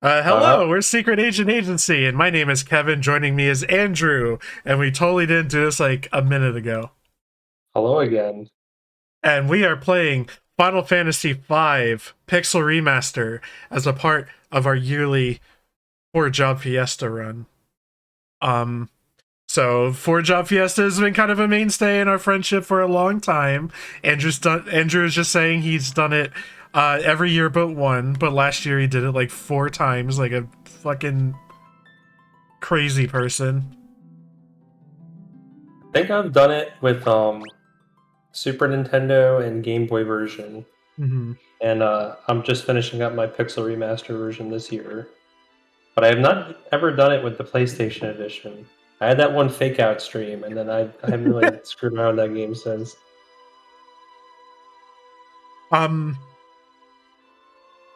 Uh, Hello, we're Secret Agent Agency, and my name is Kevin. Joining me is Andrew, and we totally didn't do this like a minute ago. Hello again. And we are playing Final Fantasy V Pixel Remaster as a part of our yearly Four Job Fiesta run. Um, so Four Job Fiesta has been kind of a mainstay in our friendship for a long time. Andrew is just saying he's done it every year but one, but last year he did it like 4 times, like a fucking crazy person. I think I've done it with Super Nintendo and Game Boy version, Mm-hmm. and I'm just finishing up my Pixel Remaster version this year. But I have not ever done it with the PlayStation edition. I had that one fake out stream, and then I haven't really screwed around that game since. Um,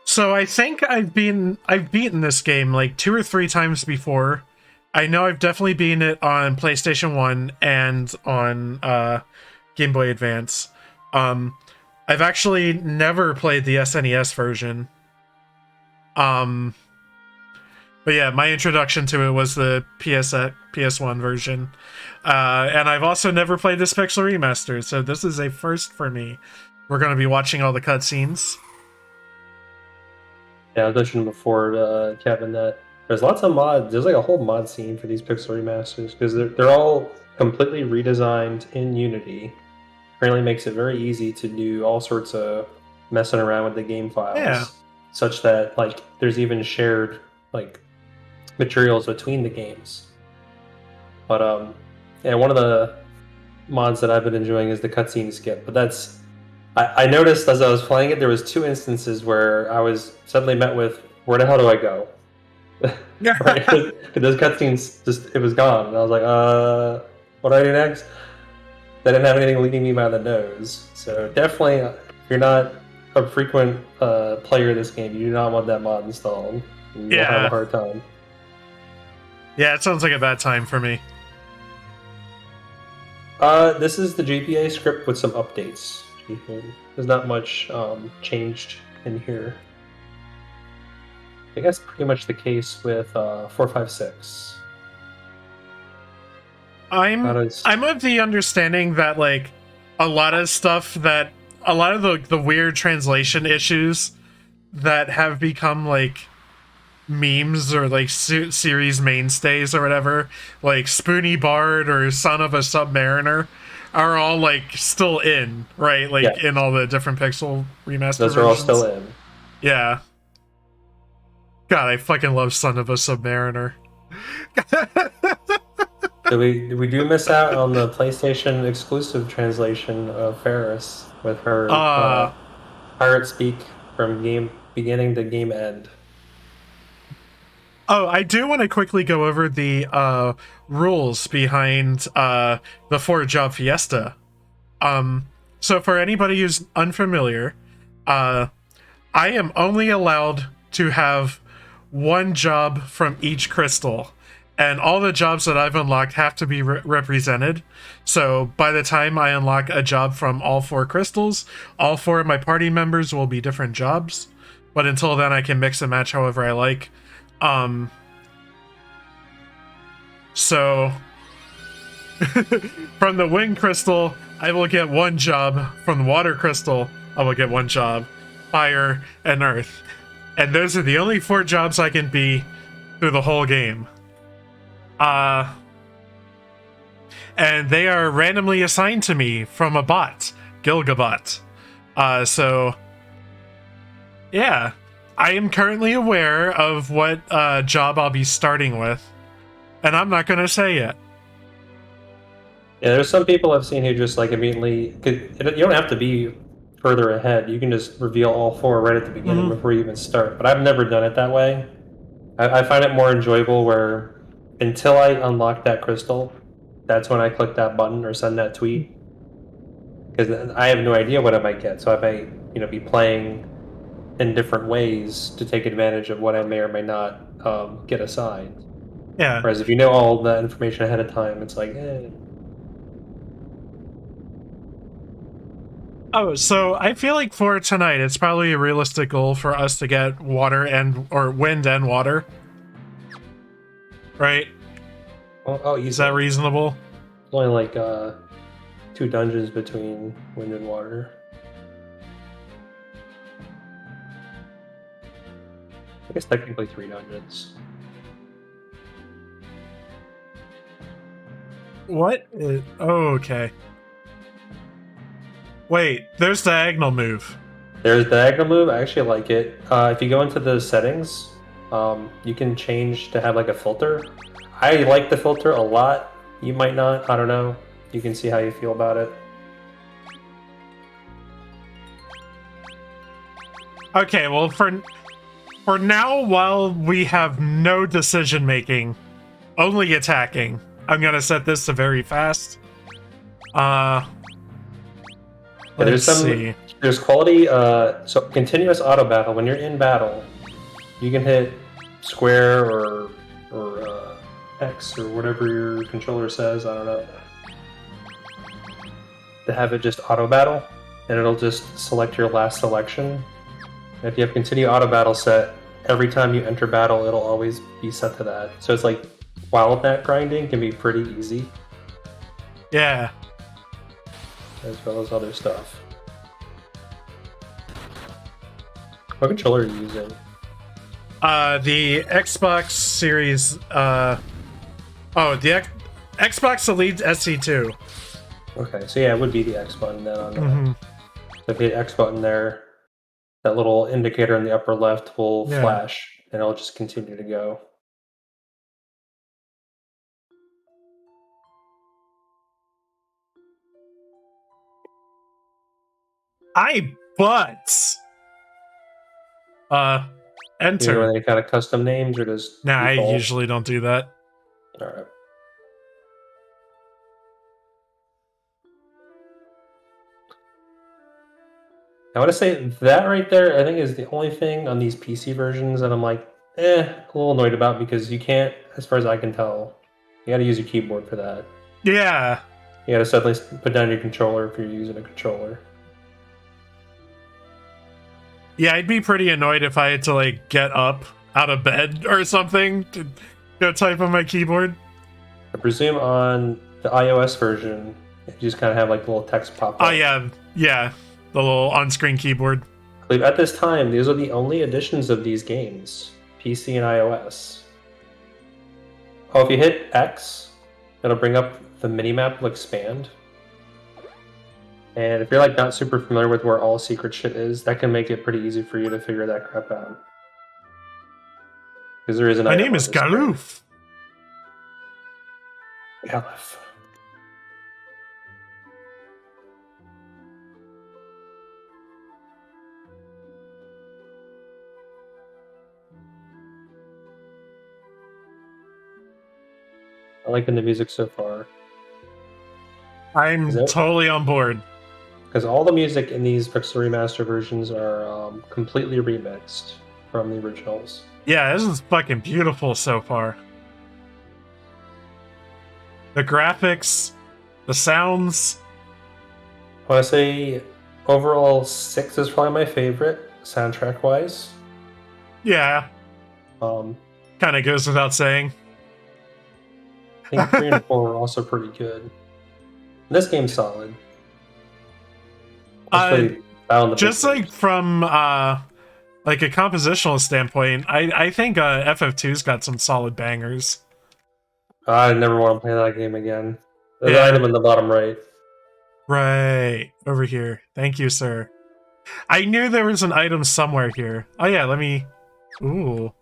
so I think I've beaten this game like 2 or 3 times before. I know I've definitely beaten it on PlayStation 1 and on Game Boy Advance. Um, I've actually never played the SNES version. Um, but yeah, my introduction to it was the PS1 version. And I've also never played this Pixel Remaster, so this is a first for me. We're going to be watching all the cutscenes. Yeah, I was mentioning before, Kevin, that there's lots of mods. There's like a whole mod scene for these Pixel Remasters because they're all completely redesigned in Unity. Apparently makes it very easy to do all sorts of messing around with the game Yeah. files, such that like there's even shared like materials between the games. But yeah, one of the mods that I've been enjoying is the cutscene skip. But that's I noticed as I was playing it, there was 2 instances where I was suddenly met with, "Where the hell do I go?" Right? 'Cause those cutscenes just it was gone, and I was like, what do I do next?" They didn't have anything leading me by the nose. So definitely, if you're not a frequent player of this game, you do not want that mod installed. You'll have a Yeah. hard time. Yeah, it sounds like a bad time for me. This is the GPA script with some updates. There's not much changed in here. I think that's pretty much the case with 456. How I'm does I'm of the understanding that like a lot of the weird translation issues that have become like memes or like series mainstays or whatever, like Spoony Bard or Son of a Submariner, are all like still in, right? yeah, Like in all the different Pixel remaster those are all still versions. in. Yeah. God, I fucking love Son of a Submariner. So we do miss out on the PlayStation exclusive translation of Ferris with her uh pirate speak from game beginning to game end. Oh, I do want to quickly go over the rules behind the Four Job Fiesta. Um, so for anybody who's unfamiliar, uh, I am only allowed to have one job from each crystal, and all the jobs that I've unlocked have to be represented. So by the time I unlock a job from all 4 crystals, all 4 of my party members will be different jobs. But until then, I can mix and match however I like. Um, so from the wind crystal, I will get one job. From the water crystal, I will get one job. Fire and earth. And those are the only 4 jobs I can be through the whole game. Uh and they are randomly assigned to me from a bot, Gilgabot. So yeah. I am currently aware of what job I'll be starting with, and I'm not gonna say it. Yeah, there's some people I've seen who just like immediately. You don't have to be further ahead. You can just reveal all 4 right at the beginning Mm-hmm. before you even start. But I've never done it that way. I find it more enjoyable where until I unlock that crystal, that's when I click that button or send that tweet because I have no idea what I might get. So I may be playing in different ways to take advantage of what I may or may not get assigned. Yeah. Whereas if you know all that information ahead of time, it's like, eh. Oh, so I feel like for tonight, it's probably a realistic goal for us to get water or wind and water. Right? Oh, Is that easily. reasonable? There's only like 2 dungeons between wind and water. I guess technically 3 dungeons. What? Oh, okay. Wait, there's the diagonal move. There's the diagonal move. I actually like it. If you go into the settings, you can change to have like a filter. I like the filter a lot. You might not. I don't know. You can see how you feel about it. Okay, well, for now, while we have no decision making, only attacking, I'm gonna set this to very fast. Yeah, Let's see. There's quality. So continuous auto battle. When you're in battle, you can hit square or X or whatever your controller says. I don't know. To have it just auto battle, and it'll just select your last selection. And if you have continue auto battle set, every time you enter battle, it'll always be set to that. So it's like wild net grinding can be pretty easy, Yeah. as well as other stuff. What controller are you using? The Xbox Series. Xbox Elite SC2. Okay, so yeah, it would be the X button then on that. Mhm. So if you hit X button there, that little indicator in the upper left will Yeah. flash, and it'll just continue to go. Butts. You Enter. know any kind of custom names or just Nah, I default? usually don't do that. All right. I want to say that right there, I think, is the only thing on these PC versions that I'm like, a little annoyed about because you can't, as far as I can tell, you got to use your keyboard for that. Yeah. You got to suddenly put down your controller if you're using a controller. Yeah, I'd be pretty annoyed if I had to, like, get up out of bed or something to go type on my keyboard. I presume on the iOS version, you just kind of have like the little text pop up. Oh, yeah. Yeah. The little on-screen keyboard. I believe at this time, these are the only editions of these games, PC and iOS. Oh, if you hit X, it'll bring up the minimap will expand. And if you're like not super familiar with where all secret shit is, that can make it pretty easy for you to figure that crap out. Because there is an My item name on is the screen. Galoof. Galuf. I'm liking the music so far. I'm totally on board. Because all the music in these Pixel Remaster versions are completely remixed from the originals. Yeah, this is fucking beautiful so far. The graphics, the sounds. I want to say overall 6 is probably my favorite soundtrack wise. Yeah. Um, Kind of goes without saying. I think 3 and 4 are also pretty good. And this game's solid. Just like from like a compositional standpoint, I think FF2's got some solid bangers. I never want to play that game again. There's Yeah. an item in the bottom right. Right. Over here. Thank you, sir. I knew there was an item somewhere here. Oh yeah, let me... Ooh.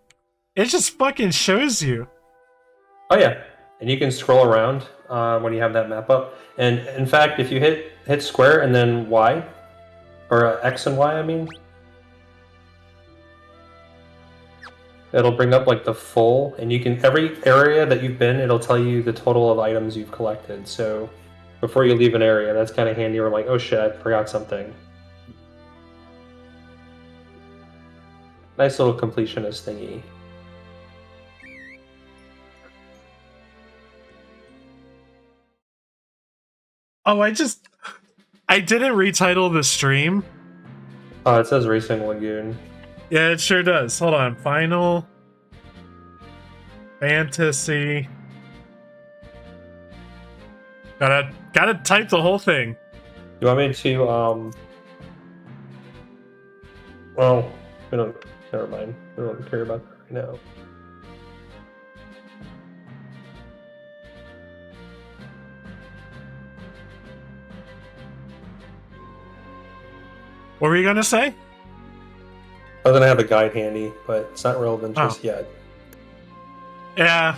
It just fucking shows you. Oh yeah. And you can scroll around when you have that map up. And in fact, if you hit square and then Y, or X and Y, I mean, it'll bring up like the full, and you can, every area that you've been, it'll tell you the total of items you've collected. So before you leave an area, that's kind of handy. We're like, oh shit, I forgot something. Nice little completionist thingy. Oh, I just... I didn't retitle the stream. Oh, it says Racing Lagoon. Yeah, it sure does. Hold on. Final Fantasy. Gotta type the whole thing. You want me to, well, never mind. We don't care about that right now. What were you gonna say? I was gonna have a guide handy, but it's not relevant just yet. Yeah.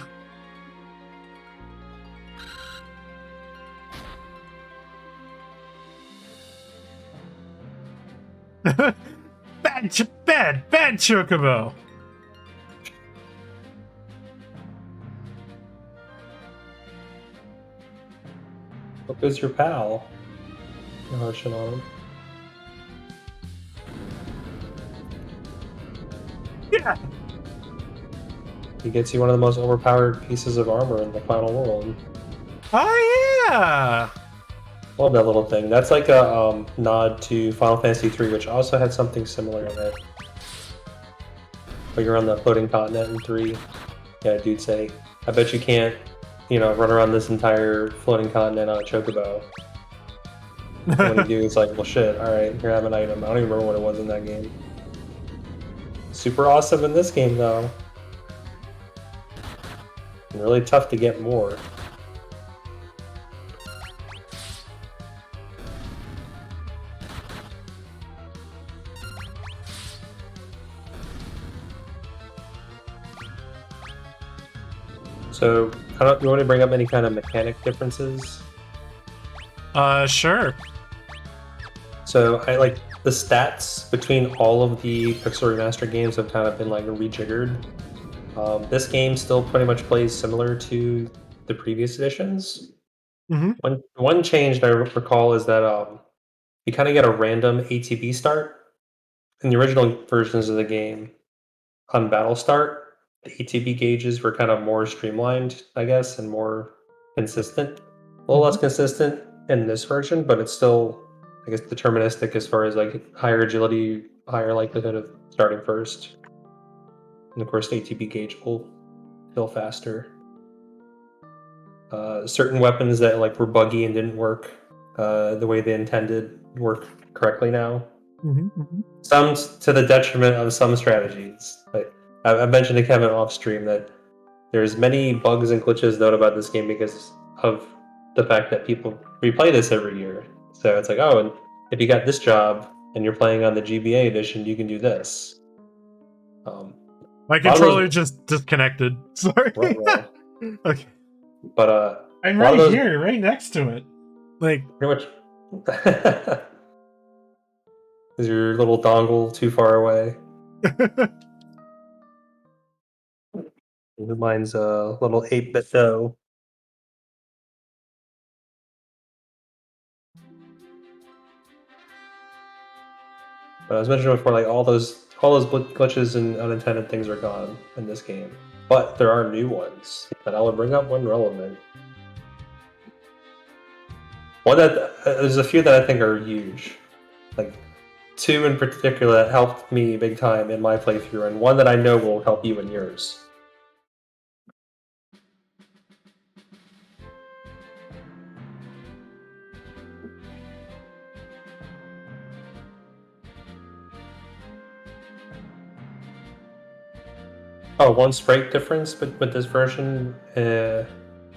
Bad Chocobo. Look, who's your pal? You're harshing on him. Yeah. He gets you one of the most overpowered pieces of armor in the final world. Oh yeah. Love that little thing. That's like a nod to Final Fantasy III, which also had something similar in it. But you're on the floating continent in 3. Yeah, dude say, I bet you can't, run around this entire floating continent on a chocobo. And when you do, it's like, well shit, alright, here I have an item. I don't even remember what it was in that game. Super awesome in this game though. And really tough to get more. So, you want to bring up any kind of mechanic differences? Sure. So, I like the stats between all of the Pixel Remaster games have kind of been like rejiggered. This game still pretty much plays similar to the previous editions. Mm-hmm. One change that I recall is that you kind of get a random ATB start. In the original versions of the game, on battle start, the ATB gauges were kind of more streamlined, I guess, and more consistent. A little less consistent in this version, but it's still, I guess, deterministic as far as like higher agility, higher likelihood of starting first. And of course, the ATB gauge will feel faster. Certain weapons that like were buggy and didn't work the way they intended work correctly now. Some to the detriment of some strategies. Like, I mentioned to Kevin off stream that there's many bugs and glitches known about this game because of the fact that people replay this every year. So it's like, oh, and if you got this job and you're playing on the GBA edition, you can do this. My controller just disconnected. Sorry. Okay. But I'm right here, right next to it. Like pretty much. Is your little dongle too far away? Mine's a little 8-bit though. But as mentioned before, like all those glitches and unintended things are gone in this game. But there are new ones that I will bring up when relevant. One that there's a few that I think are huge, like 2 in particular that helped me big time in my playthrough, and one that I know will help you in yours. Oh, one sprite difference with this version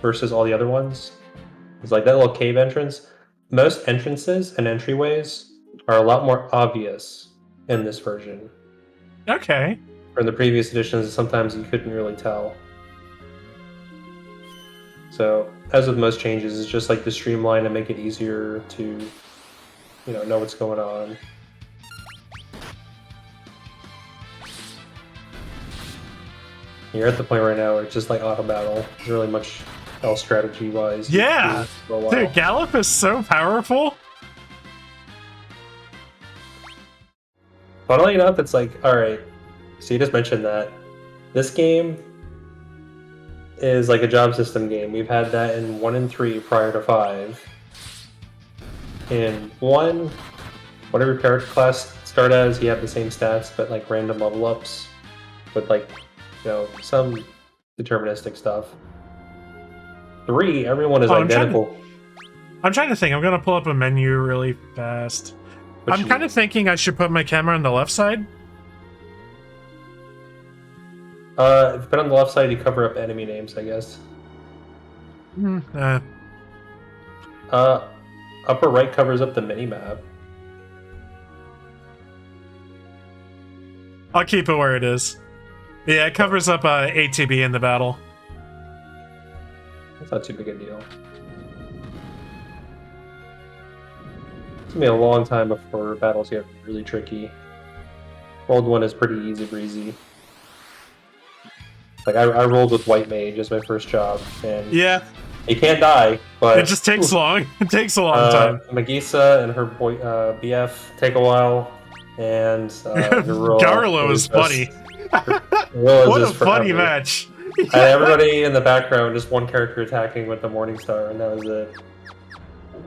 versus all the other ones is like that little cave entrance. Most entrances and entryways are a lot more obvious in this version. Okay. From the previous editions, sometimes you couldn't really tell. So, as with most changes, it's just like to streamline and make it easier to, know what's going on. You're at the point right now where it's just like auto battle. There's really much else strategy wise. Yeah, dude, Gallop is so powerful. Funnily enough, it's like, alright, so you just mentioned that. This game is like a job system game. We've had that in 1 and 3 prior to 5. in one, whatever character class start as, you have the same stats, but like random level ups with like, some deterministic stuff. 3, everyone is identical. I'm trying to think. I'm gonna pull up a menu really fast. I'm kind of thinking I should put my camera on the left side. If you put on the left side, you cover up enemy names, I guess. Upper right covers up the mini-map. I'll keep it where it is. Yeah, it covers up ATB in the battle. That's not too big a deal. It's gonna be a long time before battles get really tricky. World 1 is pretty easy breezy. Like I rolled with White Mage as my first job, and yeah, you can't die, but it just takes long. It takes a long time. Magisa and her boy BF take a while, and Garlo is funny. What a funny match! I had everybody in the background, just one character attacking with the Morning Star, and that was it.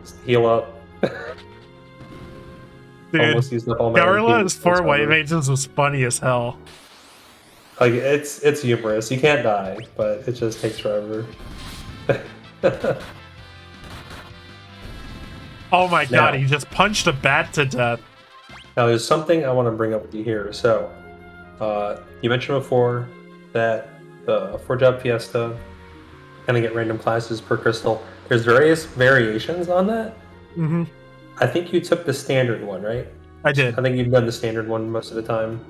Just heal up. Dude, Garlo's 4 White Mages was funny as hell. Like it's humorous. You can't die, but it just takes forever. Oh my god, he just punched a bat to death. Now there's something I want to bring up with you here. So, you mentioned before that for Job Fiesta, kind of get random classes per crystal. There's various variations on that. Mm-hmm. I think you took the standard one, right? I did. I think you've done the standard one most of the time.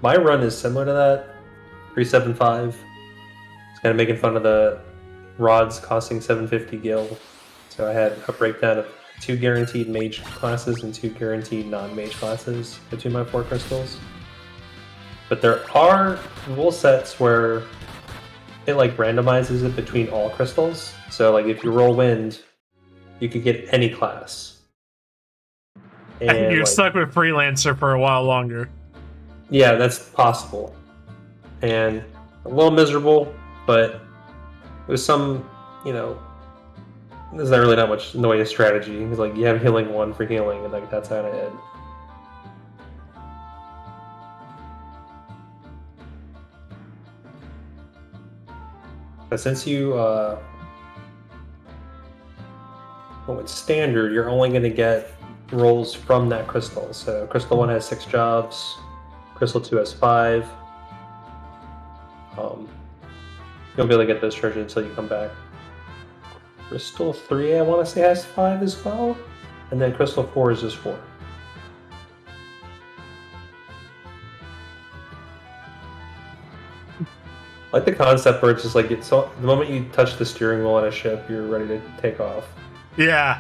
My run is similar to that, 375. It's kind of making fun of the rods costing 750 gil. So I had a breakdown of 2 guaranteed mage classes and 2 guaranteed non-mage classes between my 4 crystals. But there are rule sets where it like randomizes it between all crystals. So like if you roll wind, you could get any class. And you're stuck with Freelancer for a while longer. Yeah, that's possible. And a little miserable, but with some, there's not really that much in the way of strategy. It's like you have healing 1 for healing, and like that's how it is. But since you went with standard, you're only going to get rolls from that crystal. So crystal 1 has 6 jobs, crystal 2 has 5. You'll be able to get those treasures until you come back. Crystal 3, I want to say, has 5 as well. And then crystal 4 is just 4. I like the concept where it's just like, the moment you touch the steering wheel on a ship, you're ready to take off. Yeah.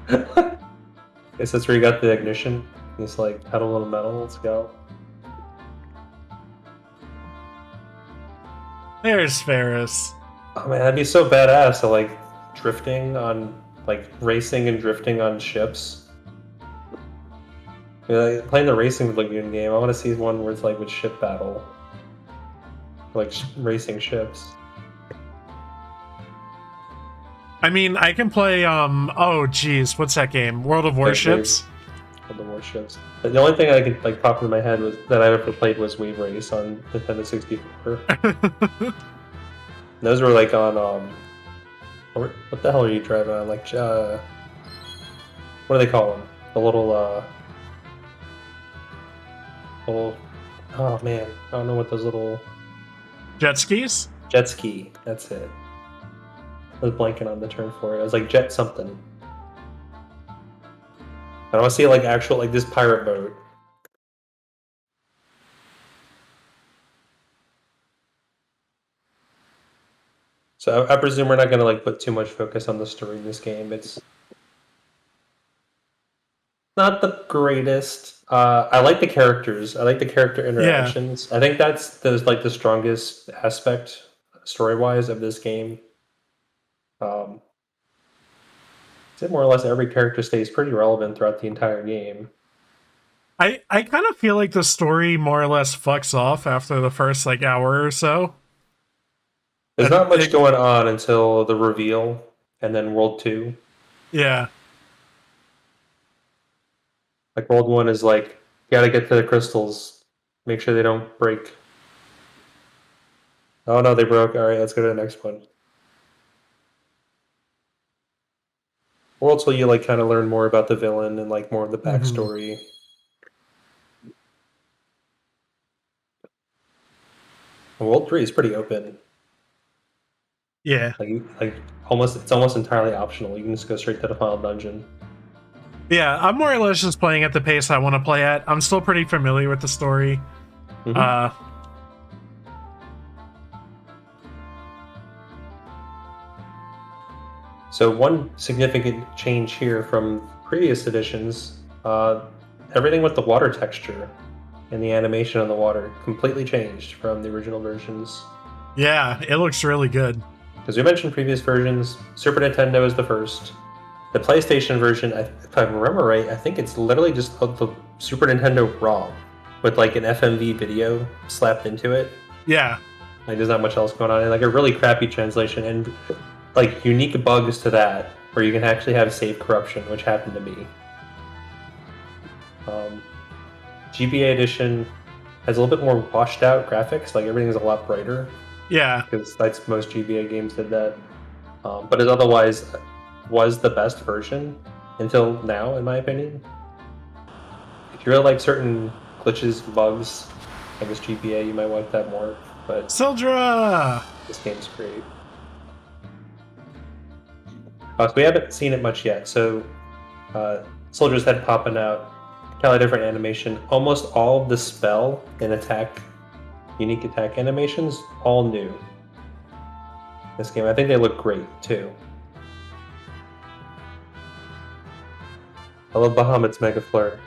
Guess that's where you got the ignition. It's like, pedal to the metal, let's go. There's Ferris. Oh man, that'd be so badass to like drifting on, like racing and drifting on ships. Like, playing the Racing Lagoon game, I want to see one where it's like with ship battle. Like racing ships. I mean, I can play, oh geez, what's that game? World of Warships? World of Warships. The only thing I could like pop into my head was that I ever played was Wave Race on Nintendo 64. Those were like on, what the hell are you driving on? Like, what do they call them? The little, oh man, I don't know what those little... Jet skis? Jet ski, that's it. I was blanking on the term for it. I was like jet something. I want to see like actual, like this pirate boat. So I presume we're not going to like put too much focus on the story in this game. It's not the greatest. I like the characters. I like the character interactions. Yeah. I think that's like the strongest aspect story-wise of this game. More or less every character stays pretty relevant throughout the entire game. I kind of feel like the story more or less fucks off after the first like hour or so. There's not much going on until the reveal, and then World 2. Yeah. Like World 1 is like, you gotta get to the crystals, make sure they don't break. Oh no, they broke. Alright, let's go to the next one. Worlds will you like kind of learn more about the villain and like more of the backstory. And World 3 is pretty open. Yeah. Like it's almost entirely optional. You can just go straight to the final dungeon. Yeah, I'm more or less just playing at the pace I want to play at. I'm still pretty familiar with the story. So one significant change here from previous editions, everything with the water texture and the animation on the water completely changed from the original versions. Yeah, it looks really good. As we mentioned previous versions, Super Nintendo is the first. The PlayStation version, if I remember right, I think it's literally just the Super Nintendo ROM with like an FMV video slapped into it. Yeah. Like there's not much else going on, and like a really crappy translation and like unique bugs to that, where you can actually have save corruption, which happened to me. GBA edition has a little bit more washed out graphics, like everything's a lot brighter. Yeah. Because that's most GBA games did that. But it otherwise was the best version until now, in my opinion. If you really like certain glitches, bugs, I guess GBA, you might want that more. But Sildra! This game's great. So we haven't seen it much yet. So Soldier's Head popping out, kind of different animation. Almost all of the spell and attack, unique attack animations, all new. This game, I think they look great too. I love Bahamut's Mega Flare.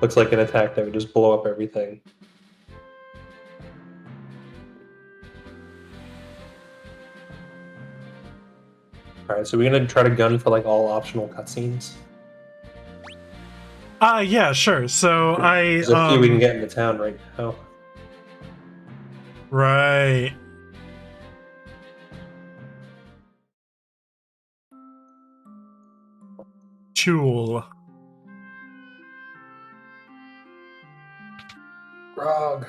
Looks like an attack that would just blow up everything. Alright, so we're gonna try to gun for like all optional cutscenes. Yeah, sure. So There's a few we can get in the town right now. Right. Chul. Grog.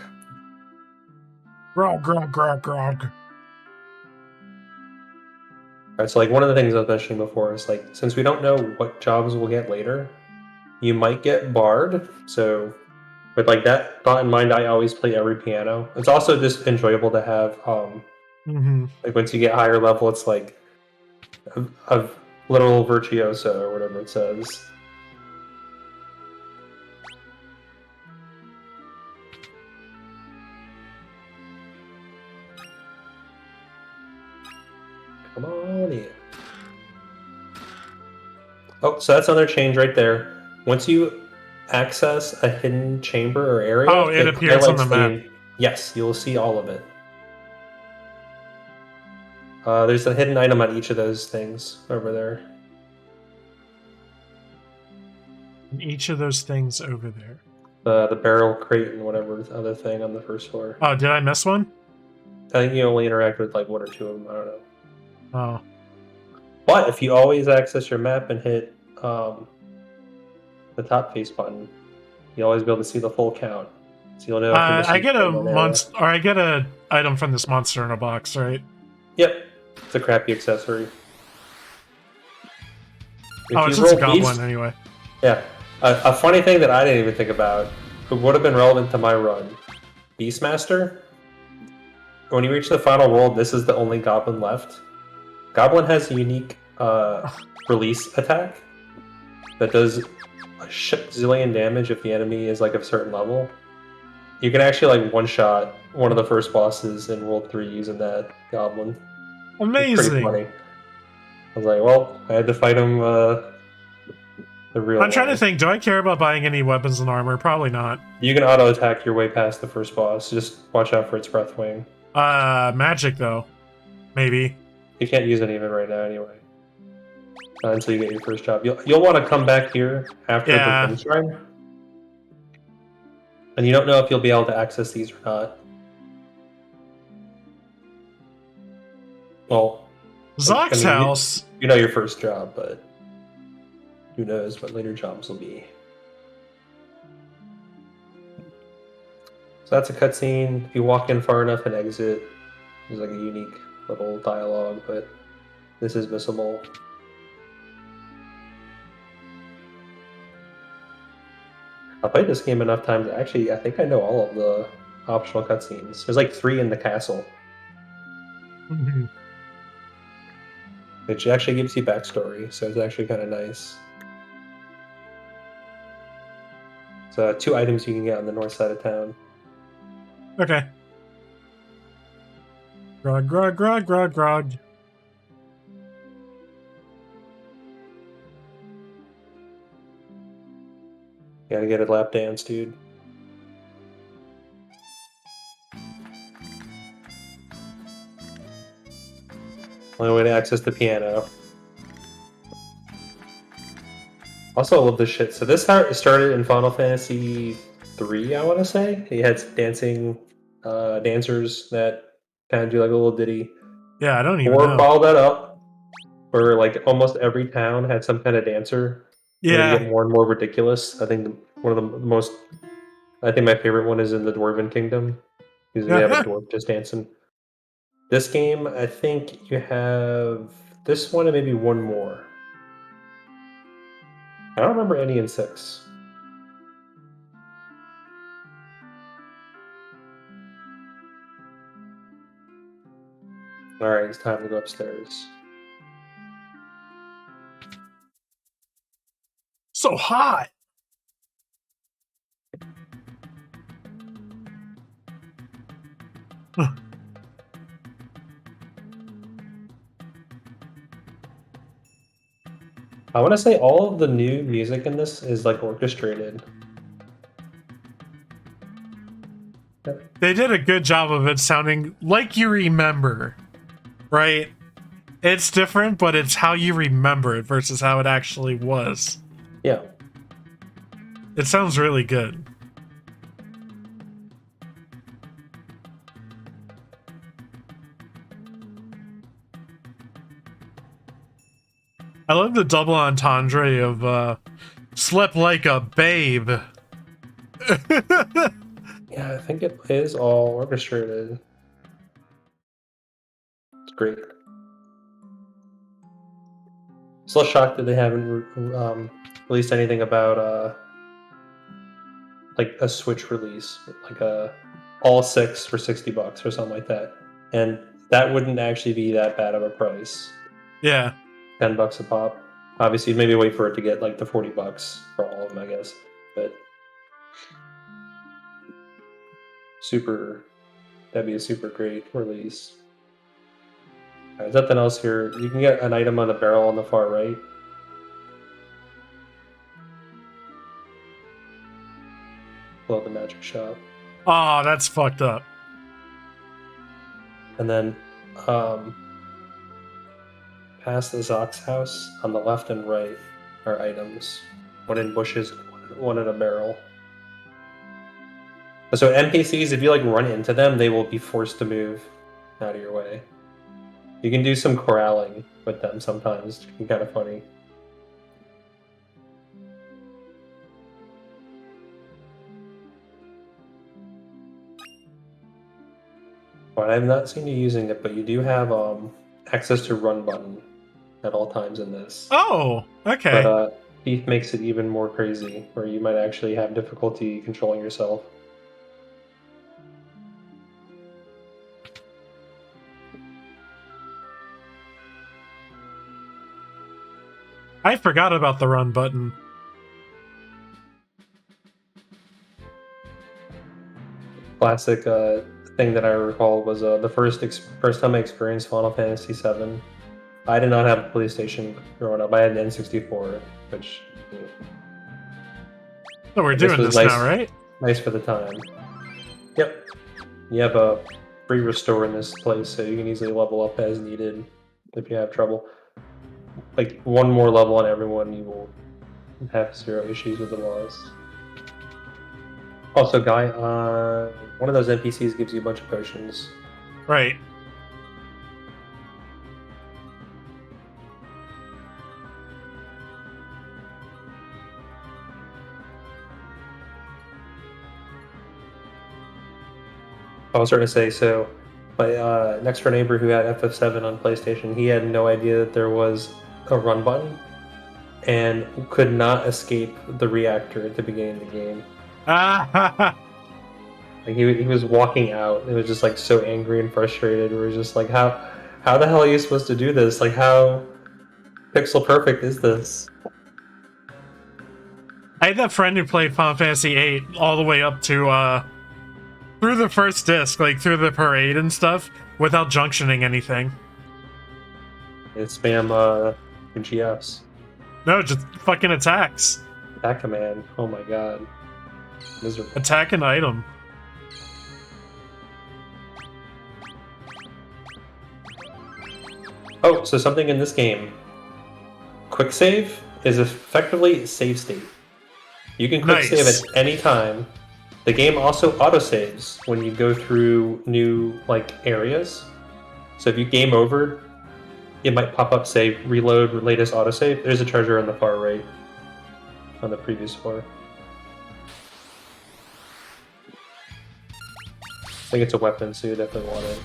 Grog. Alright, so like one of the things I was mentioning before is like, since we don't know what jobs we'll get later, you might get Bard. So with like that thought in mind, I always play every piano. It's also just enjoyable to have like once you get higher level, it's like a literal virtuoso or whatever it says. Come on in. Oh, so that's another change right there. Once you access a hidden chamber or area, it appears on the map. Yes, you'll see all of it. There's a hidden item on each of those things over there. Each of those things over there. The barrel crate and whatever other thing on the first floor. Oh, did I miss one? I think you only interact with like one or two of them. I don't know. Oh. But if you always access your map and hit the top face button, you'll always be able to see the full count. So you'll know. I get a monster, or I get a item from this monster in a box, right? Yep, it's a crappy accessory. It's just a goblin anyway. Yeah, a funny thing that I didn't even think about, who would have been relevant to my run, Beastmaster. When you reach the final world, this is the only goblin left. Goblin has a unique release attack that does a zillion damage if the enemy is like a certain level. You can actually like one-shot one of the first bosses in World 3 using that goblin. Amazing! It's pretty funny. I was like, well, I had to fight him the real way. I'm trying to think, do I care about buying any weapons and armor? Probably not. You can auto-attack your way past the first boss. Just watch out for its breath wing. Magic though. Maybe. You can't use any of it right now anyway. Until you get your first job. You'll want to come back here after the finish line. And you don't know if you'll be able to access these or not. Well, Zock's house. You know your first job, but who knows what later jobs will be. So that's a cutscene. If you walk in far enough and exit, there's like a unique little dialogue, but this is missable. I played this game enough times. Actually, I think I know all of the optional cutscenes. There's like 3 in the castle, which actually gives you backstory, so it's actually kind of nice. So 2 items you can get on the north side of town. Okay. Grog, grog, grog, grog, grog. Gotta get a lap dance, dude. Only way to access the piano. Also, I love this shit. So this started in Final Fantasy 3, I want to say. He had dancing dancers that kind of do like a little ditty. Yeah, I don't even Or know. follow that up, where like almost every town had some kind of dancer. Yeah. And they get more and more ridiculous. I think one of the most... I think my favorite one is in the Dwarven Kingdom. Because we have a dwarf just dancing. This game, I think you have this one and maybe one more. I don't remember any in 6. Alright, it's time to go upstairs. So hot. I want to say all of the new music in this is like orchestrated. They did a good job of it sounding like you remember, right? It's different, but it's how you remember it versus how it actually was. Yeah. It sounds really good. I love the double entendre of slept like a babe. Yeah, I think it is all orchestrated. It's great. Still shocked that they haven't released anything about like a Switch release, like all 6 for $60 or something like that. And that wouldn't actually be that bad of a price. Yeah. $10 a pop. Obviously, maybe wait for it to get like the $40 for all of them, I guess. But that'd be a super great release. There's nothing else here. You can get an item on the barrel on the far right. Below the magic shop. Oh, that's fucked up. And then past the Zock's house, on the left and right are items. One in bushes, one in a barrel. So NPCs, if you like run into them, they will be forced to move out of your way. You can do some corralling with them sometimes. It can be kind of funny. But I've not seen you using it, but you do have access to run button at all times in this. Oh, okay. But Thief makes it even more crazy, where you might actually have difficulty controlling yourself. I forgot about the run button. Classic thing that I recall was the first time I experienced Final Fantasy VII. I did not have a PlayStation growing up. I had an N64, which... So we're doing this nice, now, right? Nice for the time. Yep. You have a free restore in this place, so you can easily level up as needed if you have trouble. Like, one more level on everyone, you will have 0 issues with the boss. Also, Guy, one of those NPCs gives you a bunch of potions. Right. I was starting to say, so my next door neighbor who had FF7 on PlayStation, he had no idea that there was a run button and could not escape the reactor at the beginning of the game. Like he was walking out. It was just like so angry and frustrated. We were just like, how the hell are you supposed to do this? Like how pixel perfect is this? I had that friend who played Final Fantasy VIII all the way up to through the first disc, like through the parade and stuff, without junctioning anything. It's spam GFs. No, just fucking attacks. Attack command. Oh my god. Miserable. Attack an item. Oh, so something in this game. Quick save is effectively save state. You can quick save at any time. The game also autosaves when you go through new areas. So if you game over, it might pop up, say, reload latest autosave. There's a treasure on the far right on the previous floor. I think it's a weapon, so you definitely want it.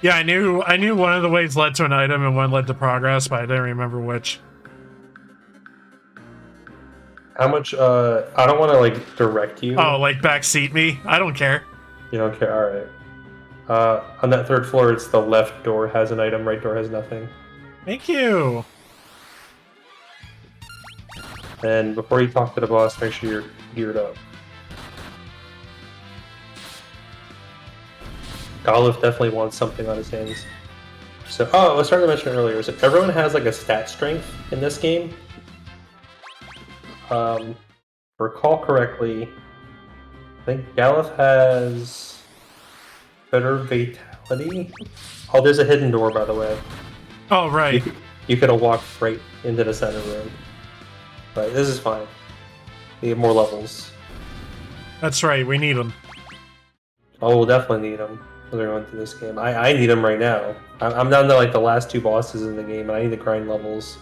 Yeah, I knew one of the ways led to an item and one led to progress, but I didn't remember which. How much, I don't want to, direct you. Oh, backseat me? I don't care. You don't care? Alright. On that third floor, it's the left door has an item, right door has nothing. Thank you! And before you talk to the boss, make sure you're geared up. Golif definitely wants something on his hands. So, I was starting to mention earlier, so everyone has a stat strength in this game. Recall correctly, I think Golif has better vitality. Oh, there's a hidden door, by the way. Oh, right. You could have walked right into the center room. But this is fine. We have more levels. That's right, we need them. Oh, we'll definitely need them. We're going through this game. I need them right now. I'm down to the last 2 bosses in the game, and I need to grind levels.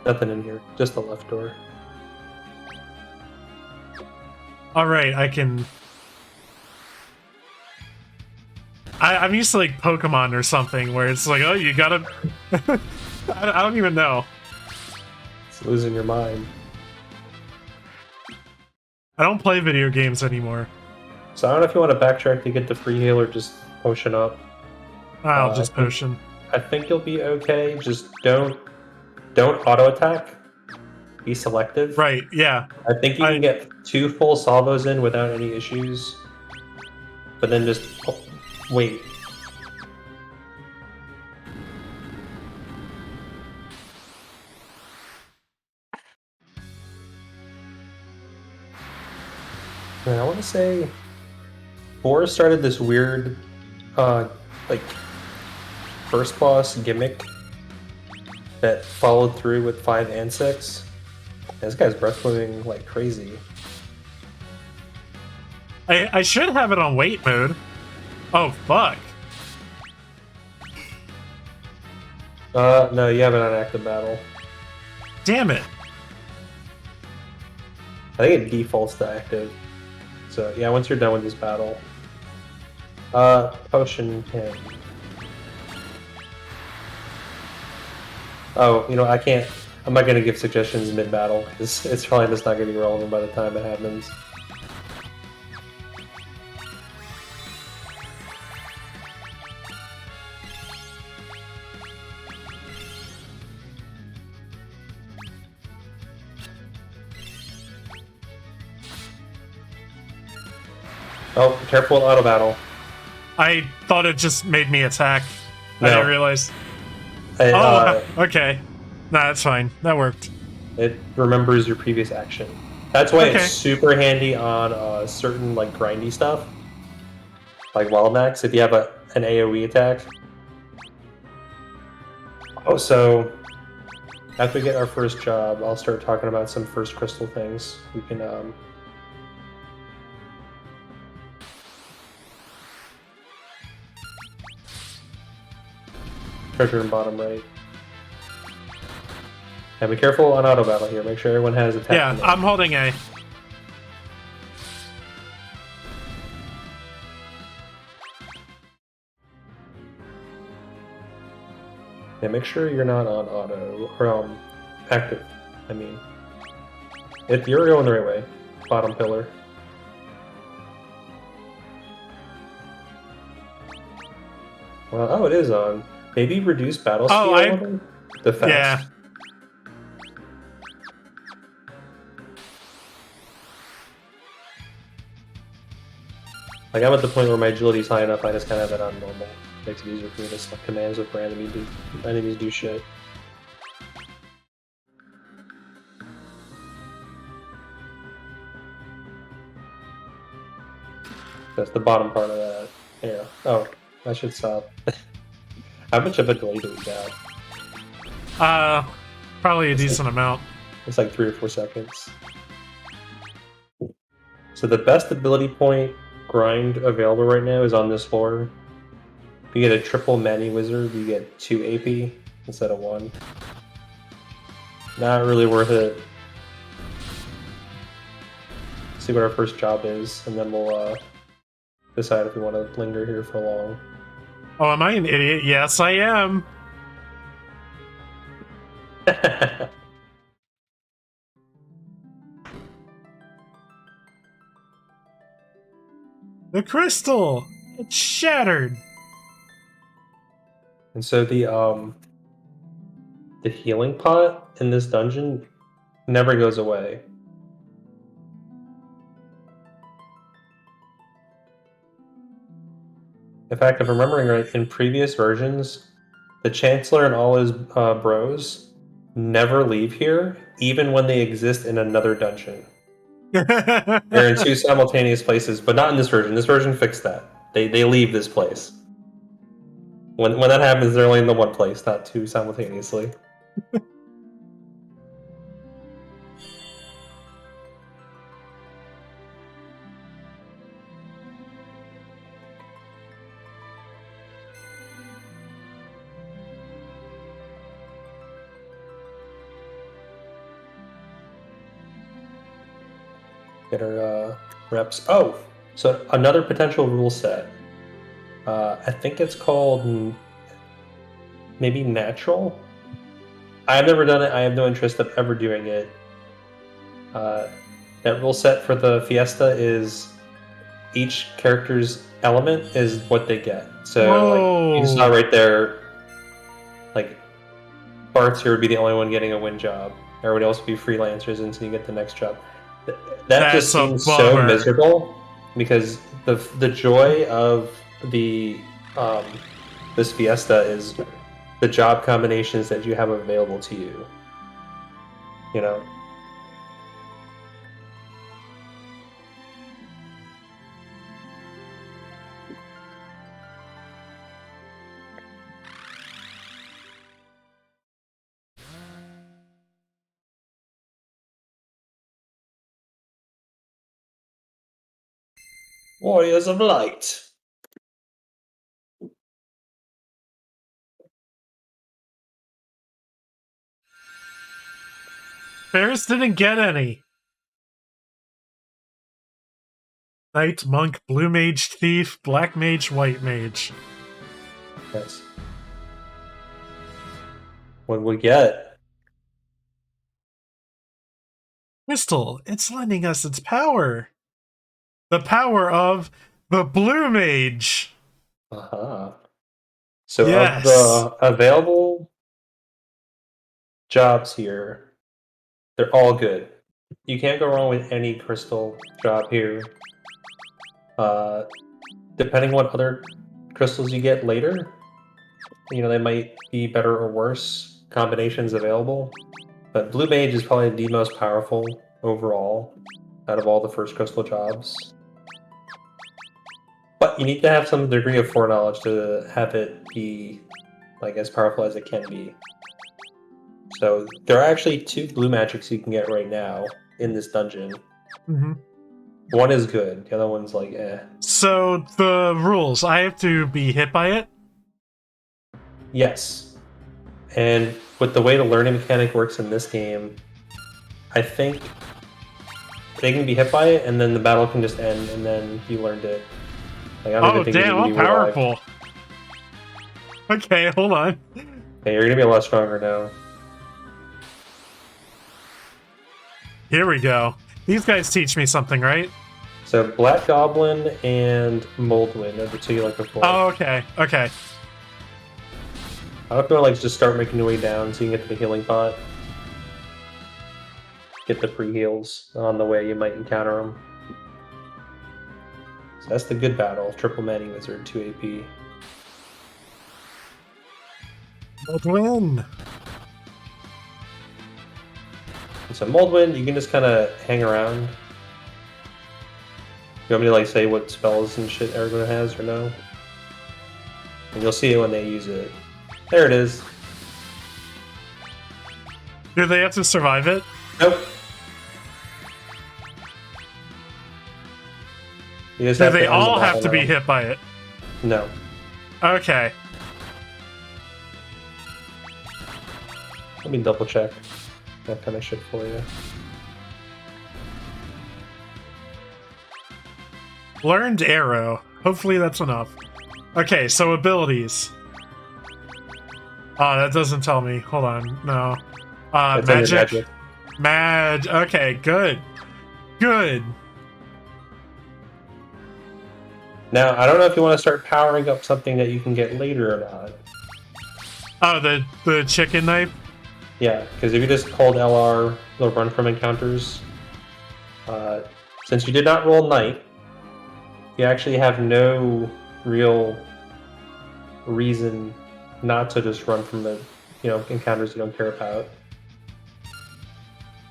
Nothing in here, just the left door. Alright, I can... I'm used to Pokemon or something, where it's oh, you gotta... I don't even know. It's losing your mind. I don't play video games anymore. So I don't know if you want to backtrack to get the free heal or just potion up. I'll just potion. I think you'll be okay. Just don't auto attack. Be selective. Right, yeah. I think you can get 2 full salvos in without any issues. But then just wait. And I want to say 4 started this weird first boss gimmick that followed through with 5 and 6. This guy's breath moving like crazy. I should have it on wait mode. Oh, fuck. No, you have it on active battle. Damn it. I think it defaults to active. So, yeah, once you're done with this battle. Potion 10. Oh, I'm not gonna give suggestions mid-battle, because it's probably just not gonna be relevant by the time it happens. Oh, careful with auto battle. I thought it just made me attack. No. I didn't realize. Okay. Nah, that's fine. That worked. It remembers your previous action. That's why it's super handy on certain grindy stuff. Like Wild Max, if you have an AoE attack. Oh, so after we get our first job, I'll start talking about some first crystal things. We can treasure in bottom right. And be careful on auto battle here. Make sure everyone has attack. Yeah, command. I'm holding A. Yeah, make sure you're not on auto or active. I mean, if you're going the right way, bottom pillar. Well, oh, it is on. Maybe reduce battle speed a little. The fast. Yeah. Like I'm at the point where my agility is high enough, I just kind of have it on normal. Makes it easier for me to select commands with enemies do shit. That's the bottom part of that. Yeah. Oh, I should stop. How much of a delay do we got? Probably a decent amount. It's like 3 or 4 seconds. So the best ability point grind available right now is on this floor. If you get a triple Mani Wizard, you get 2 AP instead of 1. Not really worth it. See what our first job is, and then we'll decide if we want to linger here for long. Oh, am I an idiot? Yes, I am. The crystal! It's shattered! And so the healing pot in this dungeon never goes away. In fact, if I'm remembering right, in previous versions, the Chancellor and all his bros never leave here, even when they exist in another dungeon. They're in 2 simultaneous places, but not in this version. This version fixed that. They leave this place. When that happens, they're only in the one place, not 2 simultaneously. Get our reps. Oh, so another potential rule set. I think it's called maybe natural. I've never done it. I have no interest of ever doing it. That rule set for the Fiesta is each character's element is what they get. So like you saw right there, like Bart's here would be the only one getting a win job. Everybody else would be freelancers until you get the next job. That just seems so miserable because the joy of the this Fiesta is the job combinations that you have available to you. You know. Warriors of Light. Ferris didn't get any. Knight, Monk, Blue Mage, Thief, Black Mage, White Mage. Yes. What we get? Crystal, it's lending us its power. The power of the Blue Mage. Uh-huh. So yes. Of the available jobs here, they're all good. You can't go wrong with any crystal job here. Depending what other crystals you get later, you know, they might be better or worse combinations available. But Blue Mage is probably the most powerful overall out of all the first crystal jobs. But you need to have some degree of foreknowledge to have it be like as powerful as it can be. So there are actually 2 blue magics you can get right now in this dungeon. Mm-hmm. One is good, the other one's like eh. So the rules, I have to be hit by it? Yes. And with the way the learning mechanic works in this game, I think they can be hit by it, and then the battle can just end, and then you learned it. Like, I don't even think you damn, need how to be revived. powerful. Okay, hold on. Okay, you're gonna be a lot stronger now. Here we go. These guys teach me something, right? So Black Goblin and Moldwind are the two you like before. Oh, okay, okay. I don't feel like just start making your way down so you can get to the healing pot. Get the free heals on the way, you might encounter them. So that's the good battle. Triple Manny Wizard, 2 AP. Moldwind. So Moldwind, you can just kind of hang around. You want me to like say what spells and shit everyone has or no? And you'll see it when they use it. There it is. Do they have to survive it? Nope. You just Do have they to end the all have battle to be now. hit by it? No. Okay. Let me double check that kind of shit for you. Learned arrow. Hopefully that's enough. Okay, so abilities. Oh, that doesn't tell me. Hold on. No. That's under Magic. Okay, good. Good. Now, I don't know if you want to start powering up something that you can get later or not. Oh, the chicken knife? Yeah, because if you just hold LR, they'll run from encounters. Since you did not roll Knight, you actually have no real reason not to just run from the encounters you don't care about.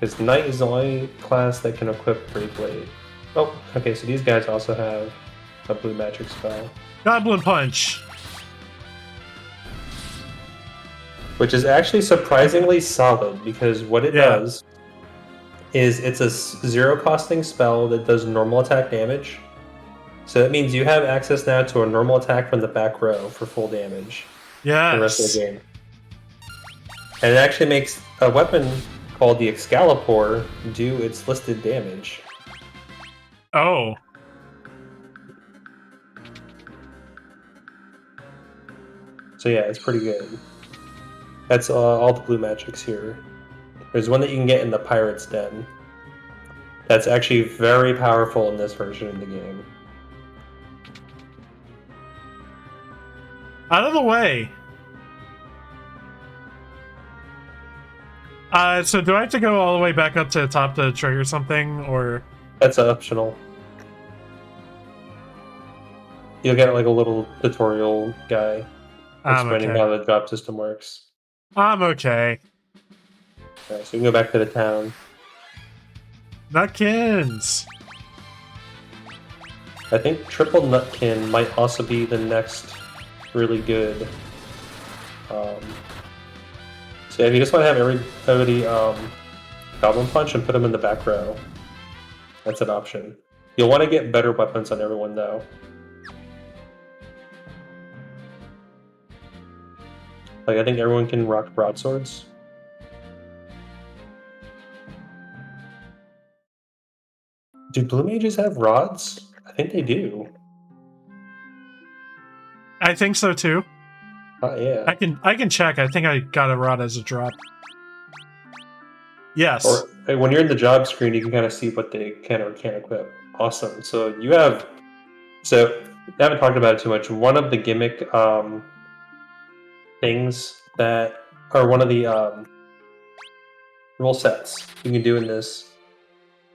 Because Knight is the only class that can equip Brave Blade. Oh, okay, so these guys also have a blue magic spell. Goblin Punch. Which is actually surprisingly solid, because what it does is it's a zero costing spell that does normal attack damage. So that means you have access now to a normal attack from the back row for full damage. Yes. The rest of the game. And it actually makes a weapon called the Excalibur do its listed damage. Oh. So yeah, it's pretty good. That's all the blue magics here. There's one that you can get in the Pirate's Den. That's actually very powerful in this version of the game. Out of the way. So do I have to go all the way back up to the top to trigger something, or? That's optional. You'll get like a little tutorial guy explaining how the drop system works. I'm okay. Alright, so we can go back to the town. Nutkins! I think Triple Nutkin might also be the next really good. So if you just want to have everybody Goblin Punch and put them in the back row, that's an option. You'll want to get better weapons on everyone though. Like I think everyone can rock broadswords. Do blue mages have rods? I think they do. I think so too. Yeah. I can check. I think I got a rod as a drop. Yes. Or when you're in the job screen, you can kind of see what they can or can't equip. Awesome. So you have. So I haven't talked about it too much. One of the gimmick things that are one of the rule sets you can do in this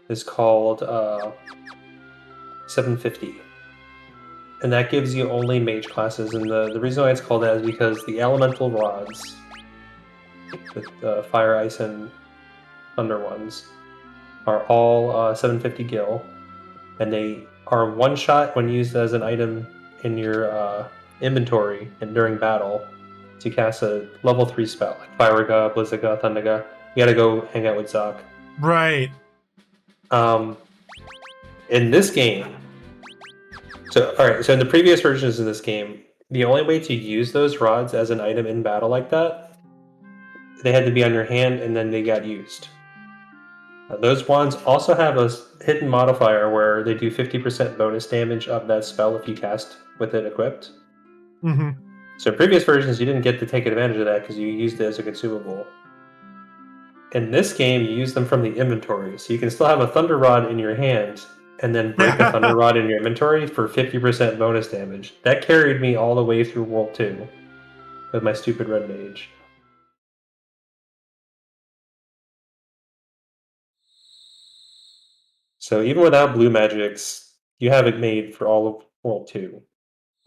is called 750. And that gives you only mage classes, and the reason why it's called that is because the elemental rods, the fire, ice, and thunder ones, are all 750 gil, and they are one shot when used as an item in your inventory and during battle to cast a level 3 spell, like Fire-Ga, Blizzaga, Thundaga. You gotta go hang out with Zoc. Right. In this game, so in the previous versions of this game, the only way to use those rods as an item in battle like that they had to be on your hand and then they got used. Those wands also have a hidden modifier where they do 50% bonus damage of that spell if you cast with it equipped. Mm-hmm. So in previous versions, you didn't get to take advantage of that because you used it as a consumable. In this game, you use them from the inventory, so you can still have a Thunder Rod in your hand and then break a Thunder Rod in your inventory for 50% bonus damage. That carried me all the way through World 2 with my stupid Red Mage. So even without blue magics, you have it made for all of World 2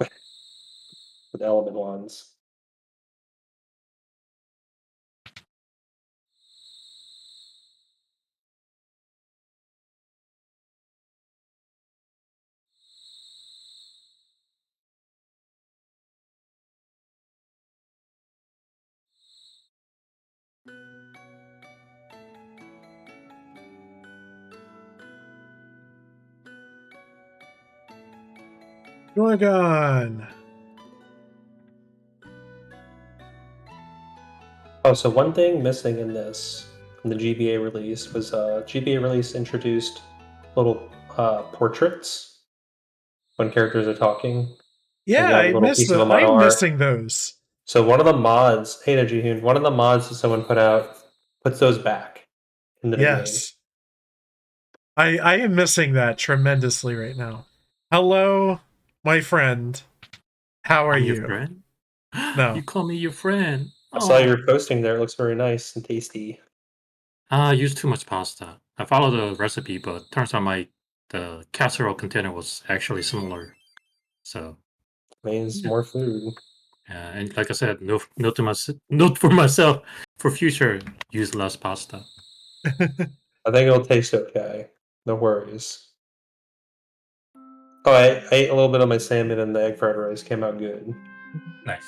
with element wands. Gorgon. Oh, so one thing missing in this, in the GBA release, was GBA release introduced little portraits when characters are talking. Yeah, You have a I little missed piece of the. a model I'm art. missing those. So one of the mods, hey there, Jihun, one of the mods that someone put out puts those back into the game. Yes. I am missing that tremendously right now. Hello, my friend. How are I'm your you? friend? No. You call me your friend. I saw Oh. your posting there. It looks very nice and tasty. I used too much pasta. I followed the recipe, but turns out the casserole container was actually similar. So Means yeah. more food. And like I said, note for myself for future: use less pasta. I think it'll taste okay. No worries. Oh, I ate a little bit of my salmon and the egg fried rice. Came out good. Nice.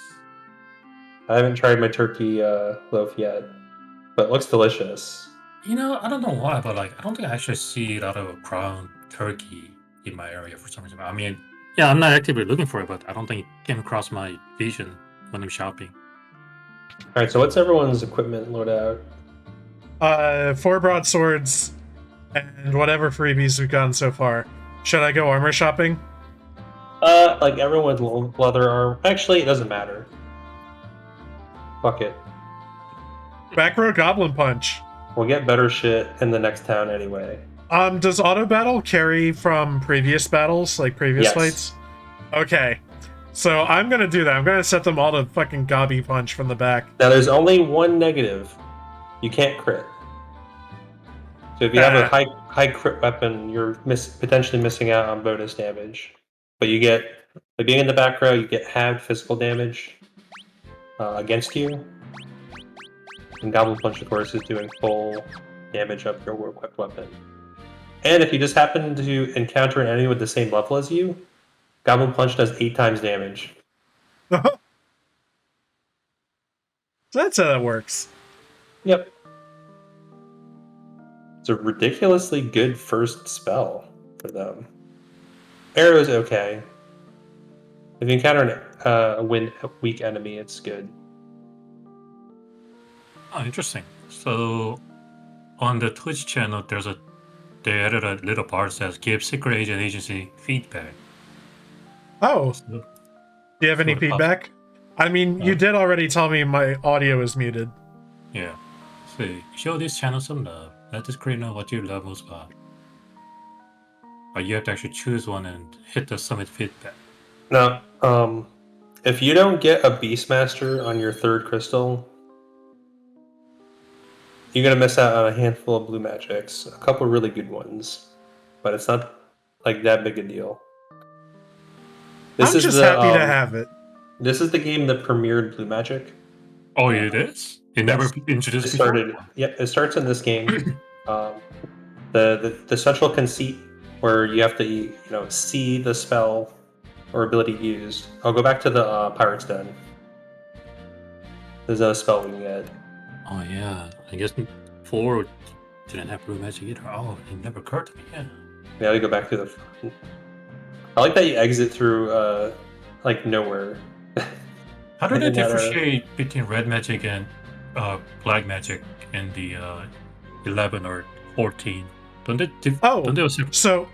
I haven't tried my turkey loaf yet, but it looks delicious. You know, I don't know why, but like, I don't think I actually see a lot of ground turkey in my area for some reason. I mean, yeah, I'm not actively looking for it, but I don't think it came across my vision when I'm shopping. All right, so what's everyone's equipment loadout? 4 broadswords and whatever freebies we've gotten so far. Should I go armor shopping? Like everyone's leather arm. Actually, it doesn't matter. Fuck it. Back row goblin punch. We'll get better shit in the next town anyway. Does auto battle carry from previous battles, like previous Yes. fights? Okay. So I'm gonna do that. I'm gonna set them all to fucking gobby punch from the back. Now, there's only one negative. You can't crit. So if you have a high crit weapon, you're potentially missing out on bonus damage. But you get, by being in the back row, you get halved physical damage against you. And Goblin Punch, of course, is doing full damage of your equipped weapon. And if you just happen to encounter an enemy with the same level as you, Goblin Punch does 8 times damage. So that's how that works. Yep. It's a ridiculously good first spell for them. Arrow's okay. If you encounter a weak enemy, it's good. Oh, interesting. So on the Twitch channel, they added a little bar that says "Give Secret Agent Agency feedback." Oh, So, do you have any Sort of feedback? I mean, you did already tell me my audio is muted. yeah. So show this channel some love. Let this creator know what you love most about. But you have to actually choose one and hit the submit feedback. Now, if you don't get a Beastmaster on your 3rd crystal, you're gonna miss out on a handful of blue magics. A couple really good ones, but it's not like that big a deal. I'm just happy to have it. This is the game that premiered blue magic. Oh, it is? It never introduced It before? started. Yeah, it starts in this game. The central conceit where you have to see the spell or ability used. I'll go back to the Pirate's Den. There's a spell we can get. Oh, yeah. I guess 4 didn't have blue magic either. Oh, it never occurred to me. Yeah. We go back to the. I like that you exit through like nowhere. How do they differentiate between red magic and black magic in the 11 or 14. Don't they? Oh, don't they also? so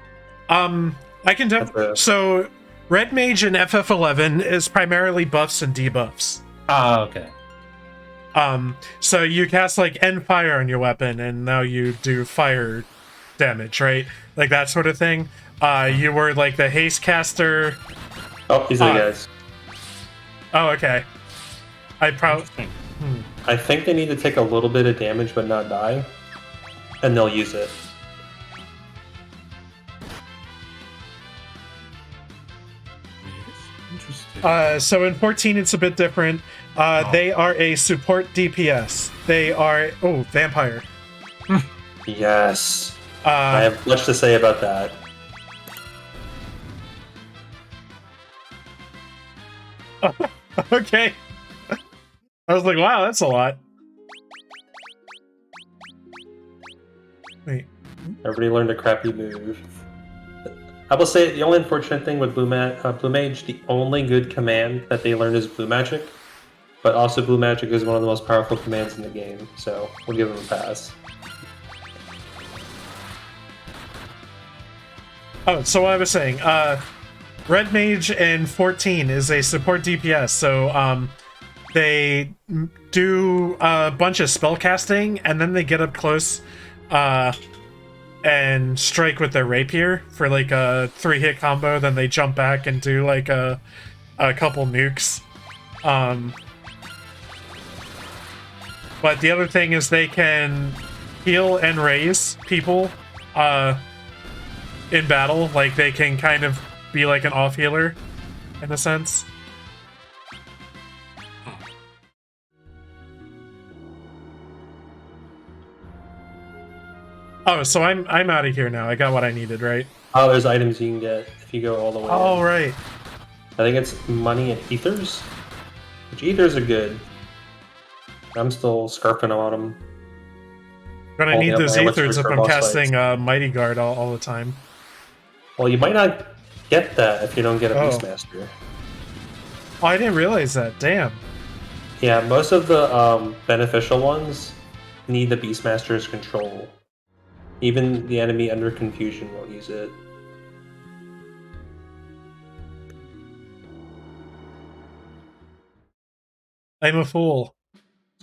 I can so Red Mage in FF11 is primarily buffs and debuffs. Ah, okay. So you cast like End Fire on your weapon, and now you do fire damage, right? Like that sort of thing. You were like the haste caster. Oh, these are the guys. Oh, okay. I think they need to take a little bit of damage but not die, and they'll use it. Interesting. So in 14 it's a bit different. They are a support DPS. They are vampire. Yes. I have much to say about that. Okay. I was like, wow, that's a lot. Wait. Everybody learned a crappy move. I will say the only unfortunate thing with Blue Mage, the only good command that they learned is Blue Magic. But also Blue Magic is one of the most powerful commands in the game, so we'll give them a pass. Oh, so what I was saying, Red Mage in 14 is a support DPS, so they do a bunch of spell casting, and then they get up close and strike with their rapier for like a 3-hit combo, then they jump back and do like a couple nukes. But the other thing is they can heal and raise people in battle. Like they can kind of be like an off healer in a sense. Oh, so I'm out of here now. I got what I needed, right? Oh, there's items you can get if you go all the way. Oh, in. right. I think it's money and ethers, which ethers are good. I'm still scarfing on them. Gonna need those ethers if I'm casting fights. Mighty Guard all the time. Well, you might not get that if you don't get a Beastmaster. Oh, I didn't realize that. Damn. Yeah, most of the beneficial ones need the Beastmaster's control. Even the enemy under confusion will use it. I'm a fool.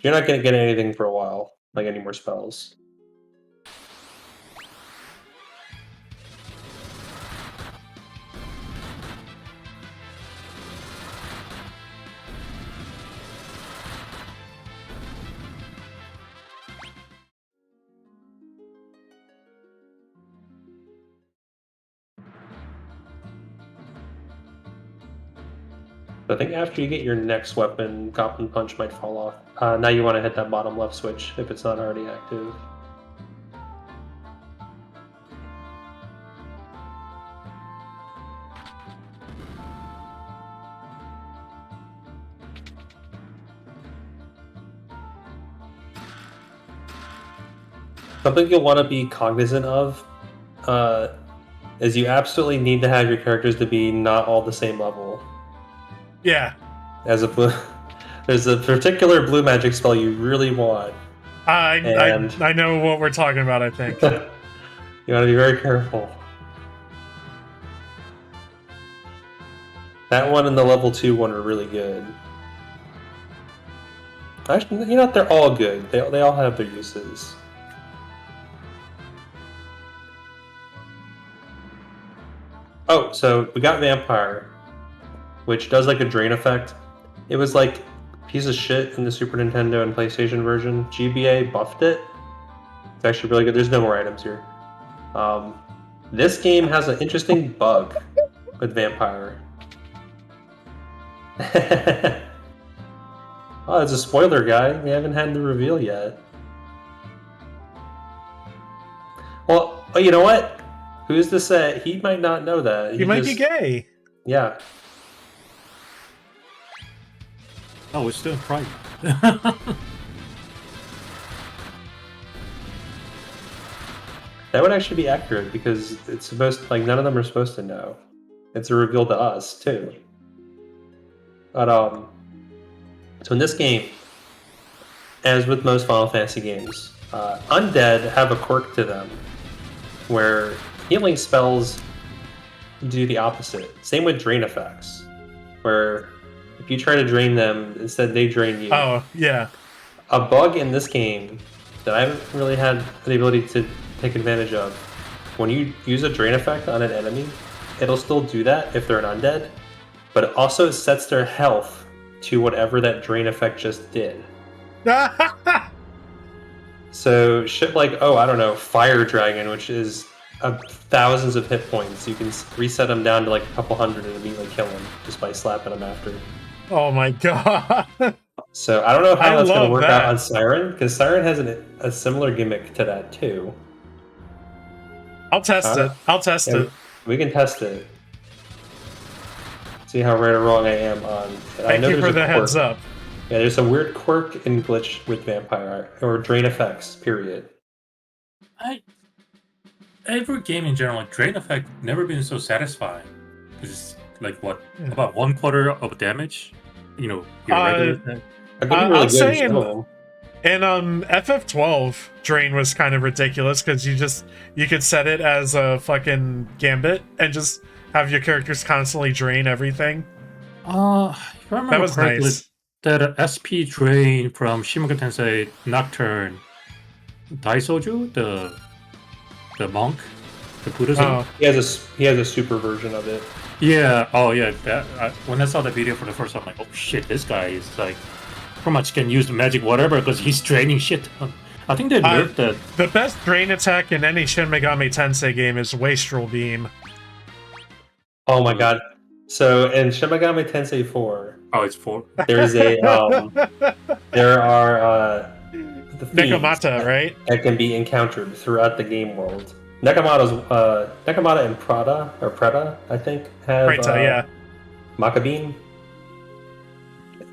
You're not going to get anything for a while, like any more spells. I think after you get your next weapon, Goblin Punch might fall off. Now you want to hit that bottom left switch if it's not already active. Something you'll want to be cognizant of is you absolutely need to have your characters to be not all the same level. Yeah. There's a particular blue magic spell you really want. I know what we're talking about, I think. You want to be very careful. That one and the level 2 one are really good. Actually, you know what? They're all good. They all have their uses. Oh, so we got Vampire, which does like a drain effect. It was like a piece of shit in the Super Nintendo and PlayStation version. GBA buffed it. It's actually really good. There's no more items here. This game has an interesting bug with Vampire. Oh, it's a spoiler, guy. We haven't had the reveal yet. Well, you know what? Who's to say? He might not know that. He might be gay. Yeah. Oh, it's still private. That would actually be accurate because it's supposed to, like, none of them are supposed to know. It's a reveal to us too. But so in this game, as with most Final Fantasy games, undead have a quirk to them where healing spells do the opposite. Same with drain effects, where if you try to drain them, instead they drain you. Oh, yeah. A bug in this game that I haven't really had the ability to take advantage of, when you use a drain effect on an enemy, it'll still do that if they're an undead, but it also sets their health to whatever that drain effect just did. So shit like, I don't know, Fire Dragon, which is thousands of hit points, you can reset them down to like a couple hundred and immediately kill them just by slapping them after. Oh my god. So I don't know how that's going to work that. out on Siren, because Siren has a similar gimmick to that too. I'll test it. We can test it. See how right or wrong I am on. Thank you for the heads up. Yeah, there's a weird quirk and glitch with Vampire, or drain effects, period. Every game in general, like drain effect, never been so satisfying. It's like what, about 1/4 of damage? You know, your regular thing. I'm saying in FF12, drain was kind of ridiculous because you could set it as a fucking gambit and just have your characters constantly drain everything. If I remember That was correctly, nice. that SP drain from Shin Megami Tensei Nocturne Daisoju, the monk, the Buddhism. Oh, he has a super version of it. Yeah. Oh, yeah. When I saw the video for the first time, I'm like, oh shit, this guy is like, pretty much can use the magic whatever because he's draining shit. I think they nerfed that. the best drain attack in any Shin Megami Tensei game is Wastrel Beam. Oh my god. So in Shin Megami Tensei 4, it's 4. there's a there are the themes Nekomata, right? that can be encountered throughout the game world. Nekomata and Preta, I think, have Preta, Maccabean.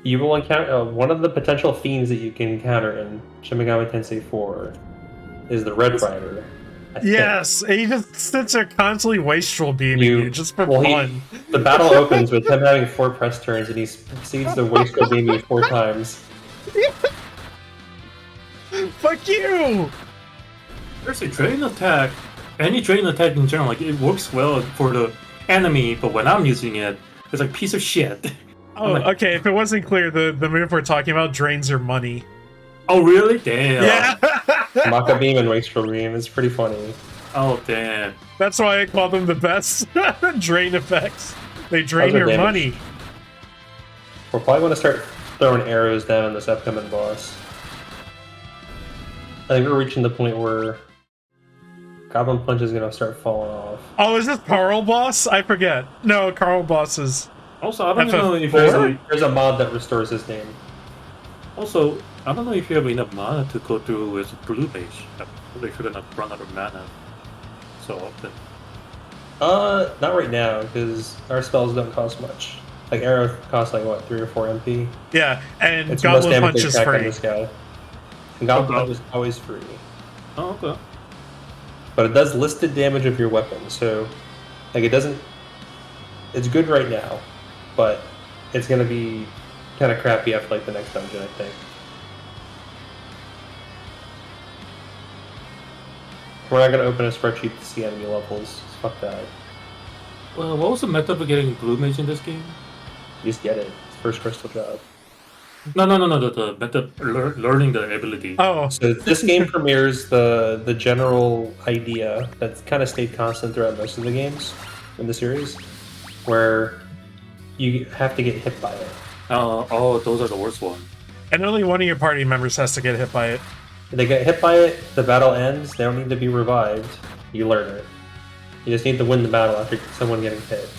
You will encounter one of the potential fiends that you can encounter in Shin Megami Tensei 4 is the Red Rider. Yes, he just sits there constantly Wastrel Beaming you just for fun. The battle opens with him having 4 press turns, and he succeeds the Wastrel Beam you 4 times. Fuck you! There's a drain attack. Any drain attack in general, like it works well for the enemy, but when I'm using it, it's like piece of shit. Oh, okay. If it wasn't clear, the move we're talking about drains your money. Oh, really? Damn. Yeah. Maka Beam and Wastrel Beam is pretty funny. Oh, damn. That's why I call them the best drain effects. They drain your damage. money. We'll probably want to start throwing arrows down on this upcoming boss. I think we're reaching the point where Goblin Punch is going to start falling off. Oh, is this Carl Boss? I forget. No, Carl Boss is... Also, I don't FF4? know if There's a mod that restores his name. Also, I don't know if you have enough mana to go through with Blue Mage. They should not run out of mana so often. Not right now, because our spells don't cost much. Like, arrow costs like, what, 3 or 4 MP? Yeah, and It's most Goblin damage Punch is attack on free. this guy. And Goblin Punch is always free. Oh, okay. But it does listed damage of your weapon, so, like, it doesn't... It's good right now, but it's going to be kind of crappy after, like, the next dungeon, I think. We're not going to open a spreadsheet to see enemy levels. Fuck that. Well, what was the method of getting Blue Mage in this game? You just get it. It's first crystal job. No. The method learning the ability. Oh, So this game premieres the general idea that's kind of stayed constant throughout most of the games in the series, where you have to get hit by it. Those are the worst ones. and only one of your party members has to get hit by it. If they get hit by it, the battle ends, they don't need to be revived, you learn it. You just need to win the battle after someone getting hit.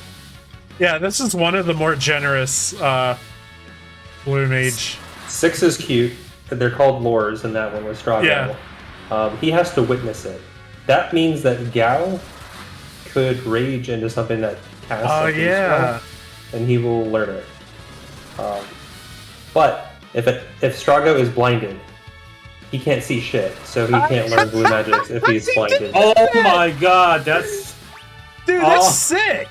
Yeah, this is one of the more generous Blue Mage. 6 is cute, they're called lores in that one with Strago. Yeah. He has to witness it. That means that Gao could rage into something that casts Oh, a yeah. spell, and he will learn it. But if Strago is blinded, he can't see shit, so he can't learn blue magics if he's blinded. Oh my god, that's... Dude, that's sick!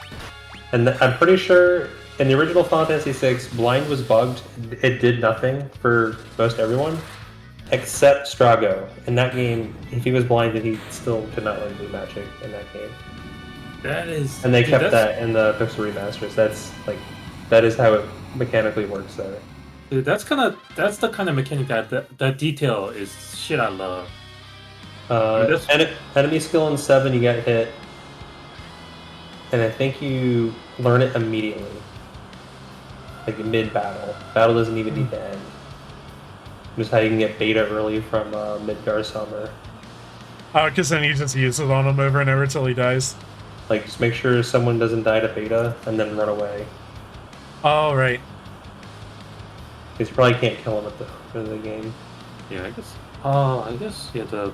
And I'm pretty sure in the original Final Fantasy VI, blind was bugged. It did nothing for most everyone. except Strago. In that game, if he was blinded, he still could not learn blue magic in that game. That is. And they dude, kept that in the Pixel Remasters. That is how it mechanically works there. Dude, that's the kind of mechanic that detail is shit I love. Enemy skill in 7, you get hit, and I think you learn it immediately, like mid-battle. Battle doesn't even need to end. Just how you can get beta early from Midgar Summer. Oh, because then you just use it on him over and over till he dies. Like, just make sure someone doesn't die to beta, and then run away. Oh, right. Because you probably can't kill him at the end of the game. Yeah, I guess. Oh, I guess yeah. The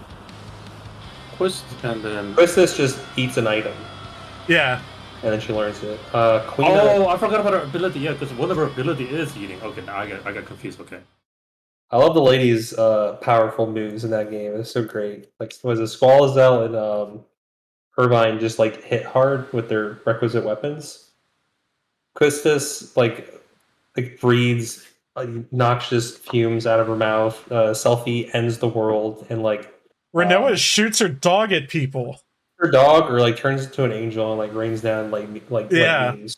quest and then. Quistis just eats an item, Yeah. and then she learns it. Queen. Oh, I forgot about her ability. Yeah, because one of her ability is eating. Okay, now I got confused. Okay. I love the lady's powerful moves in that game. It's so great. Like, was it Squallazell and Irvine just like hit hard with their requisite weapons? Quistis like breathes noxious fumes out of her mouth. Selfie ends the world, and like Renoa shoots her dog at people. her dog, or like turns into an angel and like rains down like Yeah. lightnings.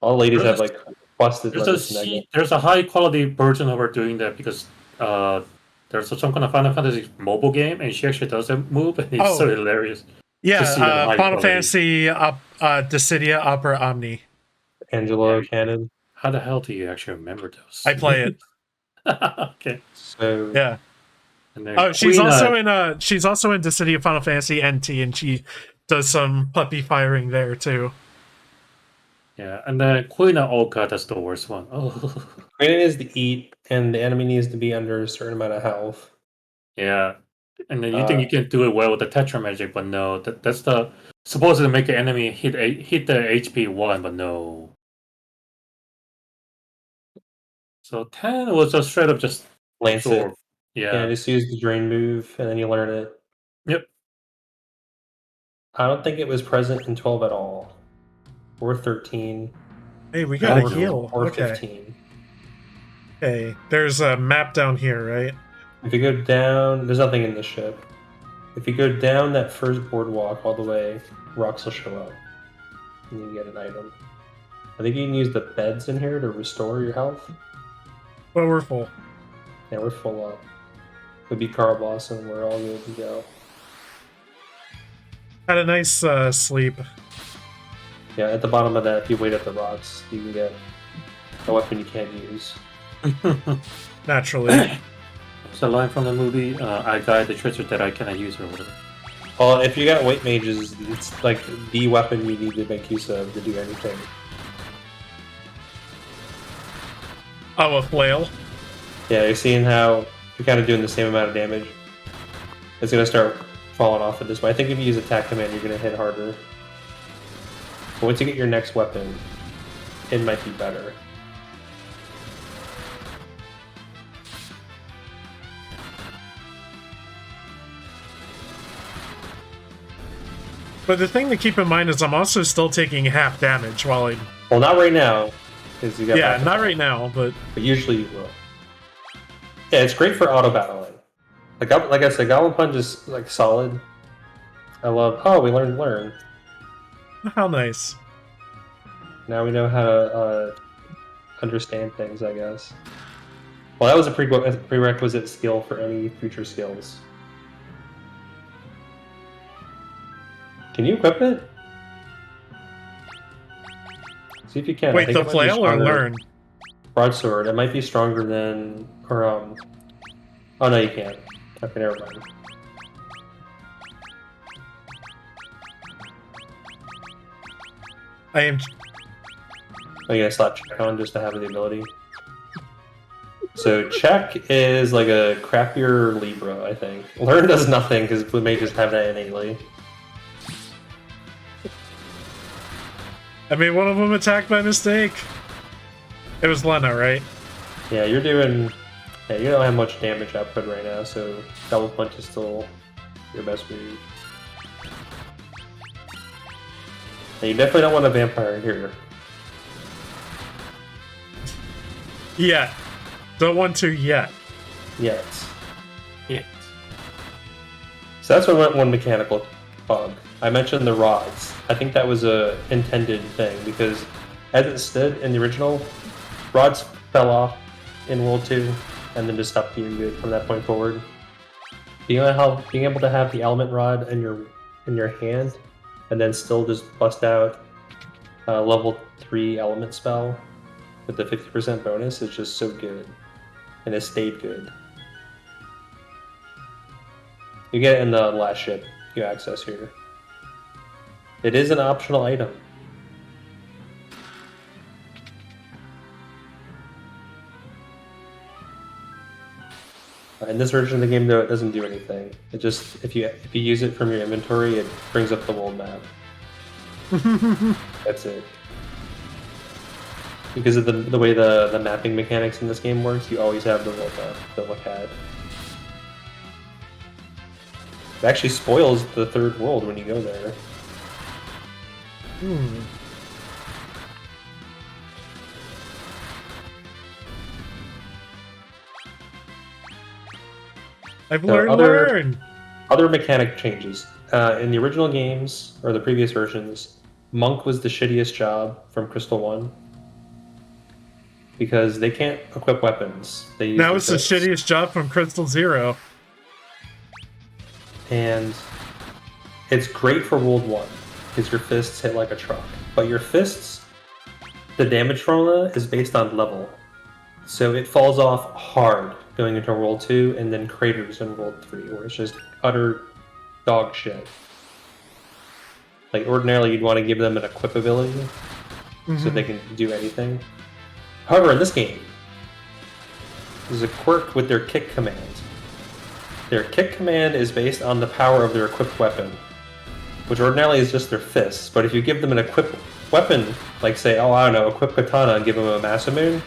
All ladies have like busted limits in that game. There's a high quality version of her doing that because there's some kind of Final Fantasy mobile game and she actually does that move and it's so hilarious. Yeah, Final Fantasy Dissidia Opera Omni. Angelo Cannon. How the hell do you actually remember those? I play it. Okay. So yeah. And she's also in Dissidia Final Fantasy NT, and she does some puppy firing there too. Yeah, and then Queen of Oka, that's the worst one. Oh. Queen is to eat, and the enemy needs to be under a certain amount of health. Yeah, and then you think you can do it well with the Tetra Magic, but no, that's the supposed to make the enemy hit the HP 1, but no. So 10 was just straight up just Lance it. Yeah, just use the drain move, and then you learn it. Yep. I don't think it was present in 12 at all. Or 13. Hey, we got a heal. Or okay. 15. Okay, there's a map down here, right? If you go down, there's nothing in the ship. If you go down that first boardwalk all the way, rocks will show up. And you get an item. I think you can use the beds in here to restore your health. Well, we're full. Yeah, we're full up. We beat Carl Boss and we're all good to go. Had a nice sleep. Yeah, at the bottom of that, if you wait at the rocks, you can get a weapon you can't use. Naturally. It's a line from the movie, I got the treasure that I cannot use or whatever. Well, if you got weight mages, it's like the weapon you need to make use of to do anything. Oh, a flail? Yeah, you're seeing how you're kind of doing the same amount of damage. It's going to start falling off at this point. I think if you use attack command, you're going to hit harder. But once you get your next weapon, it might be better. But the thing to keep in mind is I'm also still taking half damage while I'm... Well, not right now. You got yeah, not right now, but usually you will. Yeah, it's great for auto battling. Like I said, Goblin Punch is like solid. I love. Oh, we learn. How nice. Now we know how to understand things, I guess. Well, that was a prerequisite skill for any future skills. Can you equip it? See if you can. Wait, the flail or learn? Broadsword. It might be stronger than... Oh, no, you can't. Okay, never mind. I am... Oh, you gotta slap check on just to have the ability. So check is like a crappier Libra, I think. Learn does nothing because Blue Mages have that innately. I made one of them attack by mistake. It was Lena, right? Yeah, you're doing... Yeah, you don't have much damage output right now, so Double Punch is still your best move. And you definitely don't want a vampire here. Yeah. Don't want to yet. yet. Yeah. So that's one mechanical bug. I mentioned the rods. I think that was a intended thing because as it stood in the original, rods fell off in World 2 and then just stopped being good from that point forward. Being able to have the element rod in your hand and then still just bust out a level 3 element spell with the 50% bonus is just so good. And it stayed good. You get it in the last ship you access here. It is an optional item. In this version of the game, though, it doesn't do anything. It just if you use it from your inventory, it brings up the world map. That's it. Because of the way the mapping mechanics in this game works, you always have the world map to look at. It actually spoils the third world when you go there. I've So learned. Other mechanic changes. In the original games, or the previous versions, Monk was the shittiest job from Crystal 1. Because they can't equip weapons. They use Now it's the fists. shittiest job from Crystal Zero. And it's great for World 1, because your fists hit like a truck. But your fists, the damage formula is based on level. So it falls off hard going into World 2, and then craters in World 3, where it's just utter dog shit. Like, ordinarily you'd want to give them an equip ability, so they can do anything. However, in this game, there's a quirk with their kick command. Their kick command is based on the power of their equipped weapon, which ordinarily is just their fists. But if you give them an equipped weapon, like say, oh, I don't know, equip katana and give them a Masamune,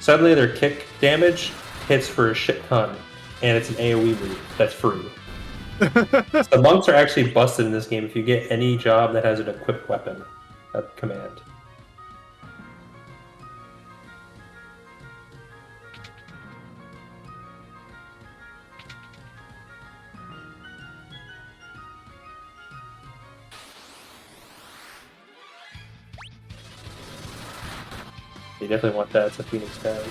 suddenly their kick damage hits for a shit ton, and it's an AoE move that's free. So monks are actually busted in this game if you get any job that has an equipped weapon command. You definitely want that. It's a Phoenix tag.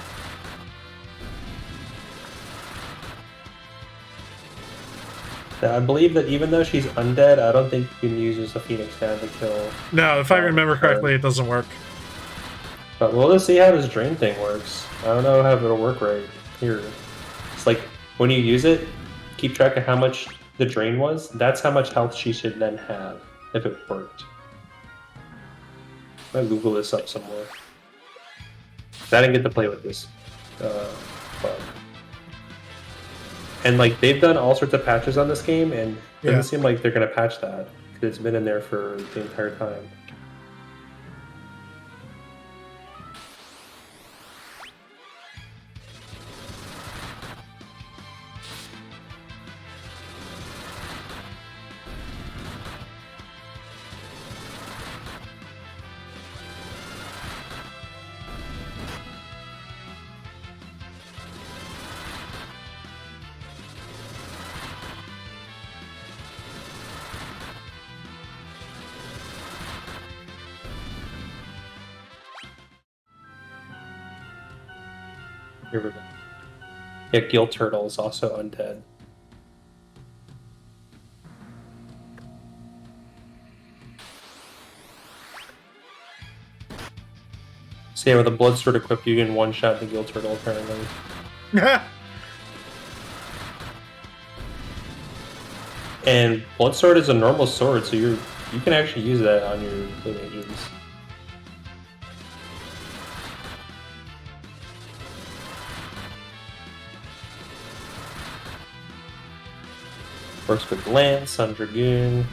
Now, I believe that even though she's undead, I don't think you can use as a Phoenix tag to kill. No, if I remember correctly, it doesn't work. But we'll just see how this drain thing works. I don't know how it'll work right here. It's like when you use it, keep track of how much the drain was. That's how much health she should then have if it worked. I'm gonna Google this up somewhere. I didn't get to play with this bug. And like they've done all sorts of patches on this game, and it doesn't seem like they're gonna patch that because it's been in there for the entire time. Here we go. Yeah, Gill Turtle is also undead. So yeah, with a Blood Sword equipped, you can one-shot the Gill Turtle, apparently. And Blood Sword is a normal sword, so you can actually use that on your blue mages. Works with Lance on Dragoon.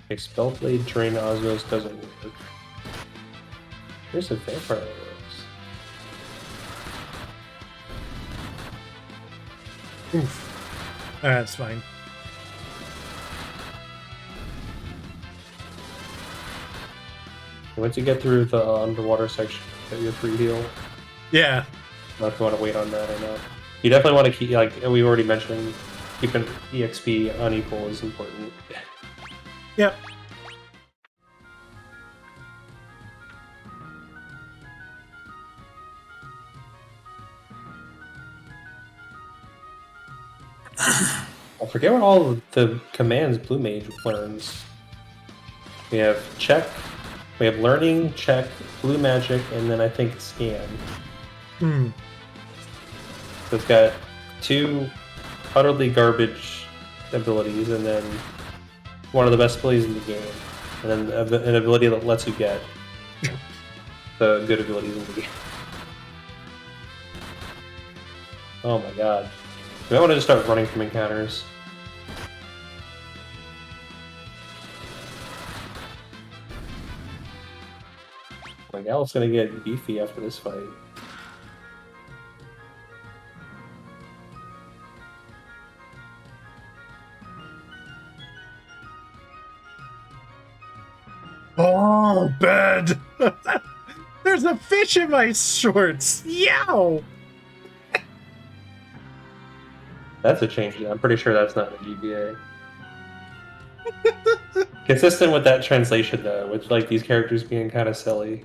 Okay, Spellblade Drain Osmos doesn't work. Here's a vampire that works. Oof. That's fine. Once you get through the underwater section, get your free heal. Yeah. Not if you want to wait on that or not. You definitely want to keep, like we already mentioned, keeping EXP unequal is important. Yep. I forget what all of the commands Blue Mage learns. We have check, we have learning, check, blue magic, and then I think scan. Hmm. So it's got 2 utterly garbage abilities, and then one of the best abilities in the game, and then an ability that lets you get the good abilities in the game. Oh my god. I want to just start running from encounters. Like, Al's gonna get beefy after this fight. Oh, bed! There's a fish in my shorts! Yow! That's a change. I'm pretty sure that's not a GBA. Consistent with that translation, though, with like these characters being kind of silly.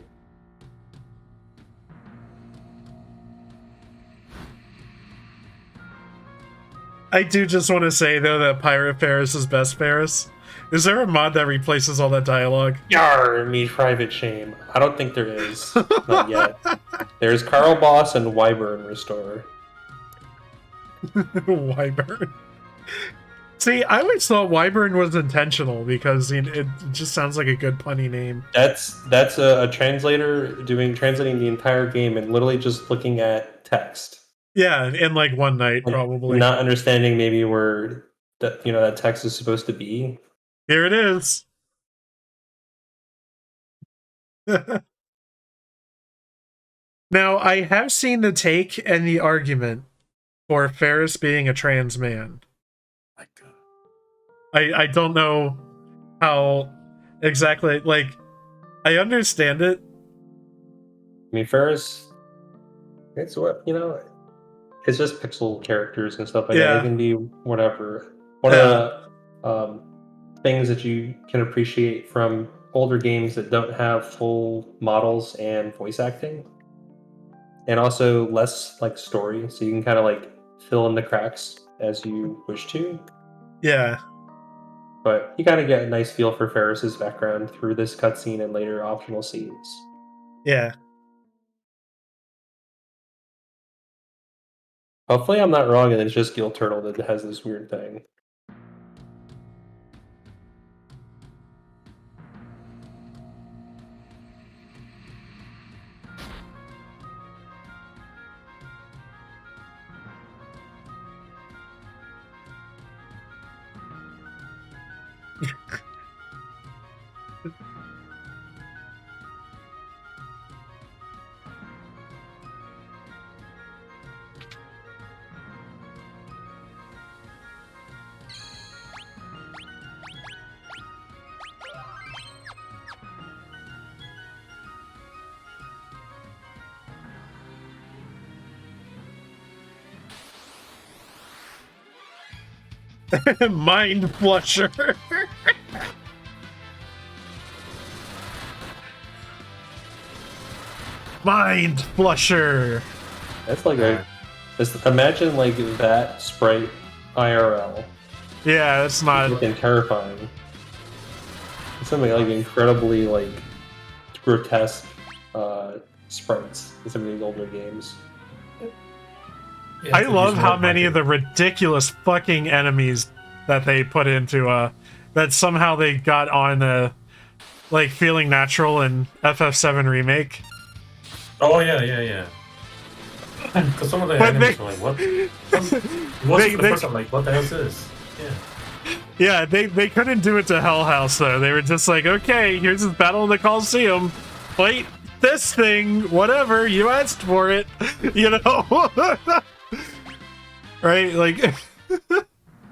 I do just want to say, though, that Pirate Ferris is best Ferris. Is there a mod that replaces all that dialogue? Yar, me private shame. I don't think there is. Not yet. There's Carl Boss and Wyvern Restore. Wyvern. See, I always thought Wyvern was intentional because it just sounds like a good punny name. That's a translator translating the entire game and literally just looking at text. Yeah, in like one night, And probably. not understanding maybe where that text is supposed to be. Here it is. Now, I have seen the take and the argument for Ferris being a trans man. My God. I don't know how exactly, like, I understand it. I mean, Ferris, it's what, it's just pixel characters and stuff like that. It can be whatever. One of the things that you can appreciate from older games that don't have full models and voice acting, and also less like story, so you can kind of like fill in the cracks as you wish to. Yeah. But you kind of get a nice feel for Ferris's background through this cutscene and later optional scenes. Yeah. Hopefully I'm not wrong and it's just Guild Turtle that has this weird thing. Mind flusher. Mind flusher. That's like imagine like that sprite IRL. Yeah, it's not looking terrifying. It's something like incredibly like grotesque sprites in some of these older games. Yeah, I love how many of the ridiculous fucking enemies that they put into that somehow they got on like feeling natural in FF7 Remake. Oh yeah. Because some of the enemies were like, what? I'm like, what the hell is this? Yeah, they couldn't do it to Hell House though. They were just like, okay, here's this battle in the Coliseum. Fight this thing, whatever, you asked for it. You know? Right? Like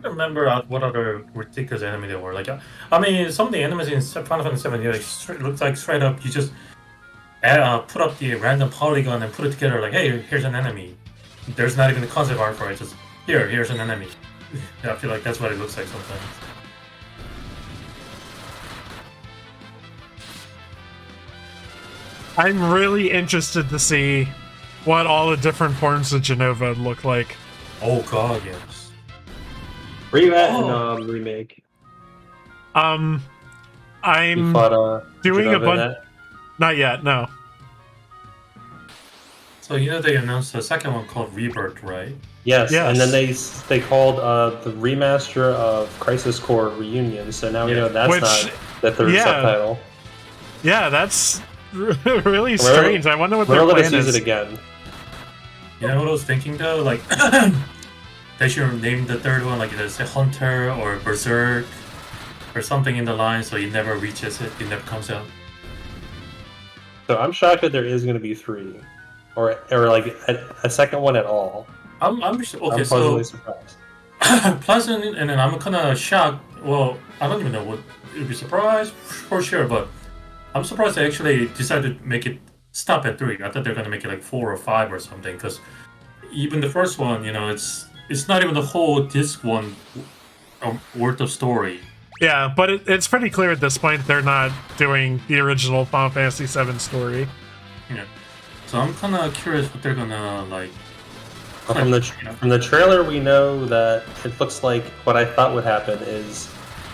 remember what other ridiculous anime there were. Like, I mean, some of the animes in Final Fantasy 7 looks like straight up you just put up the random polygon and put it together. Like, hey, here's an enemy. There's not even a concept art for it. Just here's an enemy. Yeah, I feel like that's what it looks like sometimes. I'm really interested to see what all the different forms of Genova look like. Oh god, yes. Where you at in remake? I'm You fought doing Genova a in bunch. that? Not yet, no. So they announced a second one called Rebirth, right? Yes, Yes. and then they called the remaster of Crisis Core Reunion. So now we know that's not the third subtitle. Yeah, that's really strange. I wonder what their let plan us use is. it again. You know what I was thinking though? Like, they should name the third one like either say Hunter or Berserk or something in the line, so it never reaches it. It never comes out. So I'm shocked that there is going to be 3, or like a second one at all. I'm okay. I'm pleasantly surprised. Pleasant, and then I'm kind of shocked. Well, I don't even know what you'd be surprised for sure, but I'm surprised they actually decided to make it stop at 3. I thought they're gonna make it like 4 or 5 or something, because even the first one, you know, it's not even the whole disc one worth of story. Yeah, but it's pretty clear at this point they're not doing the original Final Fantasy VII story. Yeah. So I'm kind of curious what they're gonna like. From the trailer, we know that it looks like what I thought would happen is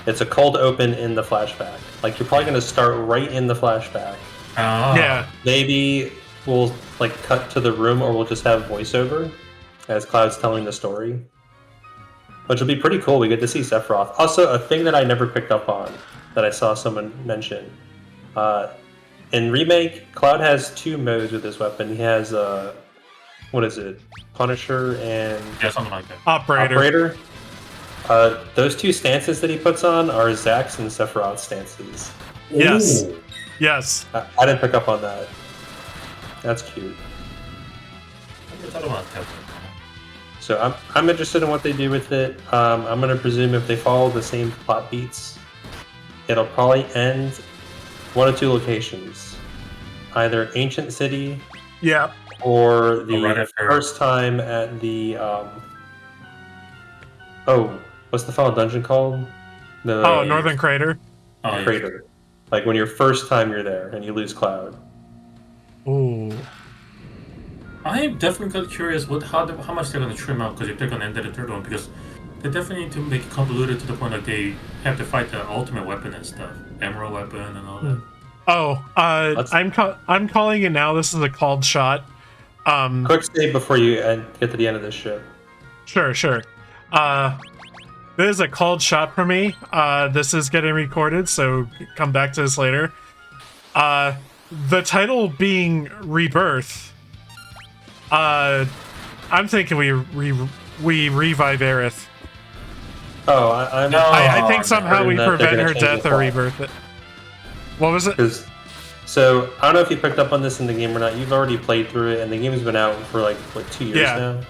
it's a cold open in the flashback. Like you're probably going to start right in the flashback. Yeah. Maybe we'll like cut to the room, or we'll just have voiceover as Cloud's telling the story, which will be pretty cool. We get to see Sephiroth. Also, a thing that I never picked up on that I saw someone mention. In Remake, Cloud has 2 modes with his weapon. He has what is it? Punisher and something like that. Operator. Those 2 stances that he puts on are Zack's and Sephiroth's stances. Yes. Ooh. Yes. I didn't pick up on that. That's cute. So I'm interested in what they do with it. I'm going to presume if they follow the same plot beats, it'll probably end 1 of 2 locations. Either Ancient City. Yeah. Or the first time at the what's the final dungeon called? Northern Crater. Crater. Like when your first time you're there and you lose Cloud. Ooh. I'm definitely curious how much they're gonna trim out, because if they're gonna end at the third one, because they definitely need to make it convoluted to the point like they have to fight the ultimate weapon and stuff, emerald weapon and all that. I'm calling it now. This is a called shot. Quick save before you get to the end of this ship. Sure. This is a called shot for me. This is getting recorded, so come back to this later. The title being Rebirth. I'm thinking we revive Aerith. Oh, I think somehow we prevent her death or rebirth it. What was it? So, I don't know if you picked up on this in the game or not. You've already played through it, and the game's been out for like, 2 years now?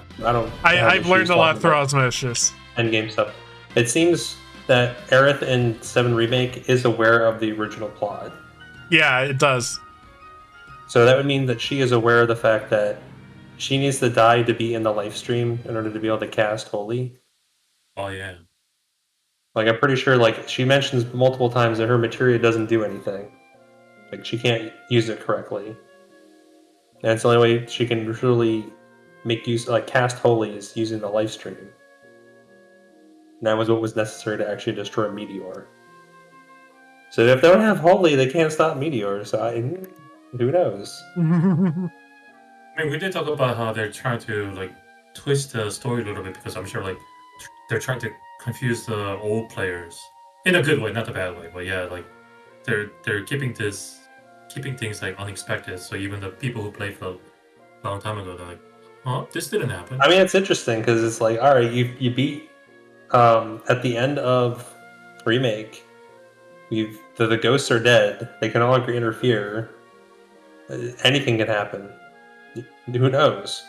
I've learned a lot through osmosis. Endgame stuff. It seems that Aerith in 7 Remake is aware of the original plot. Yeah, it does. So that would mean that she is aware of the fact that she needs to die to be in the Lifestream in order to be able to cast Holy. Oh, yeah. Like, I'm pretty sure, like, she mentions multiple times that her materia doesn't do anything. Like, she can't use it correctly. And it's the only way she can truly make use, like, cast Holy is using the Lifestream. And that was what was necessary to actually destroy Meteor. So if they don't have Holy, they can't stop Meteor, so who knows? I mean, we did talk about how they're trying to, like, twist the story a little bit, because I'm sure, like, they're trying to confuse the old players. In a good way, not the bad way, but yeah, like, they're keeping things like unexpected, so even the people who played for a long time ago, they're like, oh, this didn't happen. I mean, it's interesting because it's like, all right, you beat at the end of Remake, the ghosts are dead. They can no longer interfere. Anything can happen. Who knows?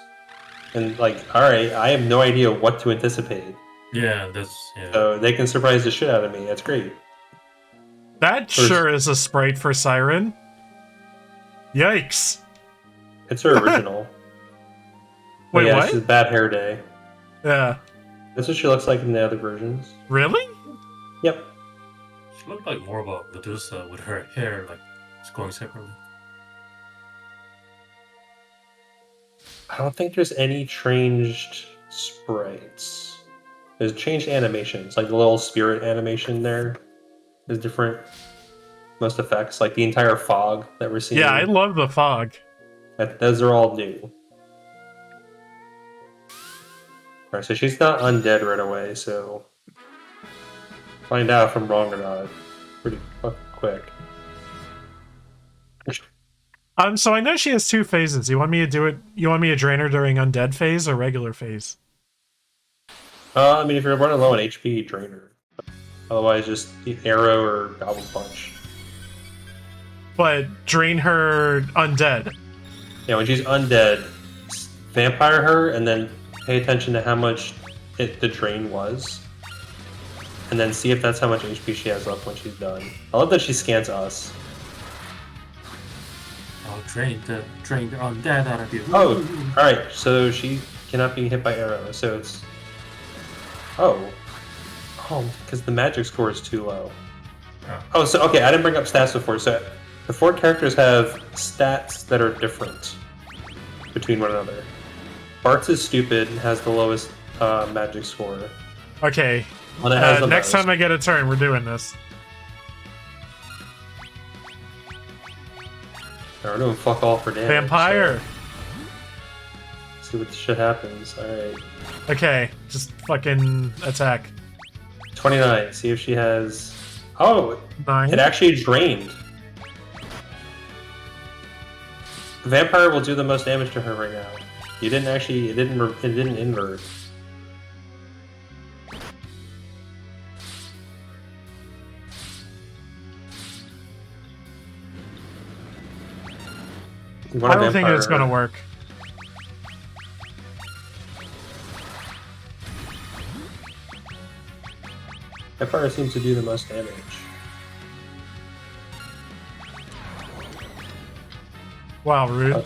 And like, all right, I have no idea what to anticipate. Yeah, that's So they can surprise the shit out of me. That's great. That sure is a sprite for Siren. Yikes. It's her original. But Wait, yeah, what? she's a bad hair day. Yeah. That's what she looks like in the other versions. Really? Yep. She looked like more of a Medusa with her hair like it's going separately. I don't think there's any changed sprites. There's changed animations, like the little spirit animation there is different. Most effects, like the entire fog that we're seeing. Yeah, I love the fog. Those are all new. Alright, so she's not undead right away, so find out if I'm wrong or not pretty fucking quick. So I know she has 2 phases. You want me to do it? You want me to drain her during undead phase or regular phase? I mean, if you're running low on HP, drain her. Otherwise, just arrow or goblin punch. But drain her undead. Yeah, when she's undead, vampire her, and then pay attention to how much the drain was. And then see if that's how much HP she has left when she's done. I love that she scans us. I'll drain the undead out of you. Oh, alright, so she cannot be hit by arrows, so it's... Oh, because the magic score is too low. Oh, so, okay, I didn't bring up stats before, so the 4 characters have stats that are different between one another. Bart's is stupid and has the lowest magic score. Okay. Well, it has the Next most. time I get a turn, we're doing this. We're doing fuck all for damage. Vampire! So see what the shit happens. Alright. Okay, just fucking attack. 29, see if she has... Oh, 9. it actually drained. The vampire will do the most damage to her right now. You didn't actually... It didn't invert. I don't think it's gonna work. Vampire seems to do the most damage. Wow, rude.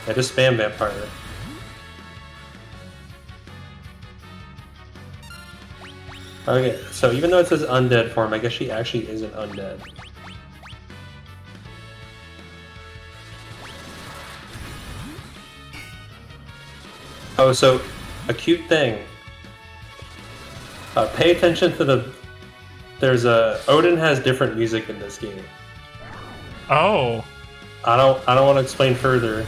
Yeah, just spam vampire. Okay, so even though it says undead form, I guess she actually isn't undead. Oh, so a cute thing. Pay attention to the. There's a Odin has different music in this game. Oh. I don't want to explain further.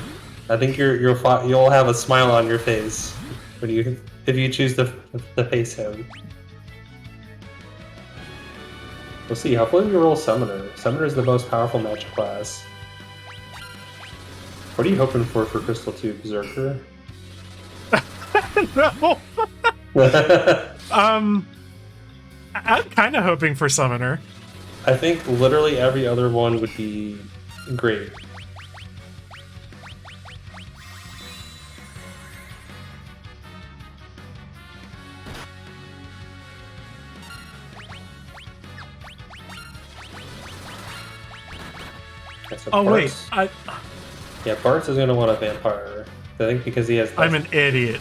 I think you'll have a smile on your face when if you choose to face him. We'll see. Hopefully you roll Summoner. Summoner is the most powerful magic class. What are you hoping for Crystal 2, Berserker? No. I'm kind of hoping for Summoner. I think literally every other one would be great. So Oh wait, yeah, Bart's is gonna want a vampire. I think because he has. I'm an idiot.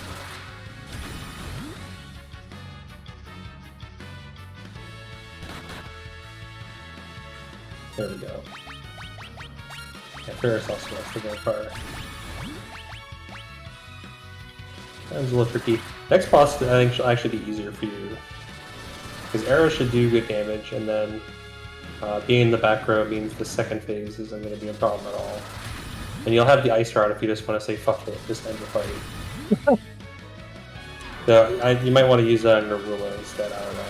There we go. Yeah, Ferris also wants the vampire. That was a little tricky. Next boss, I think, should actually be easier for you. Because arrows should do good damage, and then being in the back row means the second phase isn't going to be a problem at all. And you'll have the ice rod if you just want to say fuck it, just end the fight. So you might want to use that in Narula instead, I don't know.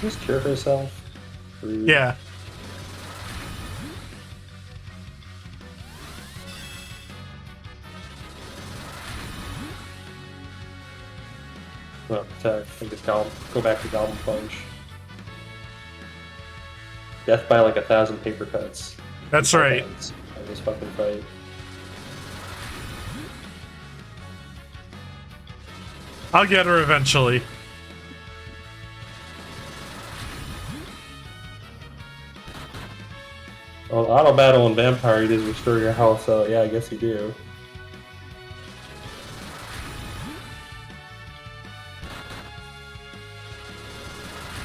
Just cure herself. Rude. Yeah. Well, I guess go back to Goblin Punch. death by like 1,000 paper cuts. That's right. In this fucking fight. I'll get her eventually. Well, auto battle and vampire, you just restore your health, so yeah, I guess you do.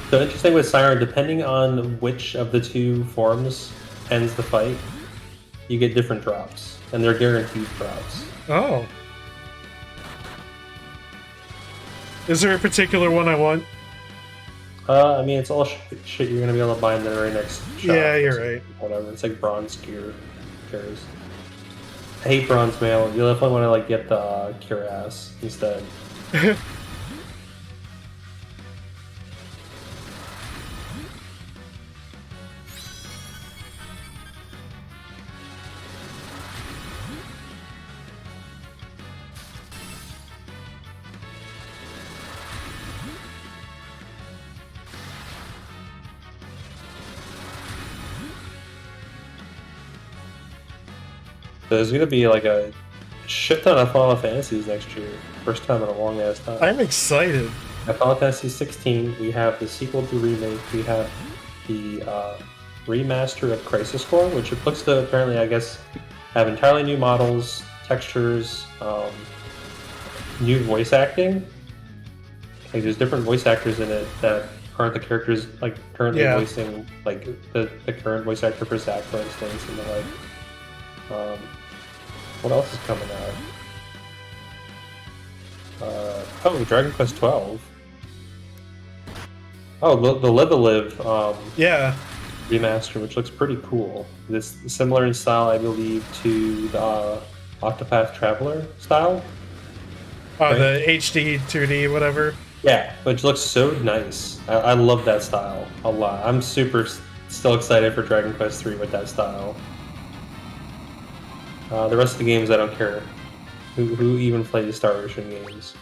So interesting with Siren, depending on which of the two forms ends the fight, you get different drops, and they're guaranteed drops. Oh. Is there a particular one I want? I mean, it's all shit you're gonna be able to buy in the very next shop. Yeah, you're right. Whatever, it's like bronze gear. Who cares? I hate bronze mail. You'll definitely want to like get the cuirass instead. There's gonna be like a shit ton of Final Fantasies next year. First time in a long ass time. I'm excited. At Final Fantasy 16, we have the sequel to remake. We have the remaster of Crisis Core, which it looks to apparently, I guess, have entirely new models, textures, new voice acting. Like there's different voice actors in it that aren't the characters like currently voicing like the current voice actor for Zack, for instance, and the like. What else is coming out? Oh, Dragon Quest 12. Oh, the Live a Live Yeah. remaster, which looks pretty cool. This similar in style, I believe, to the Octopath Traveler style. Oh, right? the HD 2D whatever. Yeah, which looks so nice. I love that style a lot. I'm still excited for Dragon Quest 3 with that style. The rest of the games, I don't care. Who even plays Star Ocean games?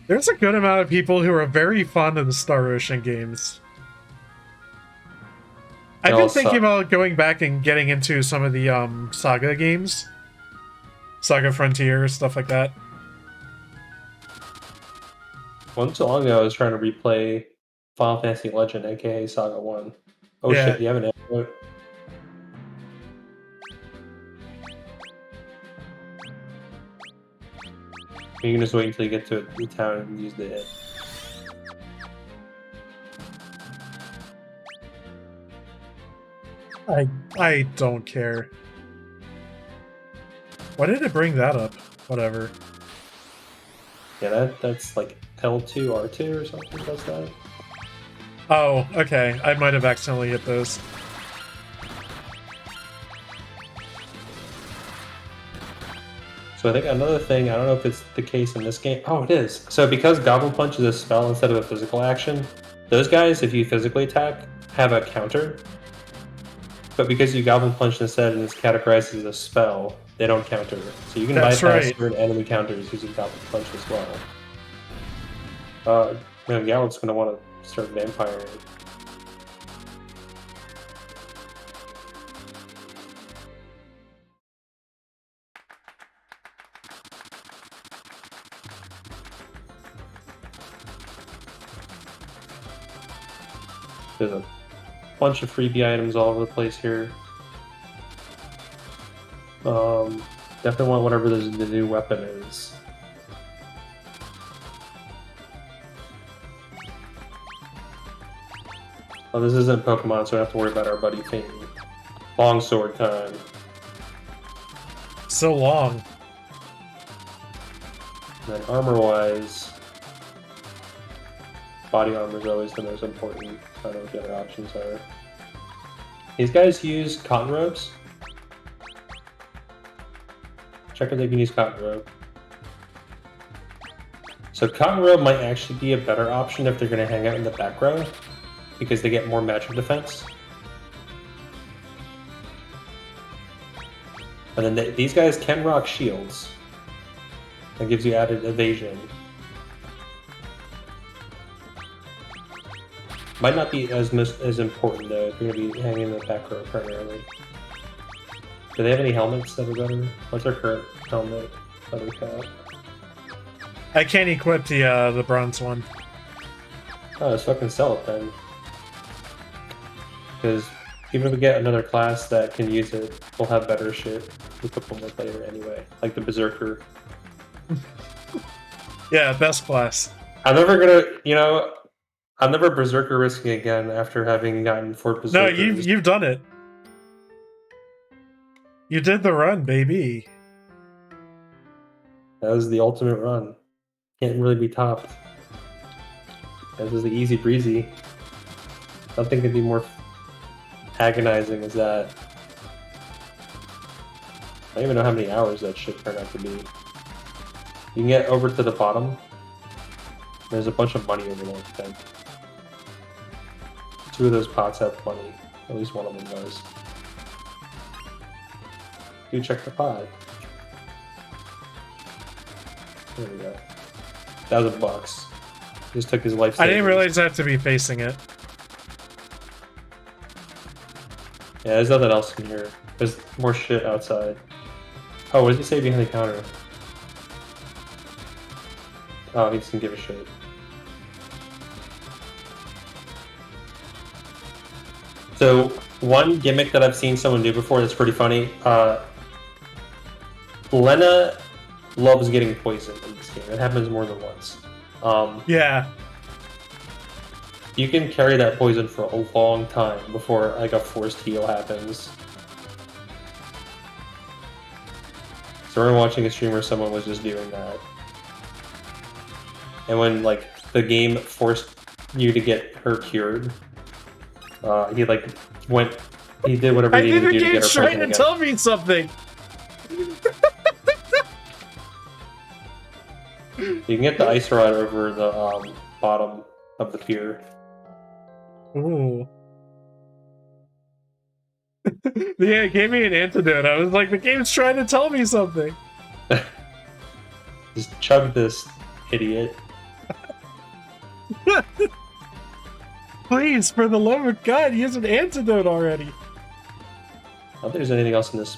There's a good amount of people who are very fond of the Star Ocean games. I've been thinking about going back and getting into some of the Saga games. Saga Frontier, stuff like that. Once so long ago, I was trying to replay Final Fantasy Legend, aka Saga 1. Oh Yeah. shit, you have an antidote? You can just wait until you get to the town and use the hit. I don't care. Why did it bring that up? Whatever. Yeah, that's like L2, R2 or something does that. Oh, okay. I might have accidentally hit those. So I think another thing, I don't know if it's the case in this game. Oh, it is. So because Goblin Punch is a spell instead of a physical action, those guys, if you physically attack, have a counter. But because you Goblin Punch instead and it's categorized as a spell, they don't counter. So you can bypass certain enemy counters using Goblin Punch as well. Man, Gallop's going to want to start vampiring. There's a bunch of freebie items all over the place here. Definitely want whatever the new weapon is. Oh, this isn't Pokemon, so I don't have to worry about our buddy Finn. Longsword time. So long. And then armor-wise, body armor is always the most important. I don't know what the other options are. These guys use cotton robes. Check if they can use cotton robe. So cotton robe might actually be a better option if they're going to hang out in the back row, because they get more magic defense. And then these guys can rock shields, That gives you added evasion. Might not be as important though if you're gonna be hanging in the back row primarily. Do they have any helmets that are better? What's their current helmet? Feather cap. I can't equip the bronze one. Oh, let's fucking sell it then. Because even if we get another class that can use it, we'll have better shit. We'll put them with later anyway. Like the Berserker. Yeah, best class. I'm never gonna, I'm never Berserker risking again after having gotten 4 Berserkers. No, you've done it. You did the run, baby. That was the ultimate run. Can't really be topped. This is the easy breezy. Nothing could be more agonizing as that. I don't even know how many hours that shit turned out to be. You can get over to the bottom. There's a bunch of money over there, I think. 2 of those pots have money. At least one of them does. Do check the pot. There we go. $1,000. Just took his life. I didn't realize I have to be facing it. Yeah, there's nothing else in here. There's more shit outside. Oh, what does he say behind the counter? Oh, he doesn't give a shit. So, one gimmick that I've seen someone do before that's pretty funny, Lena loves getting poisoned in this game. It happens more than once. Yeah. You can carry that poison for a long time before like a forced heal happens. So we're watching a stream where someone was just doing that. And when like the game forced you to get her cured, he like he did whatever he needed to do to get her poison trying to again. tell me something. You can get the ice rod over the bottom of the pier. Ooh. Yeah, it gave me an antidote. I was like, the game's trying to tell me something. Just chug this, idiot. Please, for the love of God, use an antidote already. I don't think there's anything else in this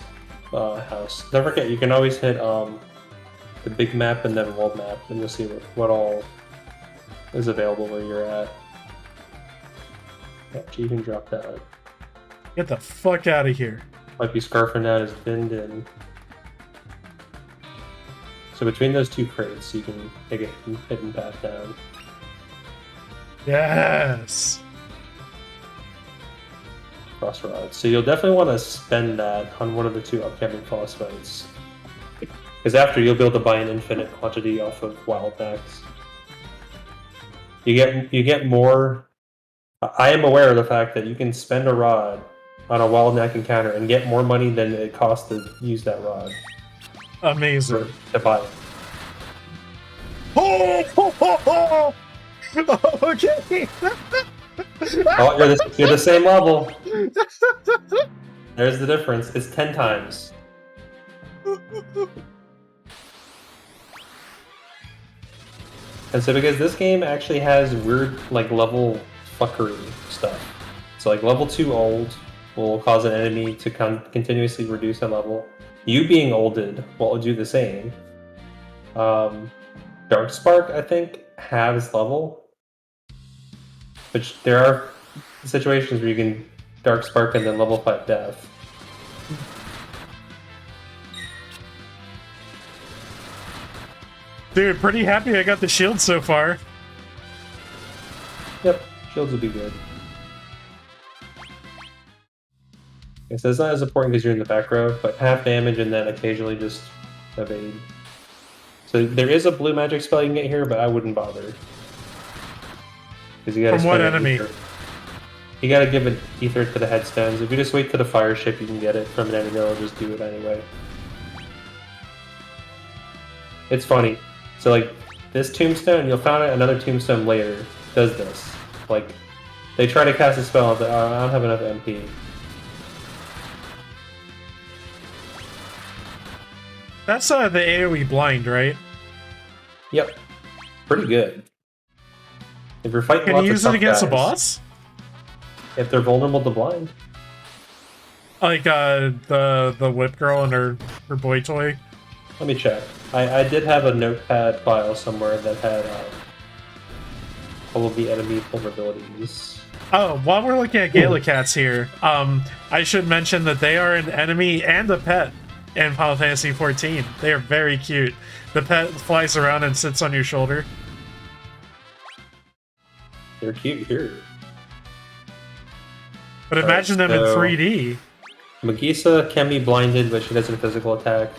house. Don't forget, you can always hit the big map and then world map, and you'll see what all is available where you're at. Yeah, Jihun dropped that. Get the fuck out of here. Might be scarfing out his bin din. So between those 2 crates, you can take a hidden path down. Yes. Cross rods. So you'll definitely want to spend that on one of the 2 upcoming boss fights. Because after, you'll be able to buy an infinite quantity off of Wild Max. You get more. I am aware of the fact that you can spend a rod on a Wild Knack encounter and get more money than it costs to use that rod. Amazing. To buy it. Oh, okay. Oh, you're the same level. There's the difference. It's 10 times. And so because this game actually has weird like level fuckery stuff. So like level 2 old will cause an enemy to continuously reduce a level. You being olded will do the same. Dark Spark, I think, halves level. Which there are situations where you can Dark Spark and then level 5 death. Dude, pretty happy I got the shield so far. Yep, shields will be good. Okay, so it's not as important because you're in the back row, but half damage and then occasionally just evade. So there is a blue magic spell you can get here, but I wouldn't bother. Because you gotta From what spend an enemy? ether. You gotta give an ether to the headstones. If you just wait to the fire ship, you can get it from an enemy, or just do it anyway. It's funny. So like this tombstone, you'll find out another tombstone later does this. Like they try to cast a spell and say, oh, I don't have enough MP. That's the AoE blind, right? Yep, pretty good. If you're fighting Can lots you of use it tough against a guys, boss? if they're vulnerable to blind. Like the whip girl and her boy toy? Let me check. I did have a notepad file somewhere that had all of the enemy vulnerabilities. Oh, while we're looking at Galacats here, I should mention that they are an enemy and a pet in Final Fantasy XIV. They are very cute. The pet flies around and sits on your shoulder. They're cute here. But imagine them in so 3D. Magisa can be blinded, but she doesn't physical attack.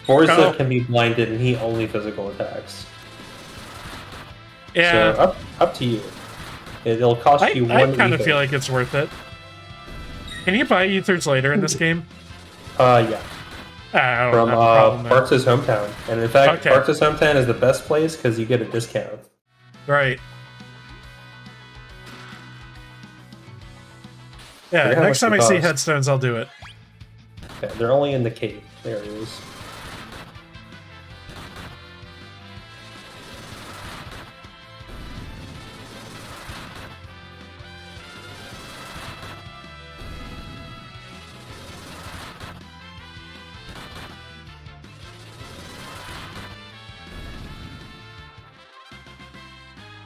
Forza Oh. can be blinded, and he only physical attacks. Yeah. So up to you. It'll cost you one. I kind of ego. feel like it's worth it. Can you buy ethers later in this game? Yeah. I don't From have a problem there. Bartz's hometown. And in fact, Okay. Bartz's hometown is the best place because you get a discount. Right. Yeah, Forget how next much time I they see cost. headstones, I'll do it. Okay, they're only in the cave areas.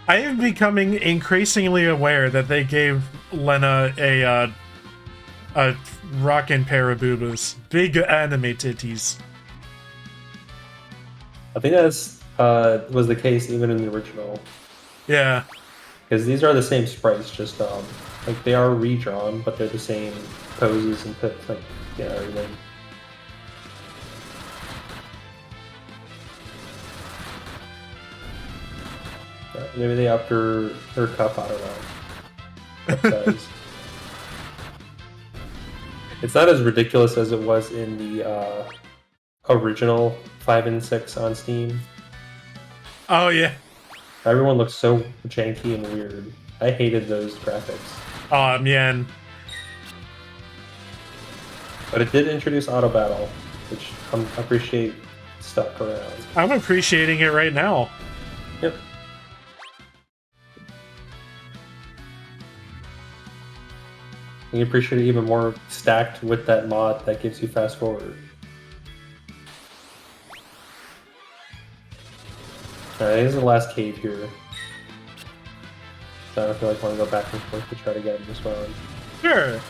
I am becoming increasingly aware that they gave Lena a rockin' pair of boobas. Big anime titties. I think that's was the case even in the original. Yeah. Because these are the same sprites, just like they are redrawn, but they're the same poses and like everything. Maybe they upped her cup, I don't know. Cup size. It's not as ridiculous as it was in the original 5 and 6 on Steam. Oh, yeah. Everyone looks so janky and weird. I hated those graphics. Oh, man. But it did introduce auto battle, which I appreciate stuck around. I'm appreciating it right now. Yep. You appreciate it even more stacked with that mod that gives you fast forward. Alright, this is the last cave here. So I don't feel like I want to go back and forth to try to get this one. Sure.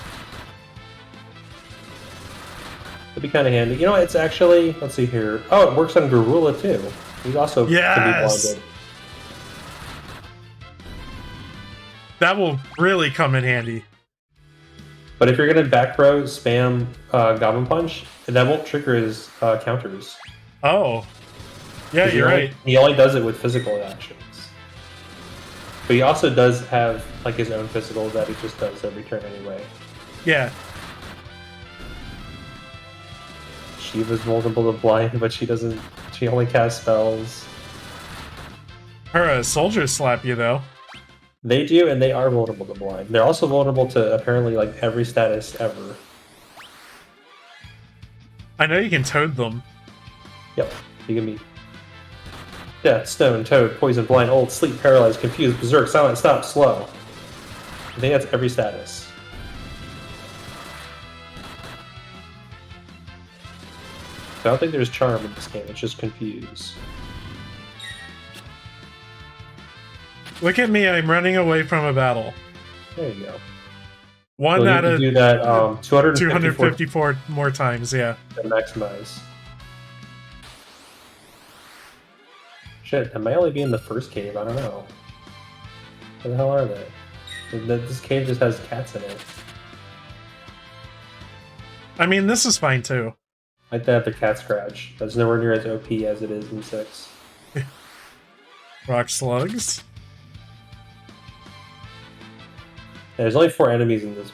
It'd be kind of handy. You know, it's actually, let's see here. Oh, it works on Garula too. He's also can be Yes! blinded. That will really come in handy. But if you're gonna back row spam Goblin Punch, that won't trigger his counters. Oh. Yeah, 'Cause you're right. He only does it with physical actions. But he also does have like his own physical that he just does every turn anyway. Yeah. Shiva's vulnerable to blind, but she doesn't. She only casts spells. Her soldiers slap you, though. They do, and they are vulnerable to blind. They're also vulnerable to apparently like every status ever. I know you can toad them. Yep, you can be death, stone, toad, poison, blind, old, sleep, paralyzed, confused, berserk, silent, stop, slow. I think that's every status. I don't think there's charm in this game. It's just confuse. Look at me, I'm running away from a battle. There you go. One So you out can of do that 254 254 more times, yeah. to maximize. Shit, am I only being the first cave? I don't know. Where the hell are they? This cave just has cats in it. I mean, this is fine too. Like they have the cat scratch. That's nowhere near as OP as it is in 6. Rock slugs. There's only 4 enemies in this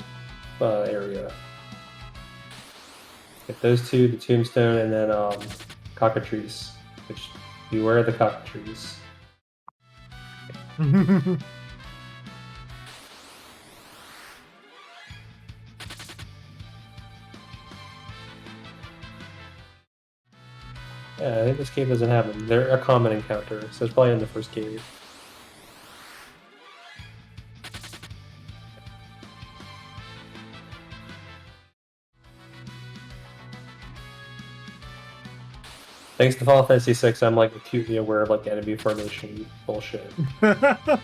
area. Get those two, the tombstone, and then cockatrice. Which, beware of the cockatrice. Yeah, I think this cave doesn't have them. They're a common encounter, so it's probably in the first cave. Thanks to Final Fantasy VI, I'm like acutely aware of like enemy formation bullshit. But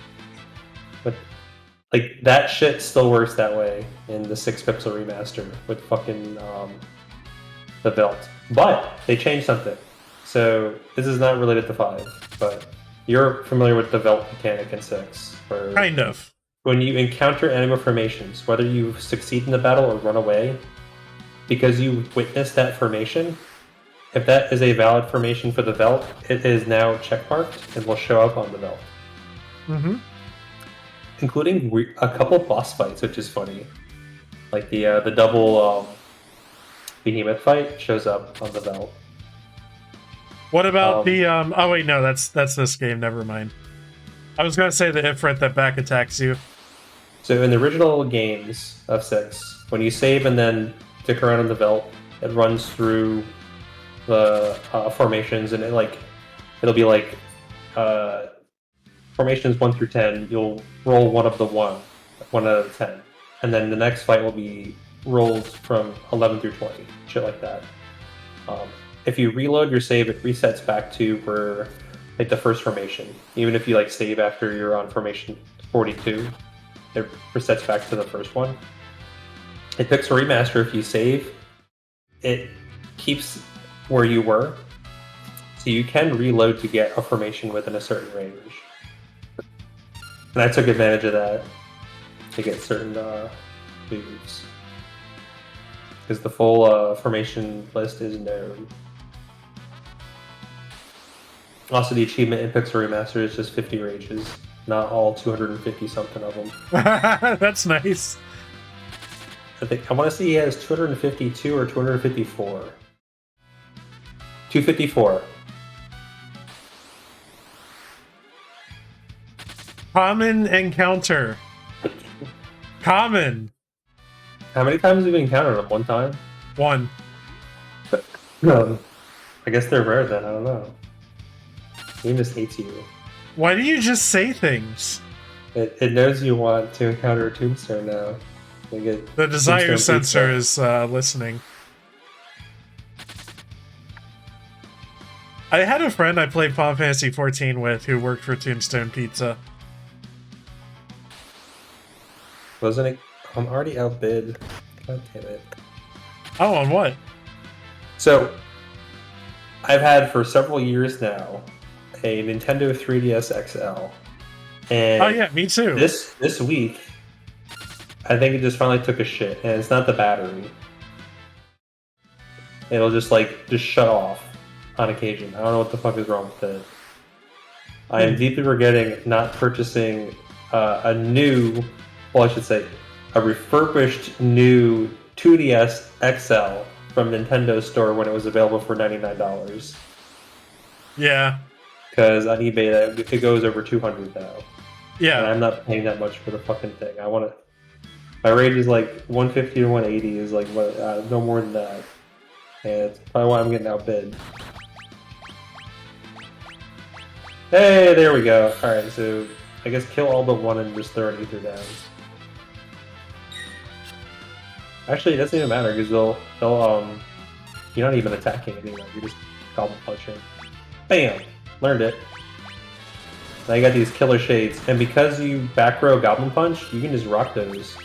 like that shit still works that way in the 6 Pixel Remaster with fucking the belt. But they changed something. So this is not related to 5, but you're familiar with the belt mechanic in 6. Where Kind of. when you encounter enemy formations, whether you succeed in the battle or run away, because you witnessed that formation, if that is a valid formation for the belt, it is now checkmarked and will show up on the belt. Mm-hmm. Including a couple boss fights, which is funny. Like the double behemoth fight shows up on the belt. What about the oh wait, no, that's this game, never mind. I was gonna say the Ifrit that back attacks you. So in the original games of 6, when you save and then stick around on the belt, it runs through the formations, and it'll be like formations 1 through 10. You'll roll one out of 10, and then the next fight will be rolled from 11 through 20, shit like that. If you reload your save, it resets back to where like the first formation. Even if you like save after you're on formation 42, it resets back to the first one. It picks a remaster. If you save, it keeps where you were, so you can reload to get a formation within a certain range. And I took advantage of that to get certain moves, because the full formation list is known. Also, the achievement in Pixel Remaster is just 50 rages, not all 250 something of them. That's nice. I want to see he has 252 or 254. 254. Common encounter. Common. How many times have you encountered them? One time? 1. No. I guess they're rare then. I don't know. Game just hates you. Why do you just say things? It knows you want to encounter a tombstone now. The desire sensor is listening. I had a friend I played Final Fantasy XIV with who worked for Tombstone Pizza. Wasn't it? I'm already outbid. God damn it. Oh, on what? So, I've had for several years now a Nintendo 3DS XL. And oh yeah, me too. This week, I think it just finally took a shit, and it's not the battery. It'll just shut off on occasion. I don't know what the fuck is wrong with it. I am deeply regretting not purchasing a refurbished new 2DS XL from Nintendo Store when it was available for $99. Yeah. Because on eBay, it goes over $200 now. Yeah. And I'm not paying that much for the fucking thing. My rate is like 150 to 180 is like no more than that. And it's probably why I'm getting outbid. Hey, there we go. Alright, so I guess kill all but one and just throw an ether down. Actually, it doesn't even matter because you're not even attacking anymore. You're just goblin punching. Bam! Learned it. Now you got these killer shades, and because you back row goblin punch, you can just rock those.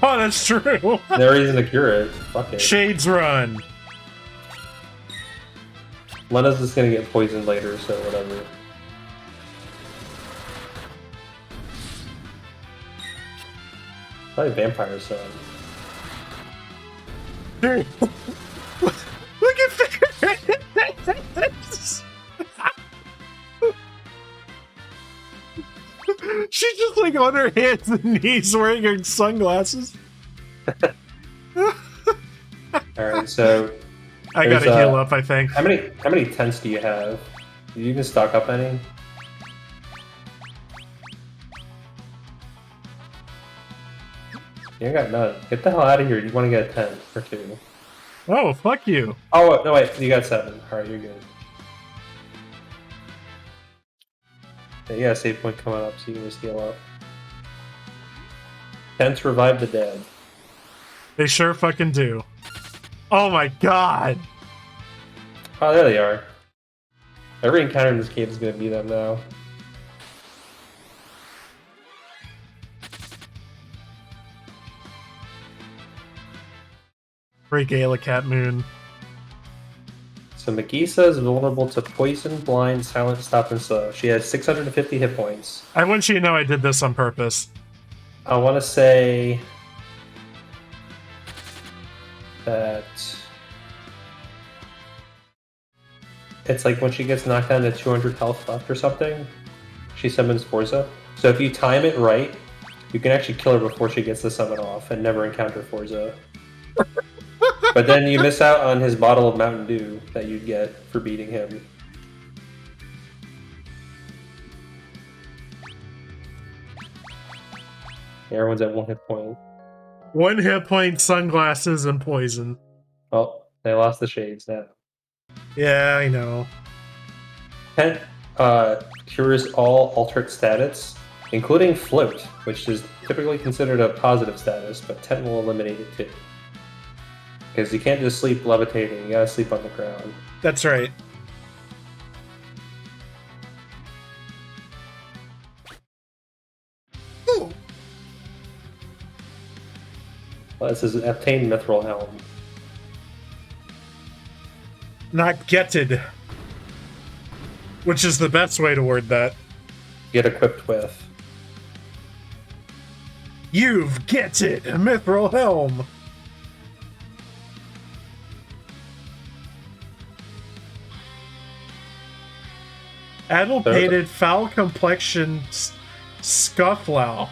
Oh, that's true. No reason to cure it. Fuck it. Shades run. Lena's just gonna get poisoned later, so whatever. Probably vampire son. Dude. Look at this. She's just like on her hands and knees wearing her sunglasses. Alright, so I gotta heal up, I think. How many tents do you have? Did you even stock up any? You ain't got none. Get the hell out of here. You want to get a tent or two. Oh, fuck you. Oh, no, wait. You got 7. Alright, you're good. Yeah, you got a save point coming up, so you can just heal up. 10th, revive the dead. They sure fucking do. Oh my god. Oh, there they are. Every encounter in this game is going to be them now. Regala Cat Moon. So Megisa is vulnerable to poison, blind, silent, stop, and slow. She has 650 hit points. I want you to know I did this on purpose. I want to say that it's like when she gets knocked down to 200 health left or something, she summons Forza. So if you time it right, you can actually kill her before she gets the summon off and never encounter Forza. But then you miss out on his bottle of Mountain Dew that you'd get for beating him. Everyone's at 1 hit point. 1 hit point, sunglasses, and poison. Well, they lost the shades now. Yeah, I know. Tent cures all altered status, including float, which is typically considered a positive status, but Tent will eliminate it too. Because you can't just sleep levitating, you gotta sleep on the ground. That's right. Well, this is obtain mithril helm. Not getted. Which is the best way to word that. Get equipped with. You've getted Mithril Helm. Addlepated foul complexion scufflow.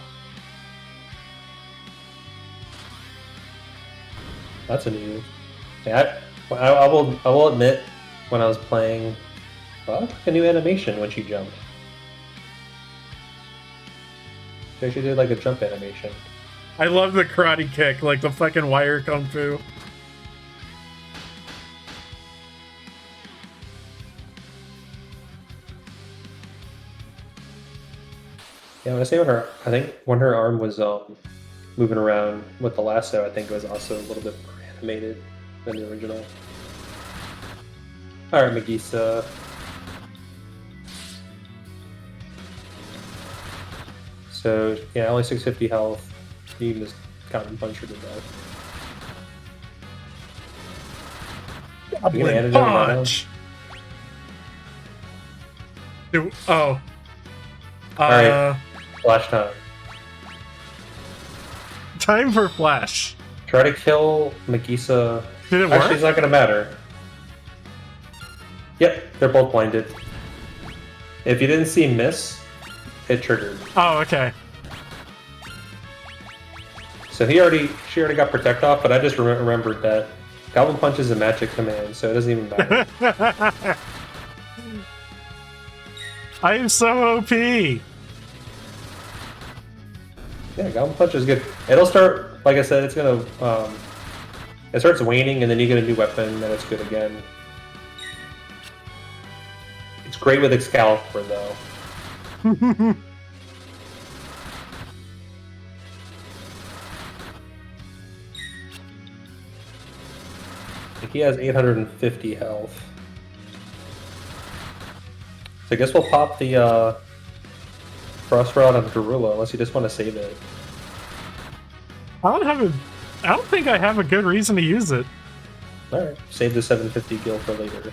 That's a new. Yeah, I will admit, when I was playing, well, a new animation when she jumped. She actually did like a jump animation. I love the karate kick, like the fucking wire kung fu. Yeah, when I say when her, I think when her arm was moving around with the lasso, I think it was also a little bit more animated than the original. Alright, Megisa. So, yeah, only 650 health. You can just Goblin punch her to death. Goblin punch! Oh. Alright, flash time. Time for flash. Try to kill Megisa. Did it work? Actually, it's not gonna matter. Yep, they're both blinded. If you didn't see miss, it triggered. Oh, okay. So she already got protect off, but I just remembered that Goblin Punch is a magic command, so it doesn't even matter. I am so OP. Yeah, Goblin Punch is good. It'll start, like I said, it's gonna it starts waning, and then you get a new weapon, and it's good again. It's great with Excalibur, though. He has 850 health. So I guess we'll pop the Frost Rod on Gorilla, unless you just want to save it. I don't think I have a good reason to use it. Alright, save the 750 gil for later.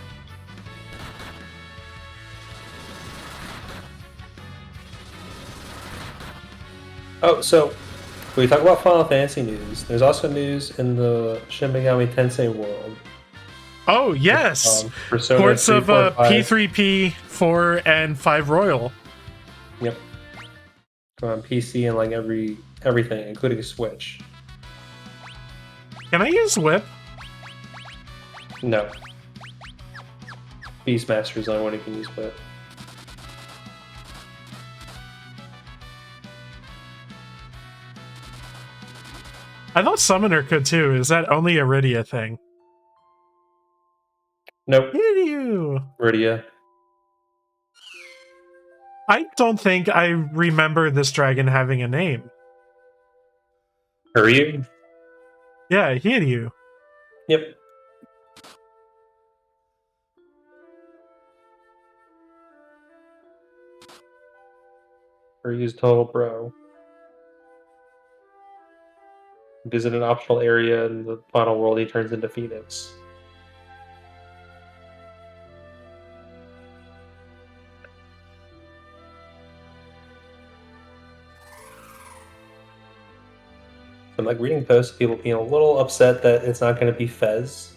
Oh, so we talk about Final Fantasy news. There's also news in the Shin Megami Tensei world. Oh, yes! Persona Ports 3, of 4, 5. P3P, 4, and 5 Royal. Yep. On PC and like everything, including Switch. Can I use Whip? No. Beastmaster is the only one who can use Whip. I thought Summoner could too. Is that only a Rydia thing? Nope. Hiryu. Rydia. I don't think I remember this dragon having a name. Ryu? Yeah, Hiryu. Yep. Ryu's total bro. Visit an optional area in the final world, he turns into Phoenix. I'm like reading posts of people being a little upset that it's not going to be Fez.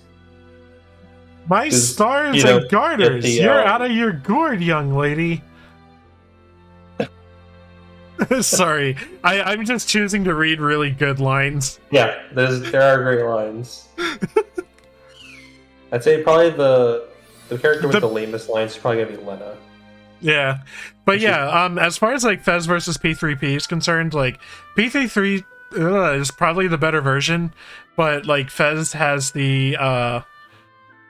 My 'Cause, stars you know, and garters, the, you're out of your gourd, young lady. Sorry, I'm just choosing to read really good lines. Yeah, there are great lines. I'd say probably the character with the lamest lines is probably gonna be Lena. Yeah, but She's- yeah, as far as like Fez versus P3P is concerned, like P33 is probably the better version, but like Fez has the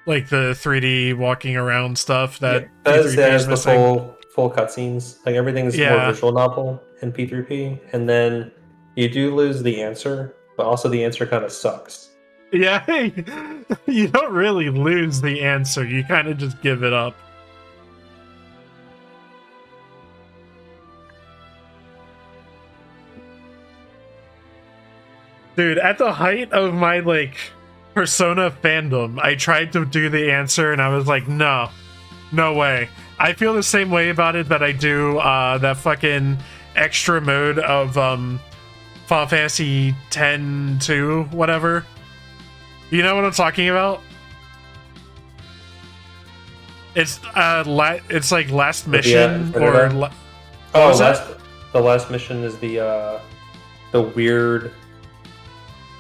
like the 3D walking around stuff that Fez P3P is has the missing. full cutscenes. Like everything is more Yeah. visual novel in P3P, and then you do lose the answer, but also the answer kind of sucks. Yeah, you don't really lose the answer, you kind of just give it up. Dude, at the height of my like Persona fandom, I tried to do the answer and I was like, no way. I feel the same way about it that I do that fucking extra mode of Final Fantasy X-2, whatever. You know what I'm talking about? It's it's like last mission or the last mission is the weird.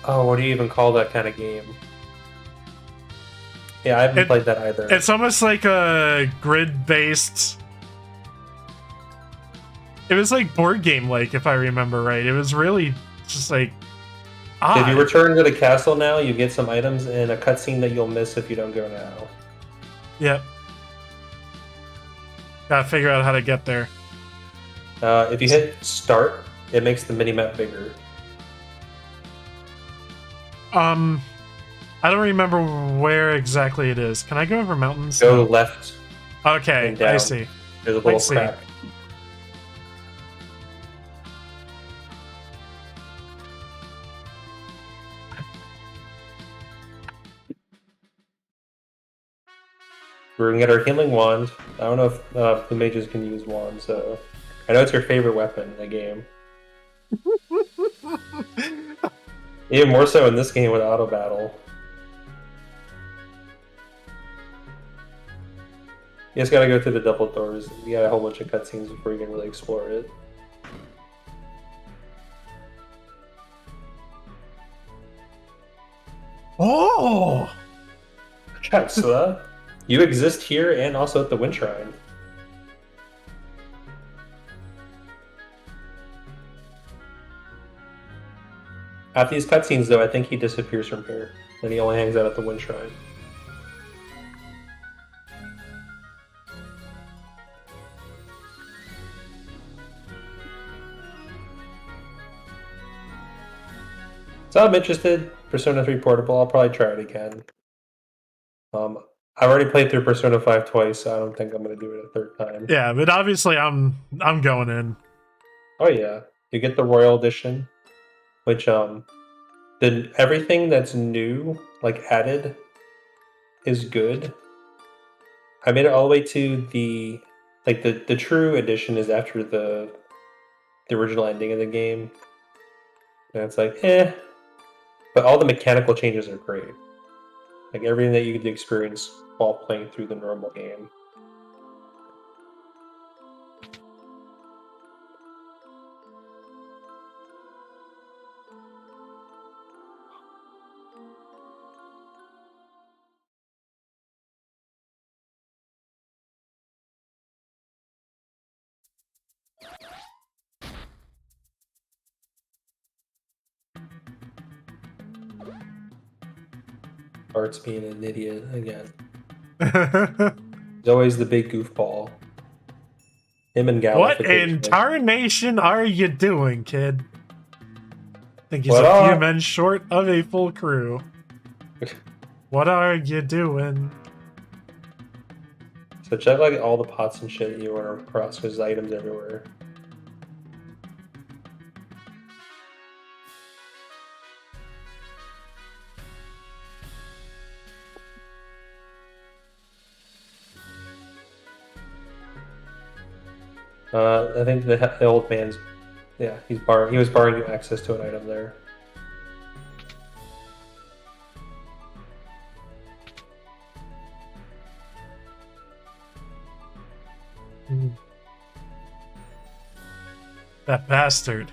Oh, what do you even call that kind of game? Yeah, I haven't played that either. It's almost like a grid-based. It was like board game-like, if I remember right. It was really just like odd. If you return to the castle now, you get some items and a cutscene that you'll miss if you don't go now. Yep. Gotta figure out how to get there. If you hit start, it makes the minimap bigger. I don't remember where exactly it is. Can I go over mountains? Go left. Okay, I see. There's a little crack. We're gonna get our healing wand. I don't know if the mages can use wands, so I know it's your favorite weapon in the game. Even more so in this game with auto battle. You just gotta go through the double doors. You got a whole bunch of cutscenes before you can really explore it. Oh! Katsura, you exist here and also at the Wind Shrine. After these cutscenes, though, I think he disappears from here. Then he only hangs out at the Wind Shrine. So I'm interested. Persona 3 Portable, I'll probably try it again. I've already played through Persona 5 twice, so I don't think I'm going to do it a third time. Yeah, but obviously I'm going in. Oh yeah, you get the Royal Edition, which then everything that's new, like added, is good. I made it all the way to the true edition is after the original ending of the game, and it's like but all the mechanical changes are great. Like everything that you could experience while playing through the normal game. Art's being an idiot again. He's always the big goofball. Him and What Galification. in tarnation are you doing, kid? Think he's What a few up? men short of a full crew. What are you doing? So check like all the pots and shit that you run across because there's items everywhere. I think the old man's, yeah, he was borrowing you access to an item there. That bastard.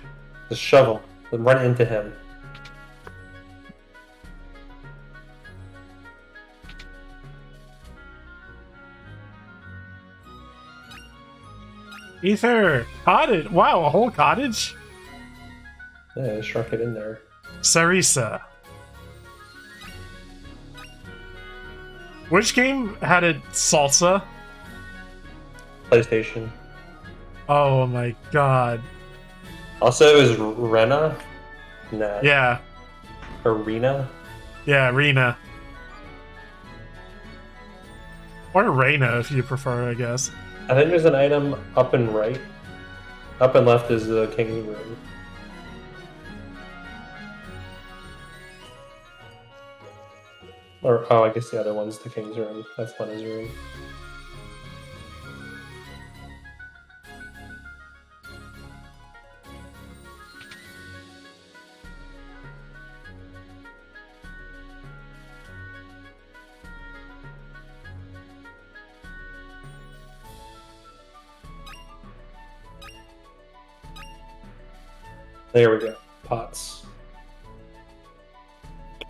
The shovel. Then run into him. Ether! Cottage! Wow, a whole cottage? Yeah, I shrunk it in there. Sarisa. Which game had it salsa? PlayStation. Oh my god. Also, it was Rena. Nah. Yeah. Arena. Yeah, Rena. Or Reina if you prefer, I guess. I think there's an item up and right. Up and left is the king's room. Or, oh, I guess the other one's the king's room. That's Lena's room. There we go. Pots.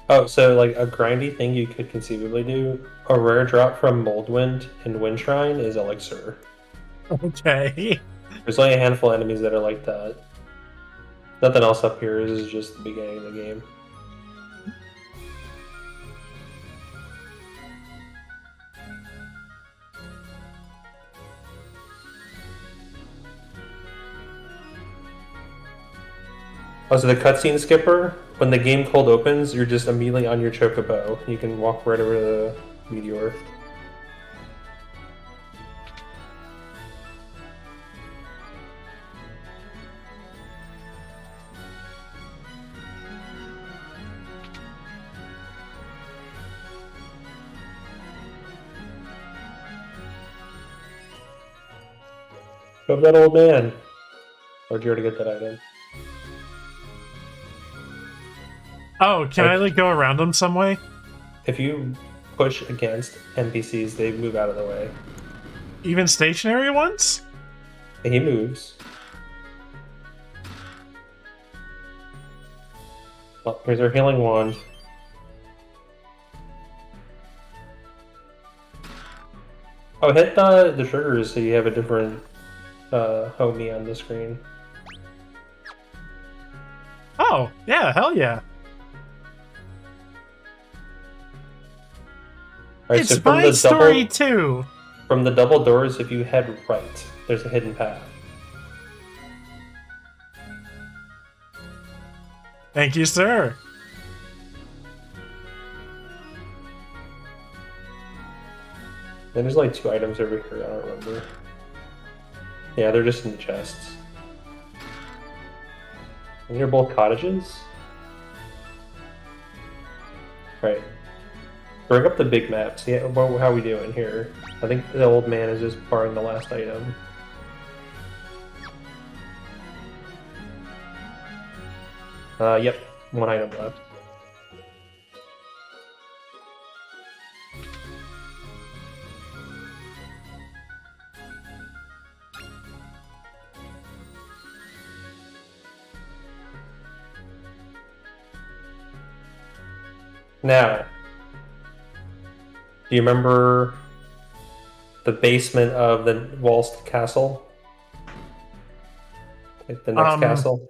Oh, so like a grindy thing you could conceivably do, a rare drop from Moldwind and Wind Shrine is Elixir. Okay. There's only a handful of enemies that are like that. Nothing else up here. This is just the beginning of the game. Oh, so the cutscene skipper, when the game cold opens, you're just immediately on your chocobo. You can walk right over to the meteor. Grab that old man. Or do you already get that item? Oh, can I like go around them some way? If you push against NPCs, they move out of the way. Even stationary ones? And he moves. Well, here's our healing wand. Oh, hit the triggers so you have a different homie on the screen. Oh, yeah, hell yeah. Right, It's so my story too. From the double doors, if you head right, there's a hidden path. Thank you, sir. Then there's like 2 items over here, I don't remember. Yeah, they're just in the chests. And they're both cottages? Right. Bring up the big map, see how we doing here. I think the old man is just borrowing the last item. Yep, 1 item left. Now, do you remember the basement of the Walls Castle? Like the next castle?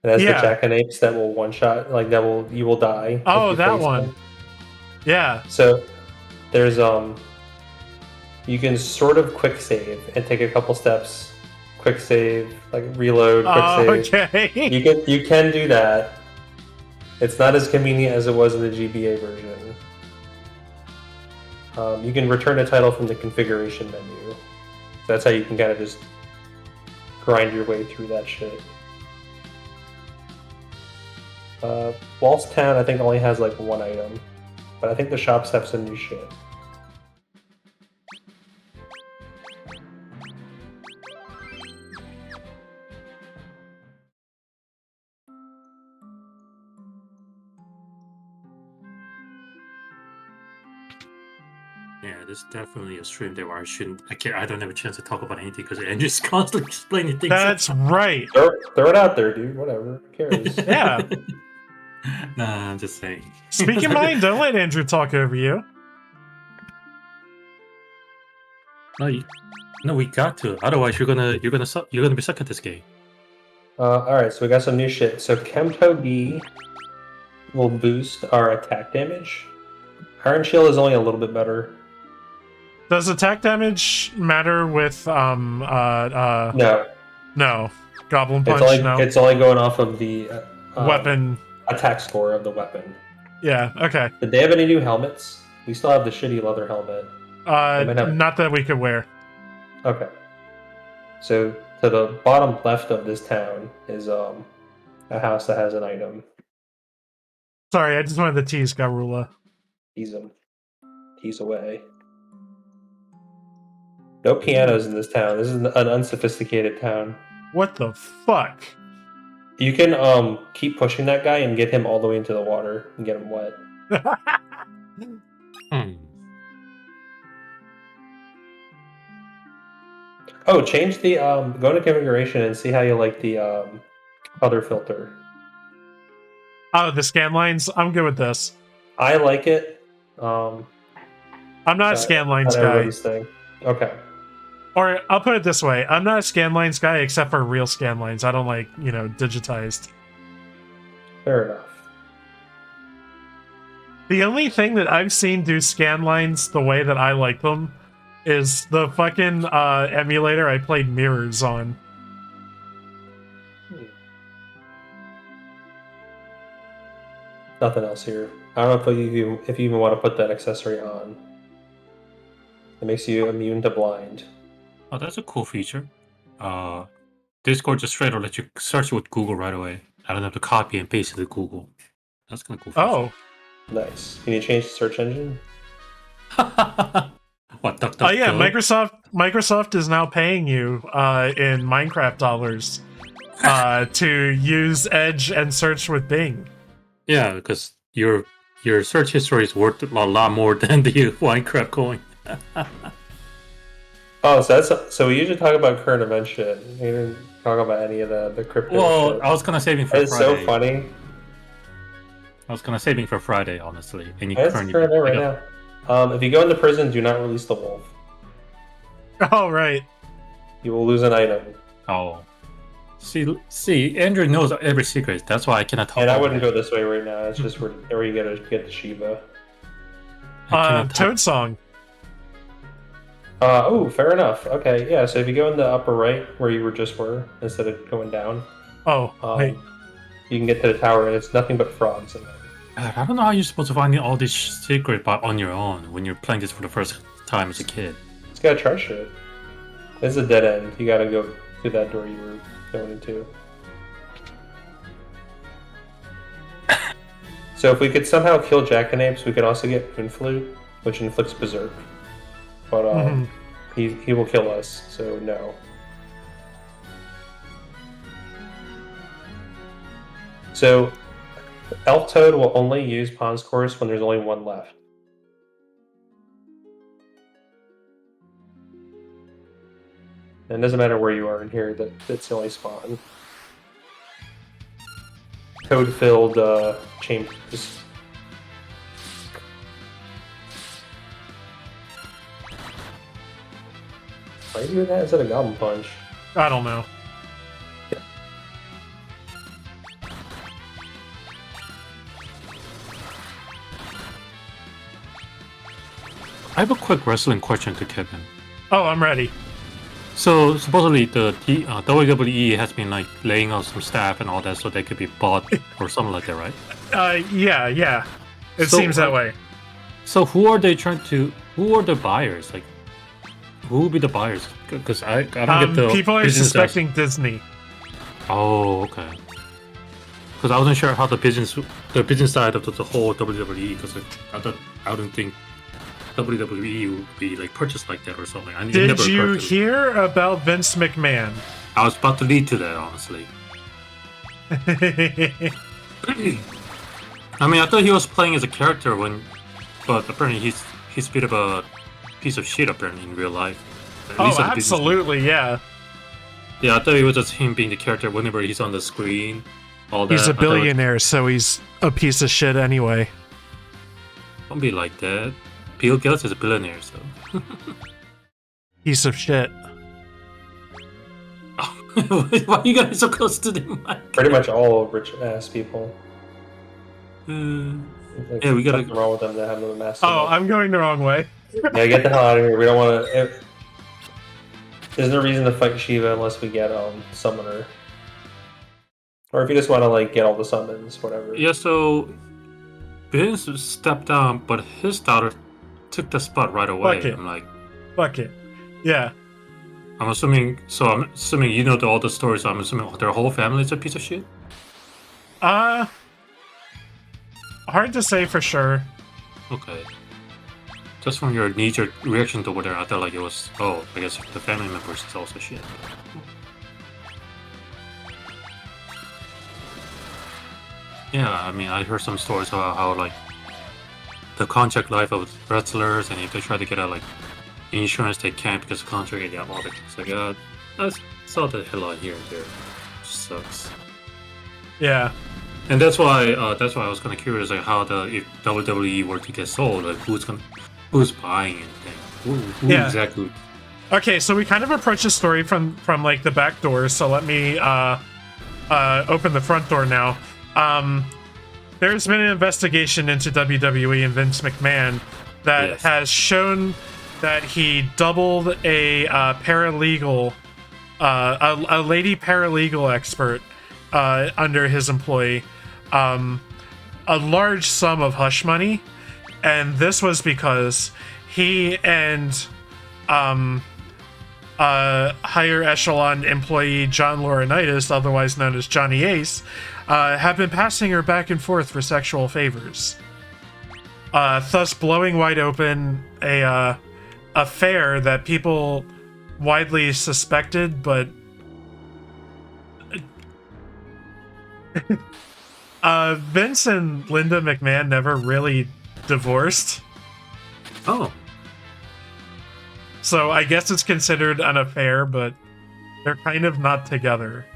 It has the jackanapes that will one-shot, like you will die. Oh, that one. Yeah. So there's you can sort of quick save and take a couple steps, quick save, like reload, quick save. Okay. You can do that. It's not as convenient as it was in the GBA version. You can return a title from the configuration menu. So that's how you can kind of just grind your way through that shit. Waltz Town, I think, only has like one item, but I think the shops have some new shit. Yeah, this is definitely a stream there where I don't have a chance to talk about anything because Andrew's constantly explaining things. That's right. Throw it out there, dude. Whatever. Who cares? Yeah. Nah, I'm just saying. Speak your mind. Don't let Andrew talk over you. No, we got to. Otherwise, you're gonna be stuck at this game. Alright, so we got some new shit. So Chemtogi will boost our attack damage. Iron Shield is only a little bit better. Does attack damage matter with No. No. Goblin Punch, It's only going off of the weapon attack score of the weapon. Yeah, okay. Did they have any new helmets? We still have the shitty leather helmet. Not that we could wear. Okay. So to the bottom left of this town is a house that has an item. Sorry, I just wanted to tease Garula. Tease them. Tease away. No pianos in this town. This is an unsophisticated town. What the fuck? You can keep pushing that guy and get him all the way into the water and get him wet. Oh, change the go into configuration and see how you like the other filter. Oh, the scan lines? I'm good with this. I like it. I'm not a scan lines not guy. everybody's thing. Okay. Or I'll put it this way: I'm not a scan lines guy except for real scan lines. I don't like, digitized. Fair enough. The only thing that I've seen do scan lines the way that I like them is the fucking emulator I played Mirrors on. Nothing else here. I don't know if you even want to put that accessory on. It makes you immune to blind. Oh, that's a cool feature. Discord just straight up let you search with Google right away. I don't have to copy and paste it to Google. That's kind of cool feature. Oh. Nice. Can you change the search engine? What, duck, Oh yeah, go? Microsoft is now paying you in Minecraft dollars to use Edge and search with Bing. Yeah, because your search history is worth a lot more than the Minecraft coin. Oh, so we usually talk about current event shit. We didn't talk about any of the crypto Well, shit. I was gonna saving for It's Friday. so funny. I was gonna saving for Friday, honestly. And you It's currently current event right now. If you go into prison, do not release the wolf. Oh right. You will lose an item. Oh. See, Andrew knows every secret. That's why I cannot talk. And I about wouldn't it. go this way right now. It's just where you get the Shiba. I cannot Toad Song. Oh, fair enough. Okay, yeah. So if you go in the upper right where you just were, instead of going down, Oh, wait. you can get to the tower, and it's nothing but frogs in there. I don't know how you're supposed to find all this secret on your own when you're playing this for the first time as a kid. Just gotta try shit. This is a dead end. You gotta go through that door you were going into. So if we could somehow kill Jackanapes, we could also get Moon Flute, which inflicts Berserk. But he will kill us, so no. So Elf Toad will only use Pond's Course when there's only one left. And it doesn't matter where you are in here, that's the only spawn. Toad-filled chambers. Why are you doing that instead of Goblin Punch? I don't know. I have a quick wrestling question to Kevin. Oh, I'm ready. So supposedly the WWE has been like laying off some staff and all that, so they could be bought or something like that, right? Yeah. It So, seems that like, way. So who are they trying to? Who are the buyers? Like, who will be the buyers? Because I don't get the People are business suspecting Disney. Oh, okay. Because I wasn't sure how the business side of the whole WWE. Because I don't think WWE would be like purchased like that or something. Did you hear about Vince McMahon? I was about to lead to that, honestly. I mean, I thought he was playing as a character but apparently he's a bit of a piece of shit apparently in real life. Oh, absolutely, yeah. Yeah, I thought it was just him being the character whenever he's on the screen. All that. He's a billionaire, so he's a piece of shit anyway. Don't be like that. Bill Gates is a billionaire, so. Piece of shit. Why are you guys so close to the mic? Pretty much all rich ass people. Like, yeah, we gotta. Nothing wrong with them to have them master. Oh, I'm going the wrong way. Yeah, get the hell out of here. We don't want to. There's no reason to fight Shiva unless we get Summoner. Or if you just want to like get all the summons, whatever. Yeah, so Vince stepped down, but his daughter took the spot right away. Fuck it. I'm like, fuck it. Yeah. I'm assuming you know all the stories. So I'm assuming their whole family is a piece of shit. Hard to say for sure. Okay. Just from your knee-jerk reaction to whatever, I thought like it was. Oh, I guess the family members is also shit. Yeah, I mean, I heard some stories about how like the contract life of wrestlers, and if they try to get out like insurance, they can't because the contract. Yeah, all the things like that. I saw the headline here and there. It sucks. Yeah. And that's why I was kind of curious, like how if WWE were to get sold, like who's buying anything? Who Yeah. exactly? Okay, so we kind of approach the story from like the back door. So let me open the front door now. There's been an investigation into WWE and Vince McMahon that has shown that he doubled a paralegal, a lady paralegal expert under his employee, a large sum of hush money, and this was because he and higher echelon employee John Laurinaitis, otherwise known as Johnny Ace, have been passing her back and forth for sexual favors, thus blowing wide open a affair that people widely suspected, but Vince and Linda McMahon never really divorced. Oh. So I guess it's considered an affair, but they're kind of not together.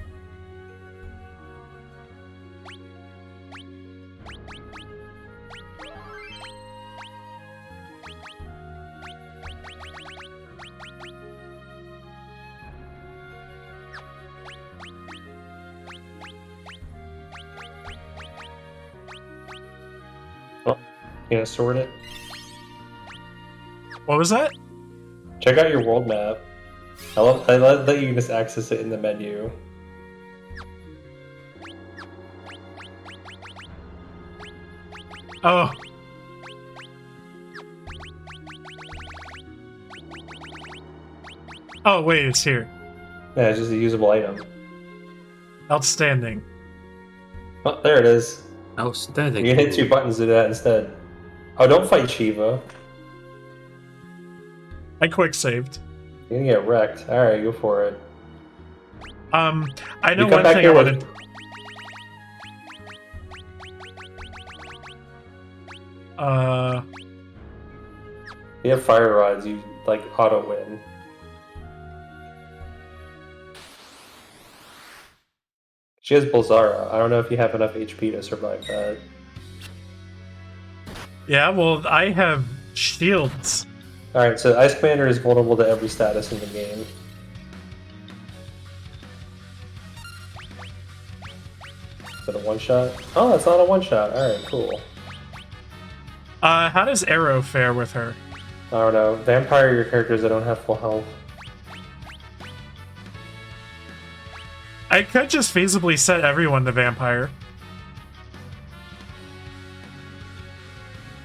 You gonna sort it? What was that? Check out your world map. I love that you can just access it in the menu. Oh. Oh, wait, it's here. Yeah, it's just a usable item. Outstanding. Oh, there it is. Outstanding. You can hit 2 buttons to do that instead. Oh, don't fight Shiva. I quick saved. You're gonna get wrecked. Alright, go for it. I know You come one back thing I here wanted. You have fire rods, you like auto win. She has Bulzara. I don't know if you have enough HP to survive that. Yeah, well, I have shields. Alright, so Ice Commander is vulnerable to every status in the game. Is it a one-shot? Oh, it's not a one-shot. Alright, cool. How does Arrow fare with her? I don't know. Vampire, your characters that don't have full health. I could just feasibly set everyone to vampire.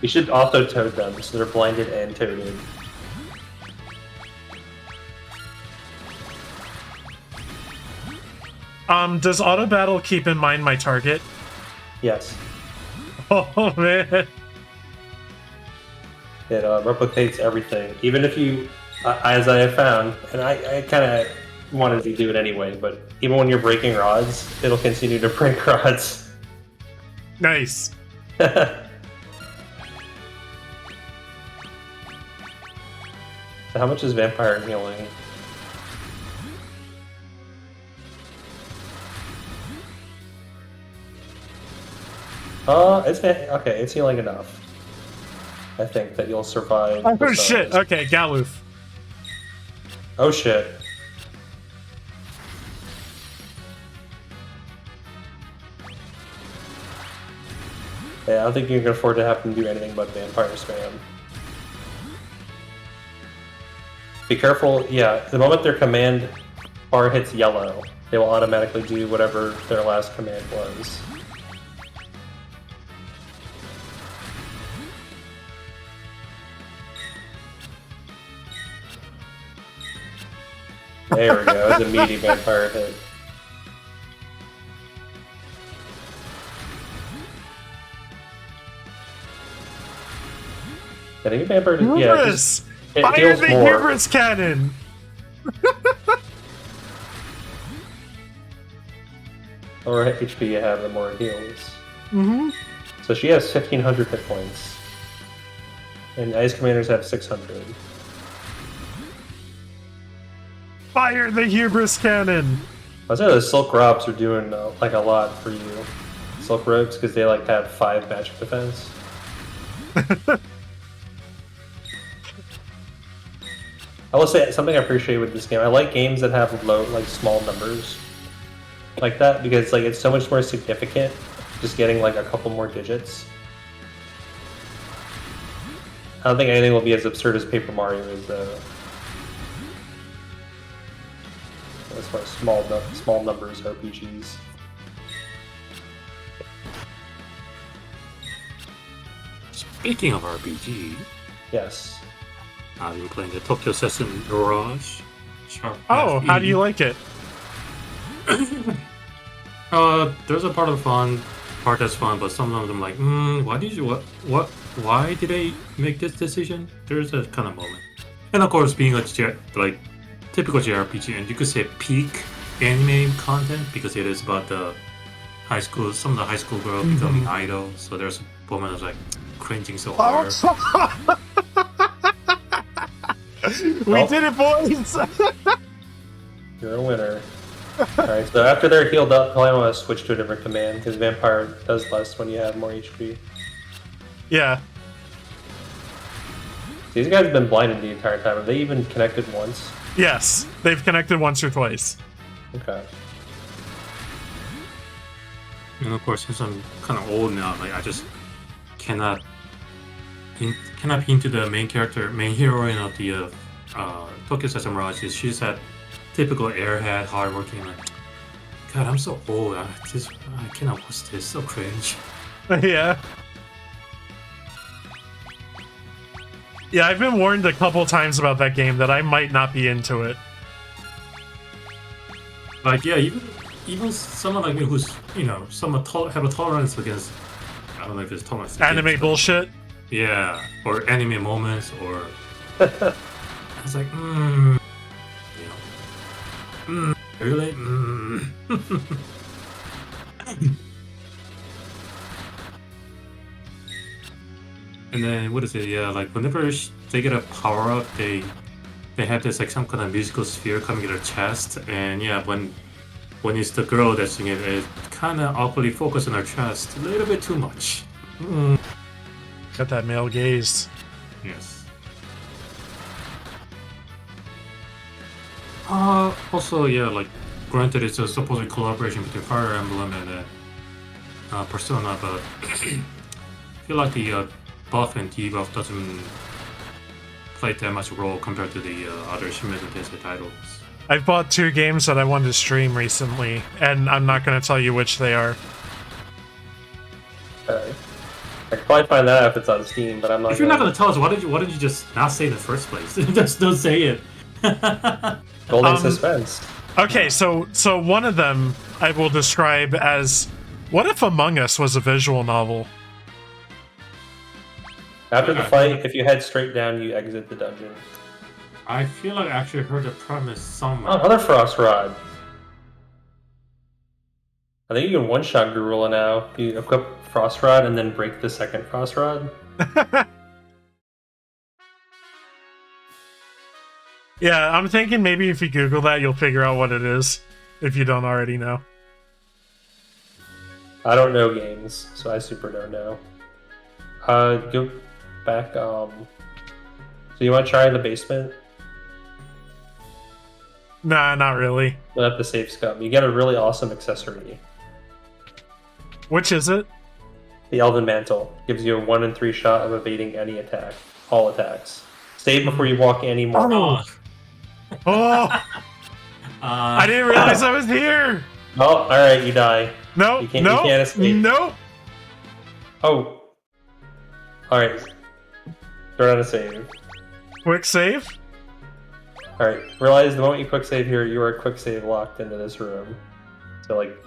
You should auto toad them so they're blinded and toaded. Does auto battle keep in mind my target? Yes. Oh man. It replicates everything. Even if you, as I have found, and I kind of wanted to do it anyway, but even when you're breaking rods, it'll continue to break rods. Nice. So how much is vampire healing? Okay, it's healing enough. I think that you'll survive. Oh shit, okay, Galoof. Oh shit. Yeah, I don't think you can afford to have them do anything but vampire spam. Be careful, yeah, the moment their command bar hits yellow, they will automatically do whatever their last command was. There we go, it's a meaty vampire hit. I think vampire, Hubris! It Fire deals the more. hubris cannon! The more HP you have, the more it heals. Mm-hmm. So she has 1,500 hit points. And Ice Commanders have 600. Fire the hubris cannon! I was saying the Silk Robes are doing like a lot for you. Silk Robes, because they like have 5 magic defense. I will say something I appreciate with this game. I like games that have low, like small numbers like that, because like it's so much more significant just getting like a couple more digits. I don't think anything will be as absurd as Paper Mario is though. As far as small numbers RPGs. Speaking of RPG, Yes. I've been playing the Tokyo Session Mirage. Oh, how do you like it? There's a part that's fun, but some of them like, why did they make this decision? There's a kind of moment. And of course, being a typical JRPG, and you could say peak anime content, because it is about some of the high school girls becoming idols, so there's a moment of like cringing so hard. We did it, boys! You're a winner. Alright, so after they're healed up, probably want to switch to a different command, because Vampire does less when you have more HP. Yeah. These guys have been blinded the entire time. Have they even connected once? Yes, they've connected once or twice. Okay. And of course, since I'm kind of old now, like I just cannot be into the main heroine of the Tokyo Session Mirage. She's that typical airhead, hardworking. Like, God, I'm so old. I cannot watch this. So cringe. Yeah. Yeah, I've been warned a couple times about that game that I might not be into it. Like, yeah, even someone like me who's somewhat have a tolerance against, I don't know if it's tolerance. Anime bullshit. Yeah, or anime moments, or I was like, really? And then what is it? Yeah, like whenever they get a power up, they have this like some kind of musical sphere coming in their chest, and yeah, when it's the girl that's singing it, it kind of awkwardly focused on her chest a little bit too much. Got that male gaze. Yes. Also, yeah, like granted, it's a supposed collaboration between Fire Emblem and Persona, but I feel like the buff and debuff doesn't played that much role compared to the other Shin Megami Tensei titles. I've bought 2 games that I wanted to stream recently, and I'm not going to tell you which they are. Okay. I can probably find that out if it's on Steam, but I'm not. If you're not going to tell us, why did you just not say in the first place? Just don't say it. Building suspense. Okay, so one of them I will describe as, what if Among Us was a visual novel? After the fight, if you head straight down, you exit the dungeon. I feel like I actually heard the premise somewhere. Oh, another Frost Rod. I think you can one-shot Gorilla now. You equip Frost Rod and then break the second Frost Rod. Yeah, I'm thinking maybe if you Google that, you'll figure out what it is, if you don't already know. I don't know games, so I super don't know. Go back, so you want to try the basement? Nah, not really. Let the safe scum. You get a really awesome accessory. Which is it? The Elven Mantle gives you a 1 in 3 shot of evading any attack. All attacks. Save before you walk any more. Oh! Oh! I didn't realize I was here! Oh, alright, you die. No, You can't no, escape. no! Oh. Alright. Throw down a save. Quick save? Alright, realize the moment you quick save here, you are quick save locked into this room. So, like,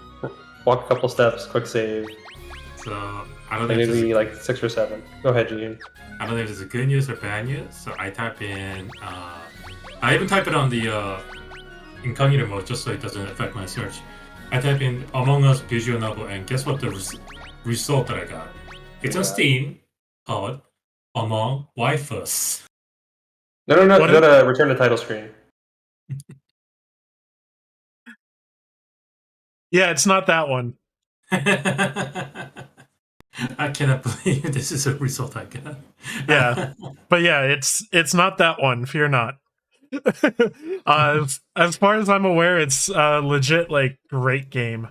walk a couple steps, quick save. So, I don't know Like if this maybe is, like 6 or 7. Go ahead, Jihun. I don't know if this is good news or bad news. So I type in, I even type it on the incognito mode just so it doesn't affect my search. I type in Among Us visual novel, and guess what the result that I got? It's on Steam called Among Waifus. No, go to return to title screen. Yeah, it's not that one. I cannot believe this is a result I got. Yeah, but yeah, it's not that one. Fear not. As far as I'm aware, it's legit like great game.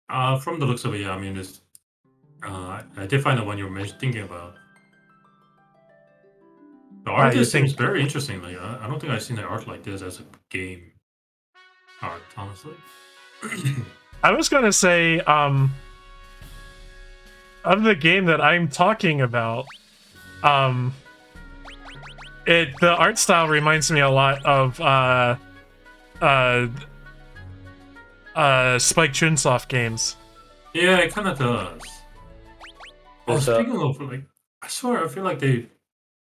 From the looks of it, yeah. I mean, it's. I did find the one you were thinking about. The art seems very interesting. Like, I don't think I've seen an art like this as a game art, honestly. I was gonna say, of the game that I'm talking about, the art style reminds me a lot of Spike Chunsoft games. Yeah, it kind of does. Well, speaking of, like, I swear, I feel like they.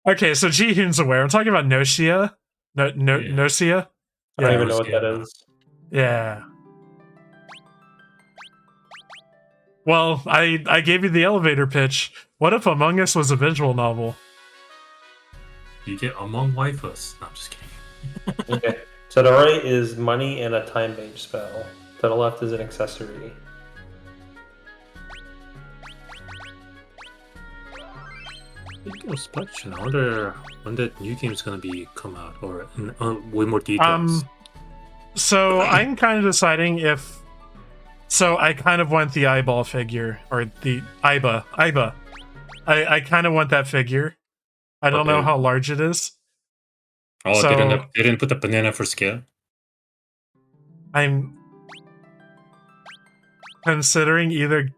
Okay, so Jihun's aware. I'm talking about Nocia. Nocia. I don't even know what that is. Yeah. Well, I gave you the elevator pitch. What if Among Us was a visual novel? You get Among Waifus. No, I'm just kidding. Okay. To the right is money and a time mage spell. To the left is an accessory. Speaking of Spectrum, I wonder when that new game is going to come out, or with more details. So I'm kind of deciding if. So I kind of want the eyeball figure, or the Iba. I kind of want that figure. I don't know how large it is. Oh, so, they didn't put the banana for scale? I'm considering either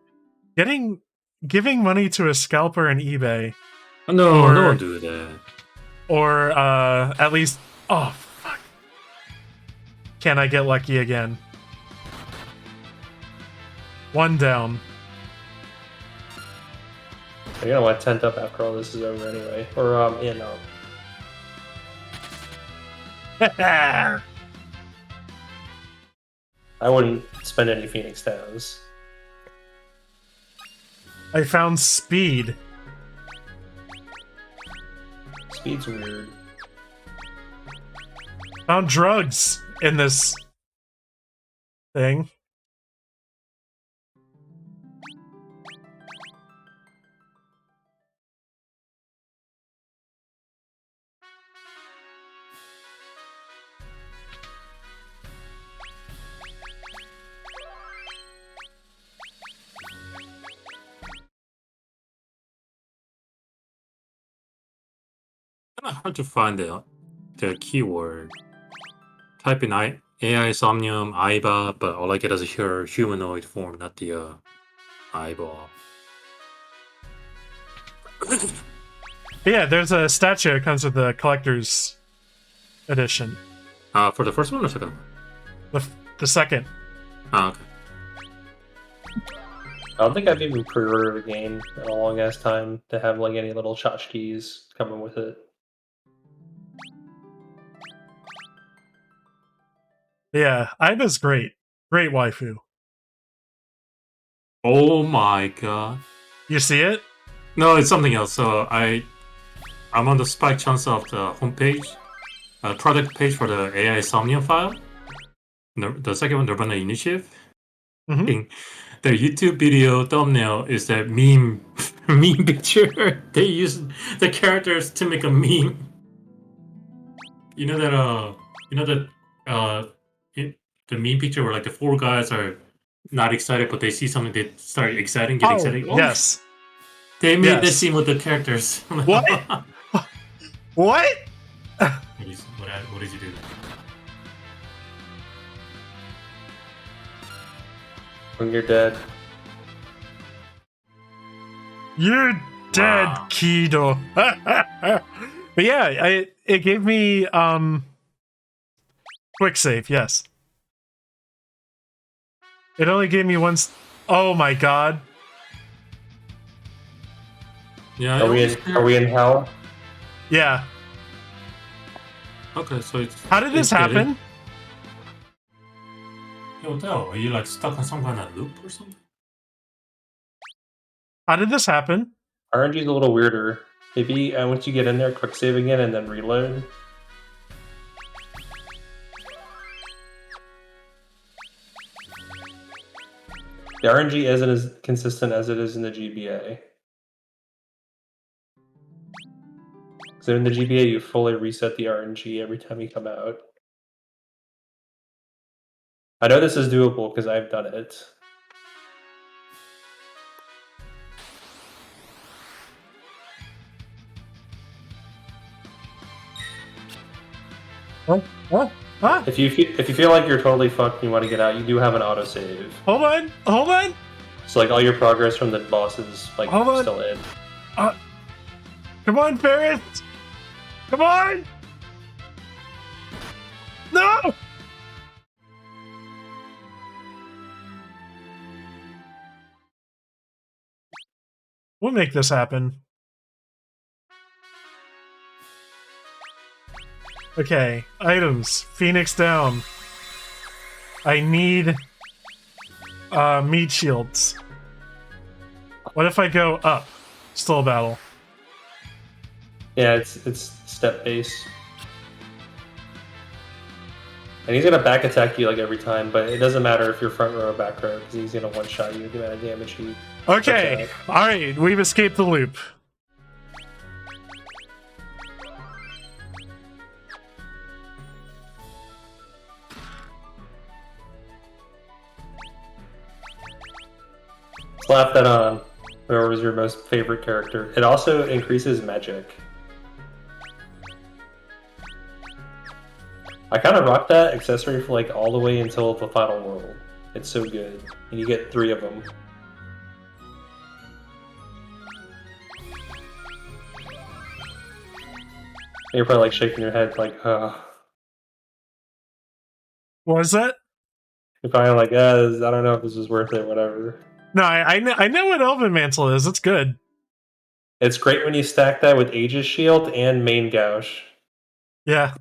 giving money to a scalper on eBay. Oh, no, don't do that. Or at least, oh fuck! Can I get lucky again? One down. You're gonna want 10th up after all this is over anyway. Or yeah, no. I wouldn't spend any Phoenix Downs. I found speed. Speed's weird. Found drugs in this thing. Hard to find the the keyword. Type in AI Somnium, Aiba, but all I get is her humanoid form, not the eyeball. Yeah, there's a statue that comes with the collector's edition. For the first one or second one? The second. Okay. I don't think I've even pre-ordered a game in a long ass time to have like any little tchotchkes coming with it. Yeah, Aiba's great. Great waifu. Oh my god. You see it? No, it's something else. So I'm on the Spike Chance of the homepage, product page for the AI Somnium file. The second one, Nirvana Initiative. Mhm. The YouTube video thumbnail is that meme meme picture. They use the characters to make a meme. You know that the meme picture where like the four guys are not excited, but they see something, they start get excited. Oh, yes. they made this Yes. scene with the characters. What? What? What did you do? When you're dead. You're dead, Wow. Kido. But yeah, it gave me quick save, yes. It only gave me one. Oh my god. Yeah. Are we in hell? Yeah. Okay, so it's. How did this happen? Yo, Del, are you like stuck on some kind of loop or something? How did this happen? RNG's a little weirder. Maybe once you get in there, quick save again and then reload. The RNG isn't as consistent as it is in the GBA. So in the GBA, you fully reset the RNG every time you come out. I know this is doable because I've done it. Huh? If you feel like you're totally fucked and you want to get out, you do have an autosave. Hold on. So like all your progress from the boss is like Hold on. still in. Come on, Ferret! Come on! No! We'll make this happen. Okay, items. Phoenix down. I need meat shields. What if I go up? Still a battle. Yeah, it's step based. And he's gonna back attack you like every time, but it doesn't matter if you're front row or back row because he's gonna one shot you the amount of damage he. Okay, alright, we've escaped the loop. Slap that on. Whoever was your most favorite character. It also increases magic. I kind of rock that accessory for like all the way until the final world. It's so good, and you get 3 of them. And you're probably like shaking your head like, What was that? You're probably like, I don't know if this is worth it, whatever. No, I know what Elven Mantle is. It's good. It's great when you stack that with Aegis Shield and Main Gouge. Yeah.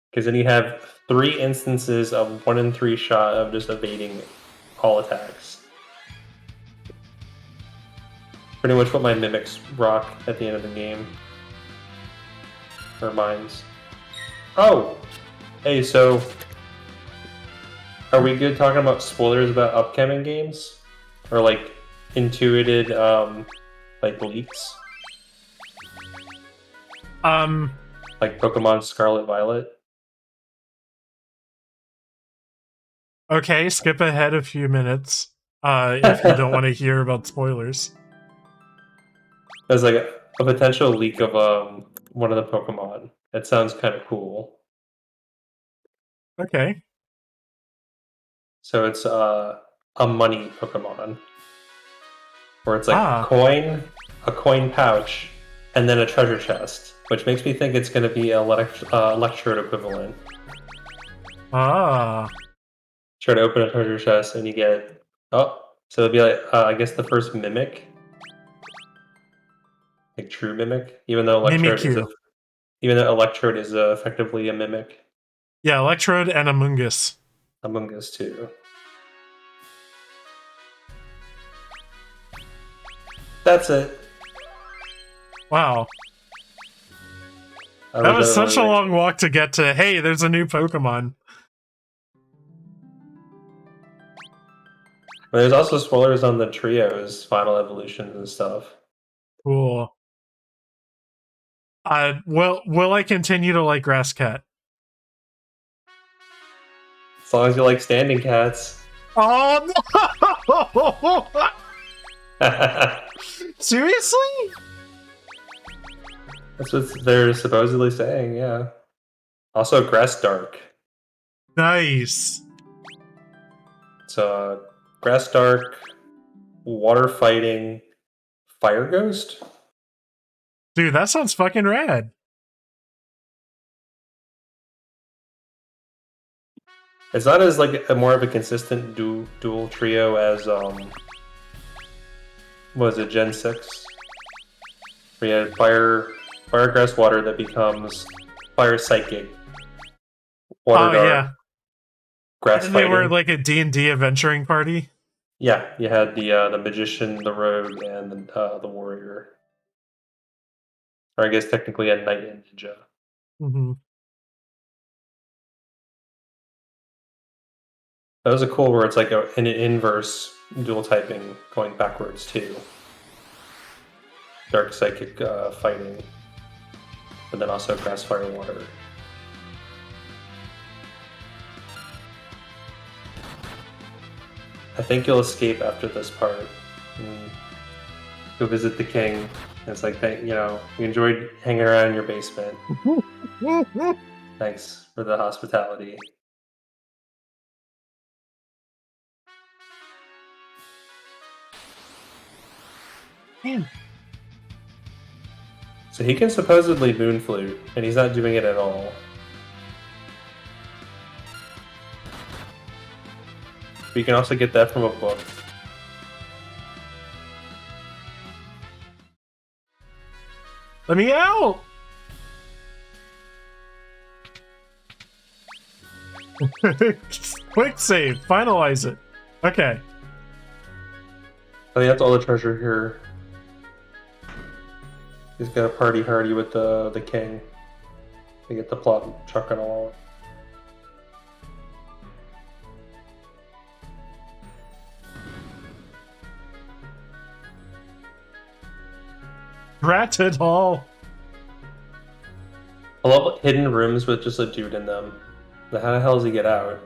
Because then you have 3 instances of 1 in 3 shot of just evading all attacks. Pretty much what my mimics rock at the end of the game. Or mines. Oh! Hey, so... Are we good talking about spoilers about upcoming games? Or like intuited like leaks? Like Pokemon Scarlet Violet? Okay, skip ahead a few minutes. If you don't want to hear about spoilers. There's like a potential leak of one of the Pokemon. That sounds kind of cool. Okay. So it's a money Pokemon, where it's like Ah. a coin pouch, and then a treasure chest, which makes me think it's going to be a electrode equivalent. Ah. Try to open a treasure chest, and you get so it'd be like I guess the first mimic, like true mimic, Mimikyu. even though electrode is effectively a mimic. Yeah, Electrode and Amoonguss. Among Us too. That's it. Wow. I That was such a legitimately- long walk to get to, hey, there's a new Pokemon. There's also spoilers on the trios, final evolutions and stuff. Cool. Will I continue to like Grass Cat? As long as you like standing cats. Oh no! That's Seriously? what they're supposedly saying, yeah. Also, Grass Dark. Nice. So, Grass Dark, water fighting, fire ghost? Dude, that sounds fucking rad. It's not as like a more of a consistent dual trio as what was it, Gen 6? We had fire grass water that becomes fire psychic. Water dark, Yeah. grass And fighting. they were like a D&D adventuring party. Yeah, you had the magician, the rogue, and the warrior. Or I guess technically a knight and ninja. Mm-hmm. That was a cool where it's like an inverse dual typing going backwards too. Dark psychic fighting, but then also grass, fire, water. I think you'll escape after this part. Go visit the king. And it's like, hey, we enjoyed hanging around in your basement. Thanks for the hospitality. Man. So he can supposedly moon flute, and he's not doing it at all. But you can also get that from a book. Let me out! Quick save. Finalize it. Okay. I think that's all the treasure here. He's got a party hardy with the king. They get the plot trucking along. Rat it all. I love hidden rooms with just a dude in them. But how the hell does he get out?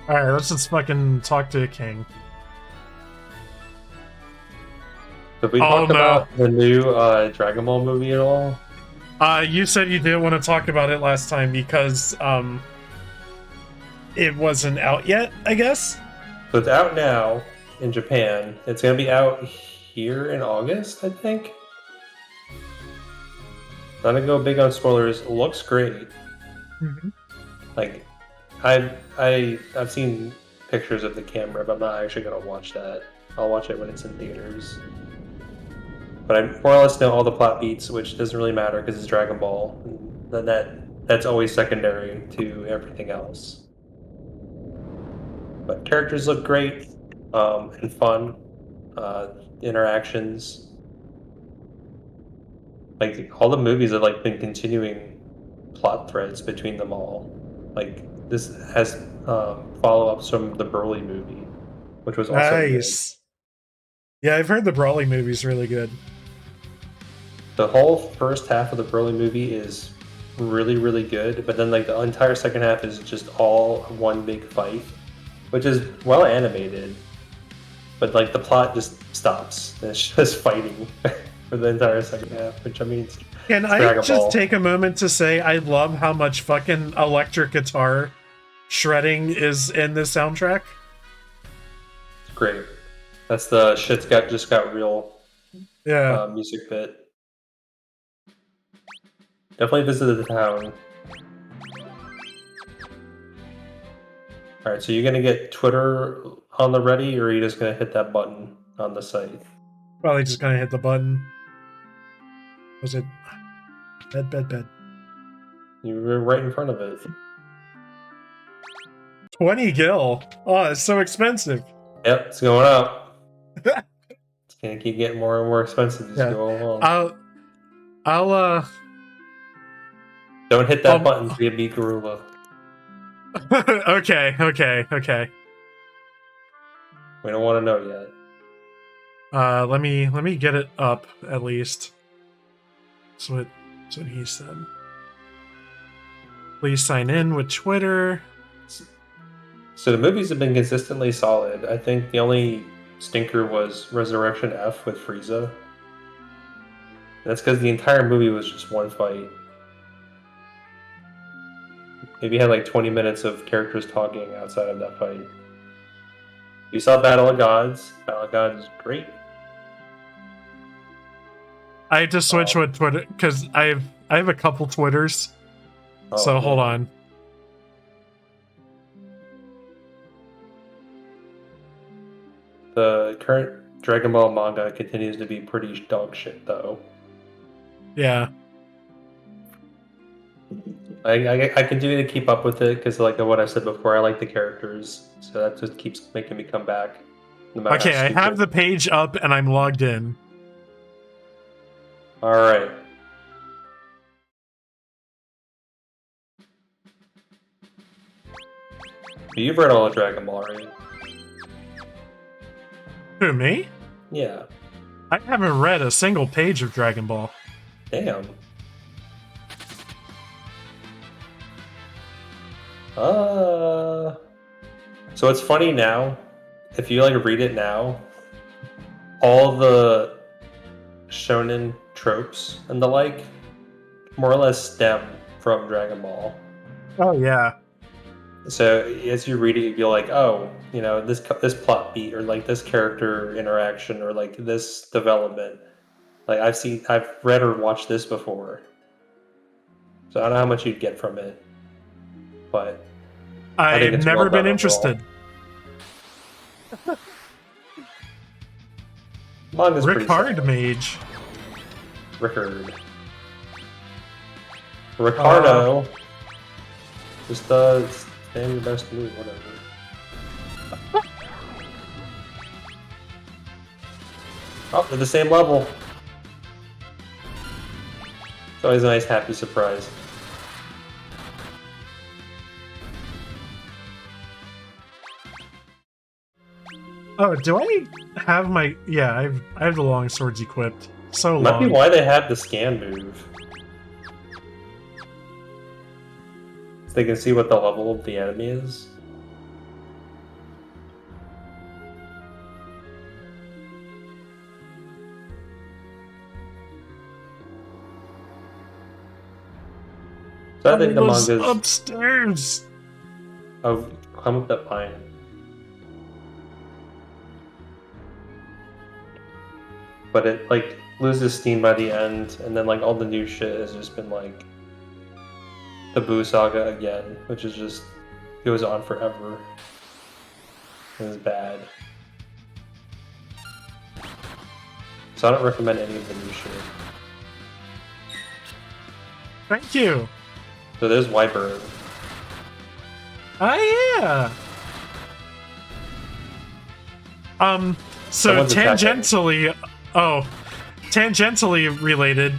Alright, let's just fucking talk to the king. Did we talk about the new Dragon Ball movie at all? You said you didn't want to talk about it last time because it wasn't out yet, I guess? So it's out now in Japan. It's going to be out here in August, I think. Not to go big on spoilers. It looks great. Mm-hmm. Like, I've seen pictures of the camera, but I'm not actually going to watch that. I'll watch it when it's in theaters. But I more or less know all the plot beats, which doesn't really matter because it's Dragon Ball. And that's always secondary to everything else. But characters look great and fun. Interactions. Like all the movies have like been continuing plot threads between them all. Like this has follow-ups from the Broly movie, which was also nice. Good. Yeah, I've heard the Brawly movie's really good. The whole first half of the Broly movie is really, really good, but then like the entire second half is just all one big fight, which is well animated, but like the plot just stops. And it's just fighting for the entire second half, which I mean, Can I Dragon just Ball. take a moment to say I love how much fucking electric guitar shredding is in this soundtrack? It's great. That's the shit's got real Yeah. music bit. Definitely visited the town. Alright, so you're gonna get Twitter on the ready, or are you just gonna hit that button on the site? Probably just gonna hit the button. Was it bed? You were right in front of it. 20 gil. Oh, it's so expensive. Yep, it's going up. It's gonna keep getting more and more expensive as you go along. I'll Don't hit that button to be a meat gorilla. okay. We don't want to know yet. Let me get it up at least. That's what he said. Please sign in with Twitter. So the movies have been consistently solid. I think the only stinker was Resurrection F with Frieza. That's because the entire movie was just one fight. Maybe you had like 20 minutes of characters talking outside of that fight. You saw Battle of Gods. Battle of Gods is great. I had to switch with Twitter because I have a couple Twitters. So hold on. The current Dragon Ball manga continues to be pretty dog shit, though. Yeah. I continue to keep up with it because, like what I said before, I like the characters, so that just keeps making me come back. No matter Okay, how I stupid. have the page up and I'm logged in. All right. You've read all of Dragon Ball, right? Who, me? Yeah. I haven't read a single page of Dragon Ball. Damn. So it's funny now. If you like read it now, all the shonen tropes and the like more or less stem from Dragon Ball. Oh yeah. So as you read it, you feel like, oh, you know, this plot beat or like this character interaction or like this development. Like I've read or watched this before. So I don't know how much you'd get from it, but I think I've it's never well been done overall. interested. Manga's pretty Ricard solid. Mage. Ricardo. Just stand your best move, whatever. Oh, they're the same level. It's always a nice, happy surprise. Oh, do I have my? Yeah, I have the long swords equipped. So Might be long. why they have the scan move. So they can see what the level of the enemy is. So I think the was manga's upstairs. of climb up that pine. But it like loses steam by the end, and then like all the new shit has just been like the Boo Saga again, which is just goes on forever. It's bad. So I don't recommend any of the new shit. Thank you. So there's Wyvern. Oh yeah. So Someone's attacking. tangentially related.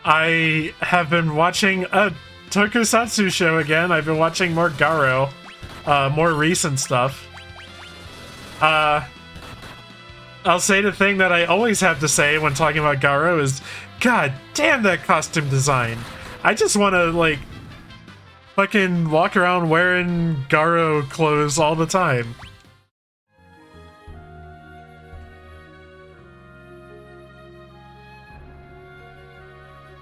I have been watching a tokusatsu show again. I've been watching more Garo, more recent stuff. I'll say the thing that I always have to say when talking about Garo is God damn that costume design. I just want to, like, fucking walk around wearing Garo clothes all the time.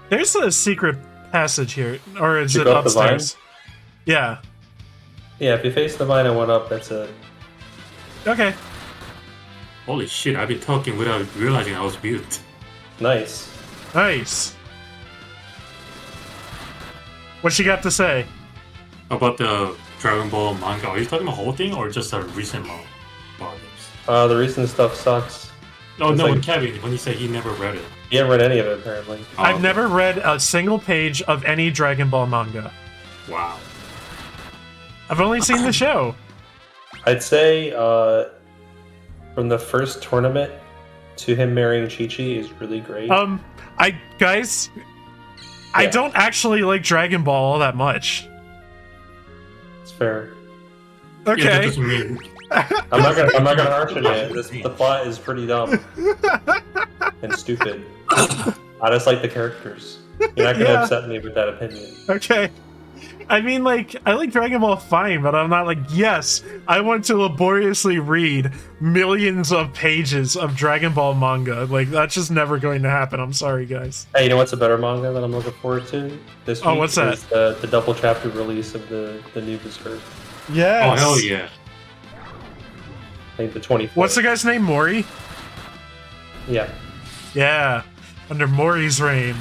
There's a secret passage here, or is it upstairs? Yeah. Yeah, if you face the vine and went up, that's it. Okay. Holy shit, I've been talking without realizing I was mute. Nice. Nice. What you got to say? About the Dragon Ball manga, are you talking the whole thing or just the recent mangas? The recent stuff sucks. Oh, It's no, like- when Kevin, when he said he never read it. You haven't read any of it, apparently. Oh, I've never read a single page of any Dragon Ball manga. Wow. I've only seen the show. I'd say from the first tournament to him marrying Chi-Chi is really great. I don't actually like Dragon Ball all that much. It's fair. Yeah, that Okay. doesn't mean... I'm not gonna harsh on it. The plot is pretty dumb and stupid. I just like the characters. You're not gonna Yeah. upset me with that opinion. Okay. I mean, like, I like Dragon Ball fine, but I'm not like, yes, I want to laboriously read millions of pages of Dragon Ball manga. Like, that's just never going to happen. I'm sorry, guys. Hey, you know what's a better manga that I'm looking forward to this week? Oh, what's that? Is the double chapter release of the new Berserk. Yes. Oh, hell yeah. I think the 24th. What's the guy's name? Mori? Yeah, Yeah. Under Mori's reign.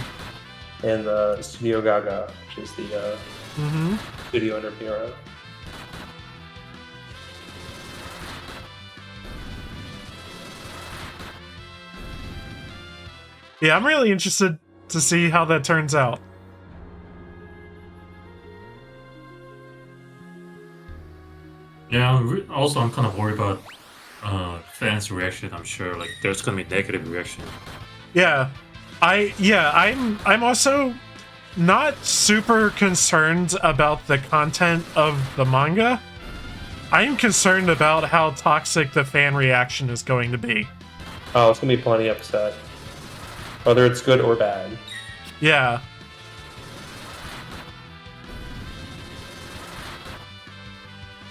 and Studio Gaga, which is the Mm-hmm. studio under Miura. Yeah, I'm really interested to see how that turns out. Yeah, also I'm kind of worried about fans' reaction. I'm sure like there's gonna be negative reaction. Yeah. I'm also not super concerned about the content of the manga. I am concerned about how toxic the fan reaction is going to be. Oh, it's gonna be plenty upset, whether it's good or bad. Yeah.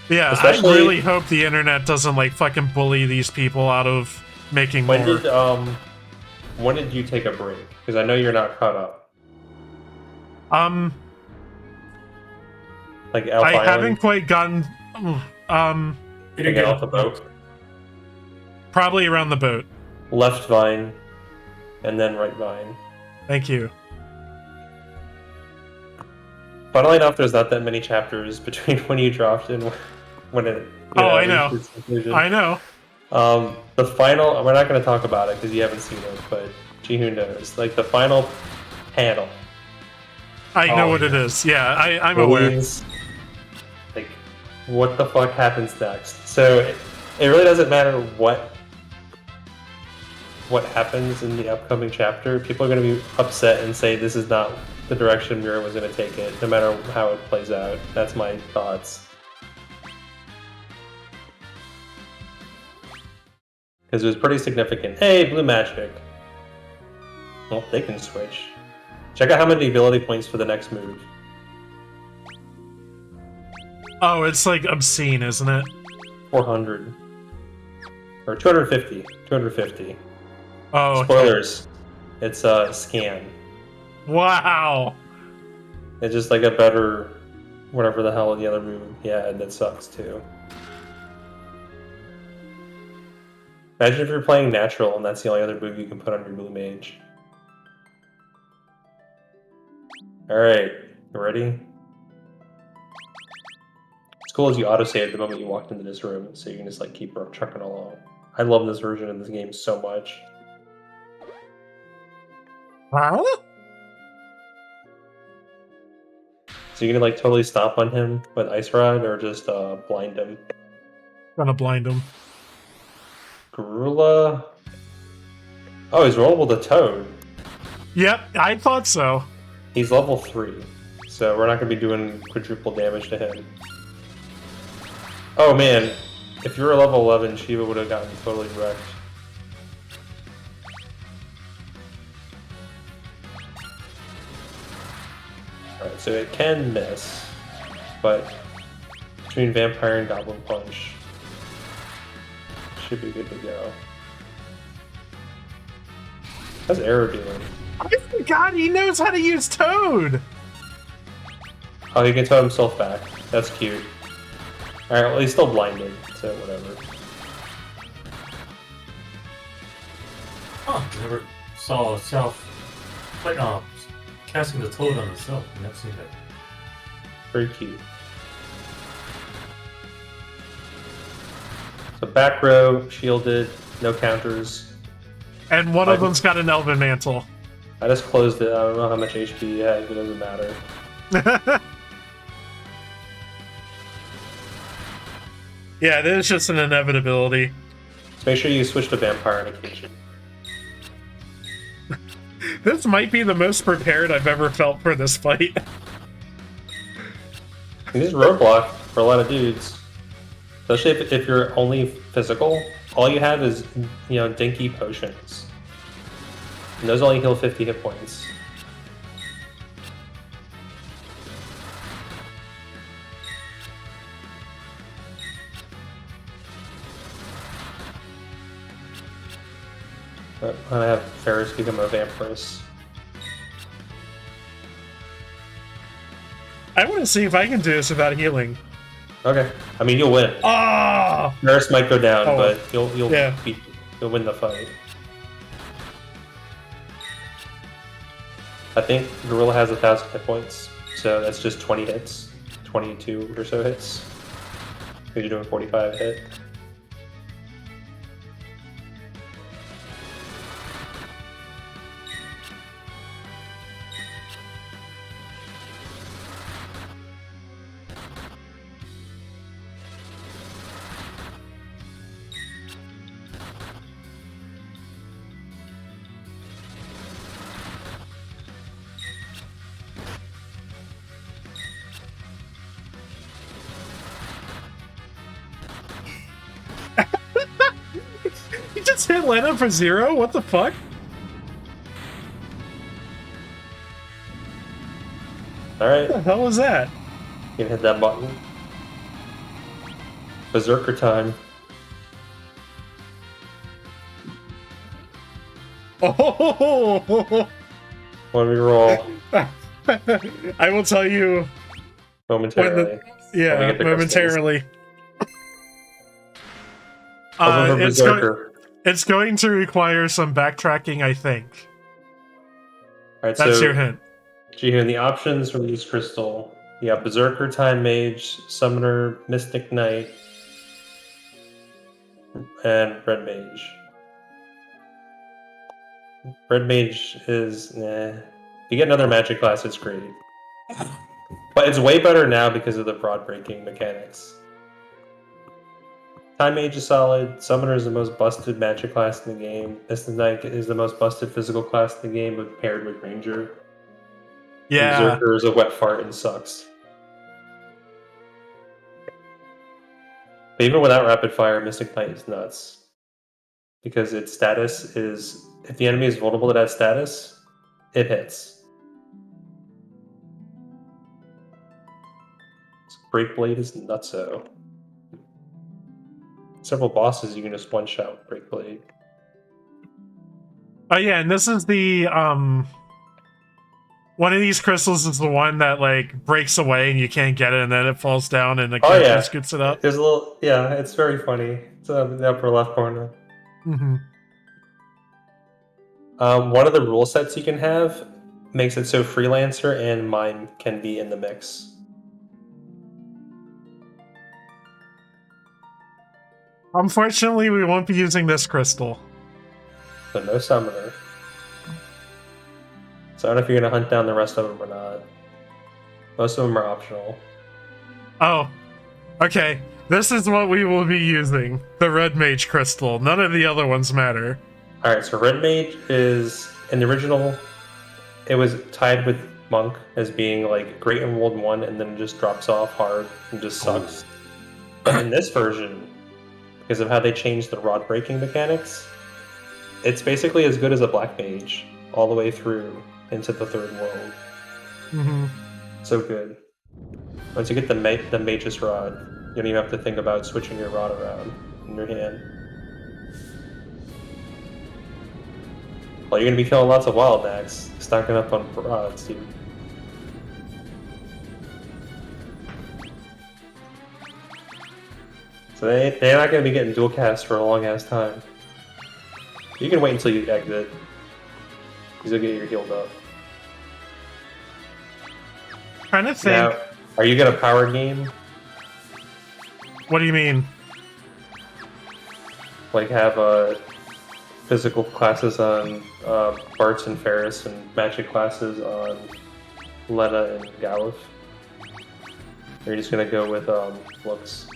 Yeah, Especially- I really hope the internet doesn't like fucking bully these people out of making more. When did you take a break? Because I know you're not caught up. Like Alpha I Island, haven't quite gotten Did to get off the boat, probably around the boat. left Vine, and then right Vine. Thank you. Funnily enough, there's not that many chapters between when you dropped and when it. I know. reached its conclusion. I know. The final. We're not going to talk about it because you haven't seen it, but Jihun knows. Like the final panel. I know Oh, what it yeah. is. Yeah, I'm aware. means, like, what the fuck happens next? So it really doesn't matter what happens in the upcoming chapter. People are going to be upset and say this is not the direction Mira was going to take it, no matter how it plays out. That's my thoughts. Because it was pretty significant. Hey, blue magic. Well, they can switch. Check out how many ability points for the next move. Oh, it's like obscene, isn't it? 400. Or 250. 250. Oh, okay. Spoilers. It's a scan. Wow. It's just like a better whatever the hell the other move he had that sucks too. Imagine if you're playing natural and that's the only other move you can put on your blue mage. Alright, you ready? It's cool as you autosave the moment you walked into this room, so you can just like keep trucking along. I love this version of this game so much. Huh? So you can like totally stomp on him with Ice Rod or just blind him. Gonna blind him. Garula. Oh, he's rollable to Toad. Yep, I thought so. He's level 3, so we're not going to be doing quadruple damage to him. Oh man, if you were level 11, Shiva would have gotten totally wrecked. Alright, so it can miss, but between Vampire and Goblin Punch, should be good to go. How's Arrow doing? I forgot he knows how to use Toad! Oh, he can tow himself back. That's cute. Alright, well, he's still blinded, so whatever. Oh, never saw self. Like, casting the toad on itself. I've never seen that. Very cute. So back row, shielded, no counters. And one of them's got an Elven Mantle. I just closed it. I don't know how much HP he has, it doesn't matter. Yeah, there's just an inevitability. So make sure you switch to Vampire on occasion. This might be the most prepared I've ever felt for this fight. This is roadblock for a lot of dudes. Especially if you're only physical, all you have is, dinky potions. And those only heal 50 hit points. But I'm gonna have Ferris become a Vampirus. I want to see if I can do this without healing. Okay. I mean, you'll win. Ah! Ferris might go down, but you'll Yeah. you'll win the fight. I think Gorilla has 1,000 hit points, so that's just 20 hits, 22 or so hits. Because you're doing 45 hit. You just hit Lena for 0? What the fuck? Alright, What the hell was that? you can hit that button. Berserker time. Oh! When we roll I will tell you momentarily. when yeah, the momentarily. I'll go for Berserker. It's going to require some backtracking, I think. Alright, That's so your hint. Jihun, the options from this crystal. You got Berserker, Time Mage, Summoner, Mystic Knight, and Red Mage. Red Mage is, If you get another magic class, it's great. But it's way better now because of the broad breaking mechanics. Time Mage is solid. Summoner is the most busted magic class in the game. Mystic Knight is the most busted physical class in the game, but paired with Ranger. Yeah. Berserker is a wet fart and sucks. But even without rapid fire, Mystic Knight is nuts. Because its status is, if the enemy is vulnerable to that status, it hits. So Breakblade is nutso. Several bosses you can just one-shot with Breakblade. Oh yeah, and this is the one of these crystals is the one that like breaks away and you can't get it, and then it falls down and the character scoops it up. There's a little, it's very funny. It's in the upper left corner. Mm-hmm. One of the rule sets you can have makes it so Freelancer and Mime can be in the mix. Unfortunately, we won't be using this crystal. So no Summoner. So I don't know if you're going to hunt down the rest of them or not. Most of them are optional. Oh, okay. This is what we will be using. The Red Mage crystal. None of the other ones matter. Alright, so Red Mage is, in the original, it was tied with Monk as being like great in World 1 and then it just drops off hard and just sucks. In this version, because of how they changed the rod breaking mechanics, it's basically as good as a Black Mage all the way through into the third world. Mm-hmm. So good. Once you get the Magus Rod, you don't even have to think about switching your rod around in your hand. Well, you're gonna be feeling lots of wild max, stocking up on rods, dude. So they're not gonna be getting dual cast for a long ass time. You can wait until you exit, because you'll get your healed up. Trying to think. Now, are you gonna power game? What do you mean? Like have physical classes on Bartz and Ferris, and magic classes on Lena and Galuf? Or you're just gonna go with looks?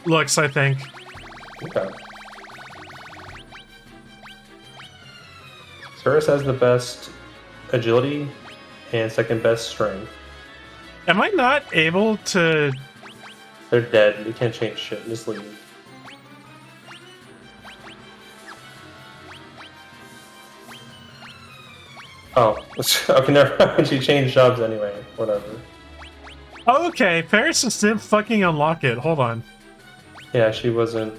Looks, I think. Okay. Ferris has the best agility and second best strength. Am I not able to... They're dead. You can't change shit. Just leave. Oh, okay, never mind. She changed jobs anyway. Whatever. Oh, okay, Ferris just didn't fucking unlock it. Hold on. Yeah, she wasn't.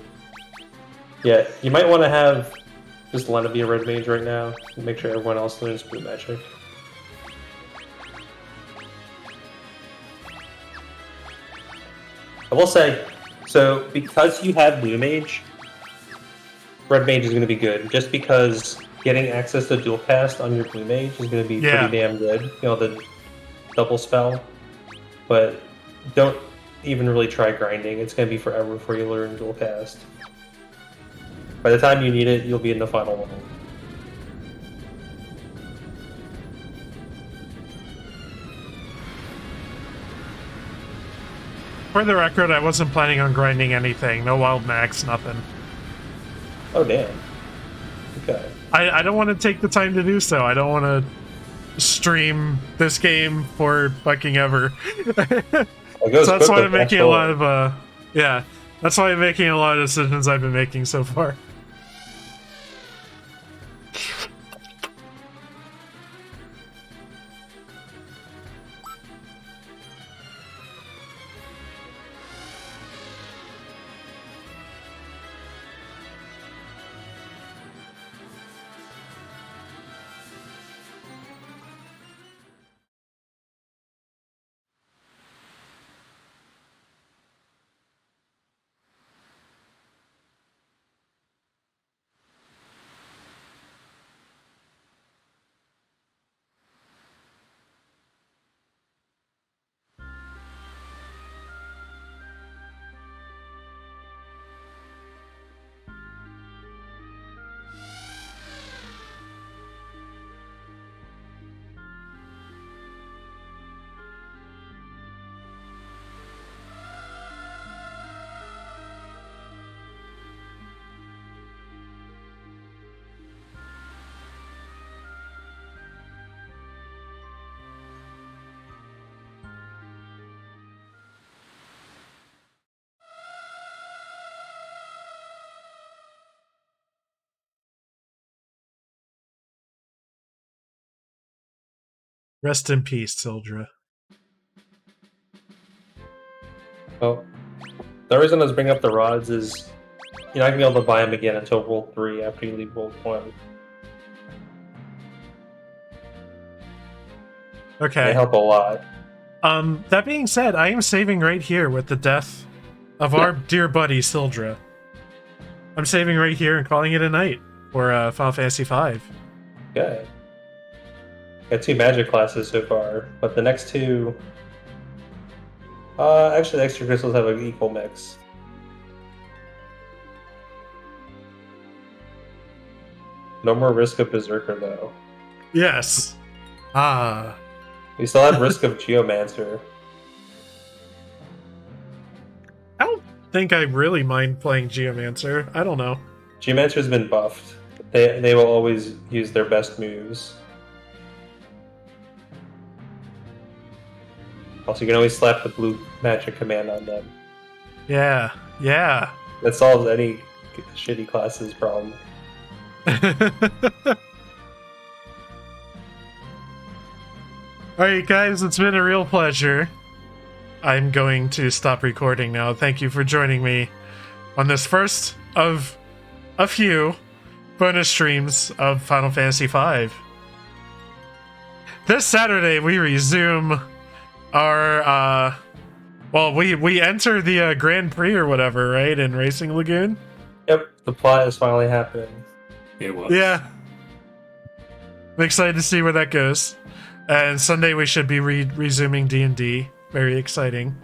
Yeah, you might want to have just Lena be a red mage right now. Make sure everyone else learns blue magic. I will say, so because you have blue mage, red mage is going to be good. Just because getting access to dual cast on your blue mage is going to be pretty damn good. You know, the double spell. But don't even really try grinding. It's going to be forever before you learn dual cast. By the time you need it, you'll be in the final one. For the record, I wasn't planning on grinding anything. No wild max, nothing. Oh, damn. Okay. I don't want to take the time to do so. I don't want to stream this game for fucking ever. So that's why I'm making a lot of, yeah. That's why I'm making a lot of decisions I've been making so far. Rest in peace, Sildra. Well, the reason I was bringing up the rods is you're not going to be able to buy them again until World 3 after you leave World 1. Okay. They help a lot. That being said, I am saving right here with the death of our dear buddy Sildra. I'm saving right here and calling it a night for Final Fantasy V. Okay. Got 2 magic classes so far, but the next 2... actually, the extra crystals have an equal mix. No more risk of Berserker, though. Yes. Ah. We still have risk of Geomancer. I don't think I really mind playing Geomancer. I don't know. Geomancer's been buffed. They will always use their best moves. Also, you can always slap the blue magic command on them. Yeah, yeah. That solves any shitty class's problem. Alright, guys, it's been a real pleasure. I'm going to stop recording now. Thank you for joining me on this first of a few bonus streams of Final Fantasy V. This Saturday, we resume our, we enter the Grand Prix or whatever, right, in Racing Lagoon? Yep, the plot is finally happening. It was. Yeah. I'm excited to see where that goes. And Sunday we should be resuming D&D. Very exciting.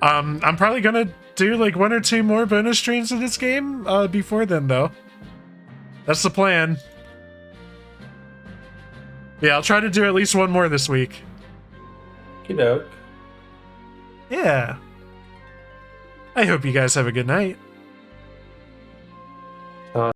I'm probably gonna do like 1 or 2 more bonus streams of this game before then, though. That's the plan. Yeah, I'll try to do at least 1 more this week. Okey-doke. Yeah. I hope you guys have a good night.